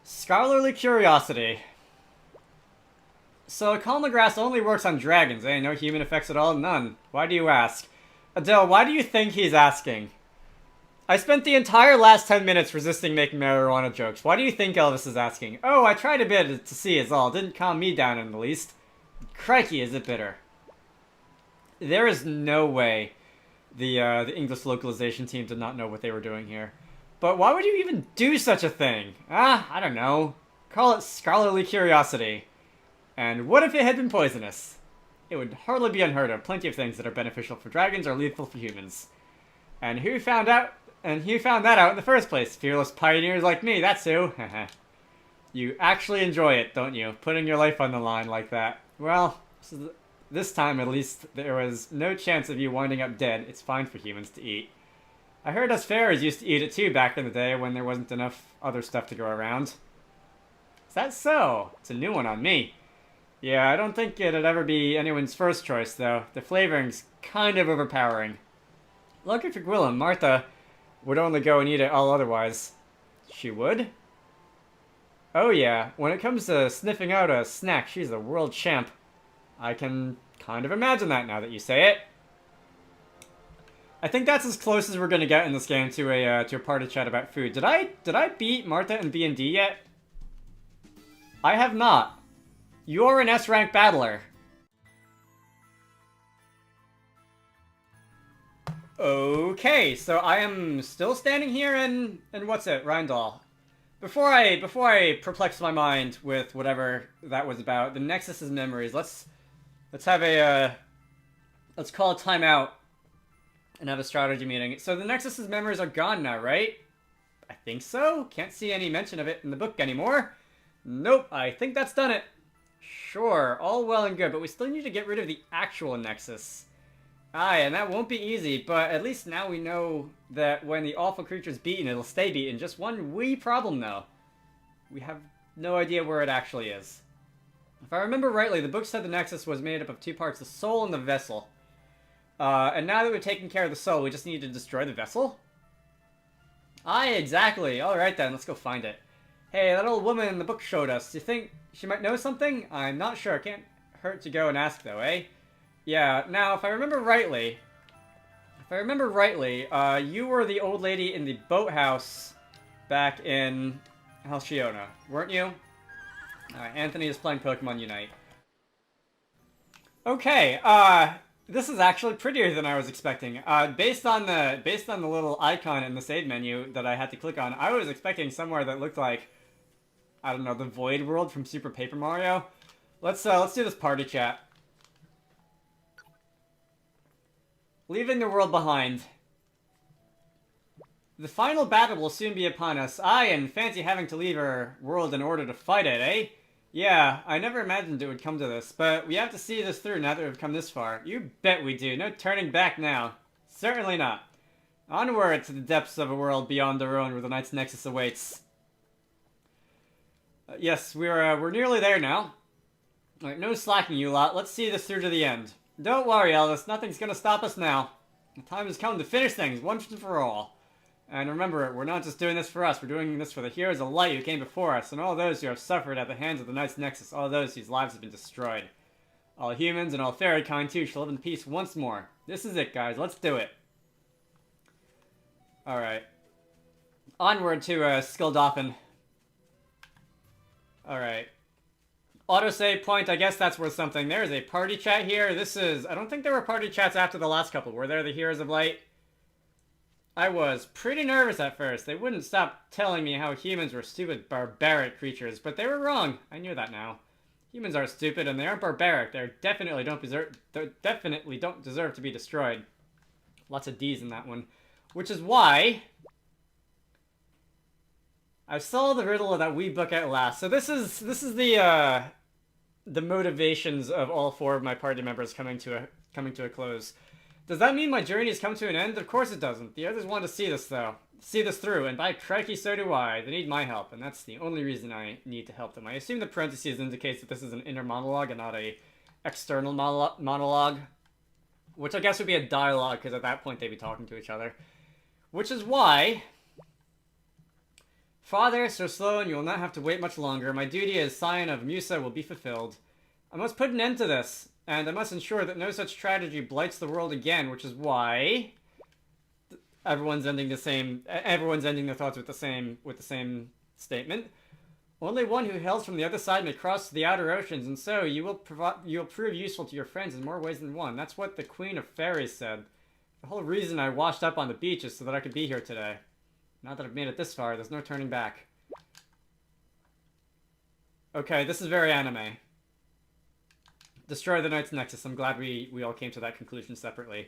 Scholarly curiosity. So, Calm Grass only works on dragons, eh? No human effects at all? None. Why do you ask? Adele, why do you think he's asking? I spent the entire last 10 minutes resisting making marijuana jokes. Why do you think Elvis is asking? Oh, I tried a bit to see is all. Didn't calm me down in the least. Crikey, is it bitter. There is no way the English localization team did not know what they were doing here. But why would you even do such a thing? I don't know. Call it scholarly curiosity. And what if it had been poisonous? It would hardly be unheard of. Plenty of things that are beneficial for dragons are lethal for humans. And who found that out in the first place? Fearless pioneers like me, that's who. You actually enjoy it, don't you? Putting your life on the line like that. Well, this time at least, there was no chance of you winding up dead. It's fine for humans to eat. I heard us fairies used to eat it too back in the day when there wasn't enough other stuff to go around. Is that so? It's a new one on me. Yeah, I don't think it'd ever be anyone's first choice, though. The flavoring's kind of overpowering. Lucky for Gwillem, Martha would only go and eat it all otherwise. She would? Oh yeah, when it comes to sniffing out a snack, she's a world champ. I can kind of imagine that now that you say it. I think that's as close as we're gonna get in this game to a party chat about food. Did I beat Martha in B&D yet? I have not. You're an S-rank battler. Okay, so I am still standing here in what's it, Rheindal. Before I perplex my mind with whatever that was about, the Nexus's memories. Let's have a let's call a timeout and have a strategy meeting. So the Nexus's memories are gone now, right? I think so. Can't see any mention of it in the book anymore. Nope, I think that's done it. Sure, all well and good, but we still need to get rid of the actual Nexus. Aye, and that won't be easy, but at least now we know that when the awful creature's beaten, it'll stay beaten. Just one wee problem, though. We have no idea where it actually is. If I remember rightly, the book said the Nexus was made up of two parts, the soul and the vessel. And now that we've taken care of the soul, we just need to destroy the vessel? Aye, exactly. Alright then, let's go find it. Hey, that old woman in the book showed us. You think she might know something? I'm not sure. Can't hurt to go and ask, though, eh? Yeah, now, if I remember rightly... you were the old lady in the boathouse back in Halcyon, weren't you? Alright, Anthony is playing Pokemon Unite. Okay, this is actually prettier than I was expecting. Based on the little icon in the save menu that I had to click on, I was expecting somewhere that looked like, I don't know, the Void World from Super Paper Mario. Let's do this party chat. Leaving the world behind. The final battle will soon be upon us. Aye, and fancy having to leave our world in order to fight it, eh? Yeah, I never imagined it would come to this, but we have to see this through now that we've come this far. You bet we do. No turning back now. Certainly not. Onward to the depths of a world beyond our own where the Knight's Nexus awaits. Yes, we're nearly there now. Alright, no slacking, you lot. Let's see this through to the end. Don't worry, Elvis. Nothing's gonna stop us now. The time has come to finish things once and for all. And remember, we're not just doing this for us. We're doing this for the heroes of light who came before us, and all those who have suffered at the hands of the Knight's Nexus, all those whose lives have been destroyed. All humans and all fairy kind too shall live in peace once more. This is it, guys. Let's do it. Alright. Onward to Skilldorfen. Alright. Autosave point, I guess that's worth something. There's a party chat here. This is... I don't think there were party chats after the last couple. Were there the Heroes of Light? I was pretty nervous at first. They wouldn't stop telling me how humans were stupid, barbaric creatures, but they were wrong. I knew that now. Humans are stupid, and they aren't barbaric. They definitely don't deserve to be destroyed. Lots of D's in that one. Which is why... I saw the riddle of that wee book at last. So this is the motivations of all four of my party members coming to a close. Does that mean my journey has come to an end? Of course it doesn't. The others want to see this though. See this through, and by crikey, so do I. They need my help, and that's the only reason I need to help them. I assume the parentheses indicates that this is an inner monologue and not a external monologue. Which I guess would be a dialogue, because at that point they'd be talking to each other. Which is why... Father, so slow and you will not have to wait much longer. My duty as scion of Musa will be fulfilled. I must put an end to this, and I must ensure that no such tragedy blights the world again, which is why everyone's ending their thoughts with the same statement. Only one who hails from the other side may cross the outer oceans, and so you will prove useful to your friends in more ways than one. That's what the Queen of Fairies said. The whole reason I washed up on the beach is so that I could be here today. Now that I've made it this far, there's no turning back. Okay, this is very anime. Destroy the Knight's Nexus. I'm glad we all came to that conclusion separately.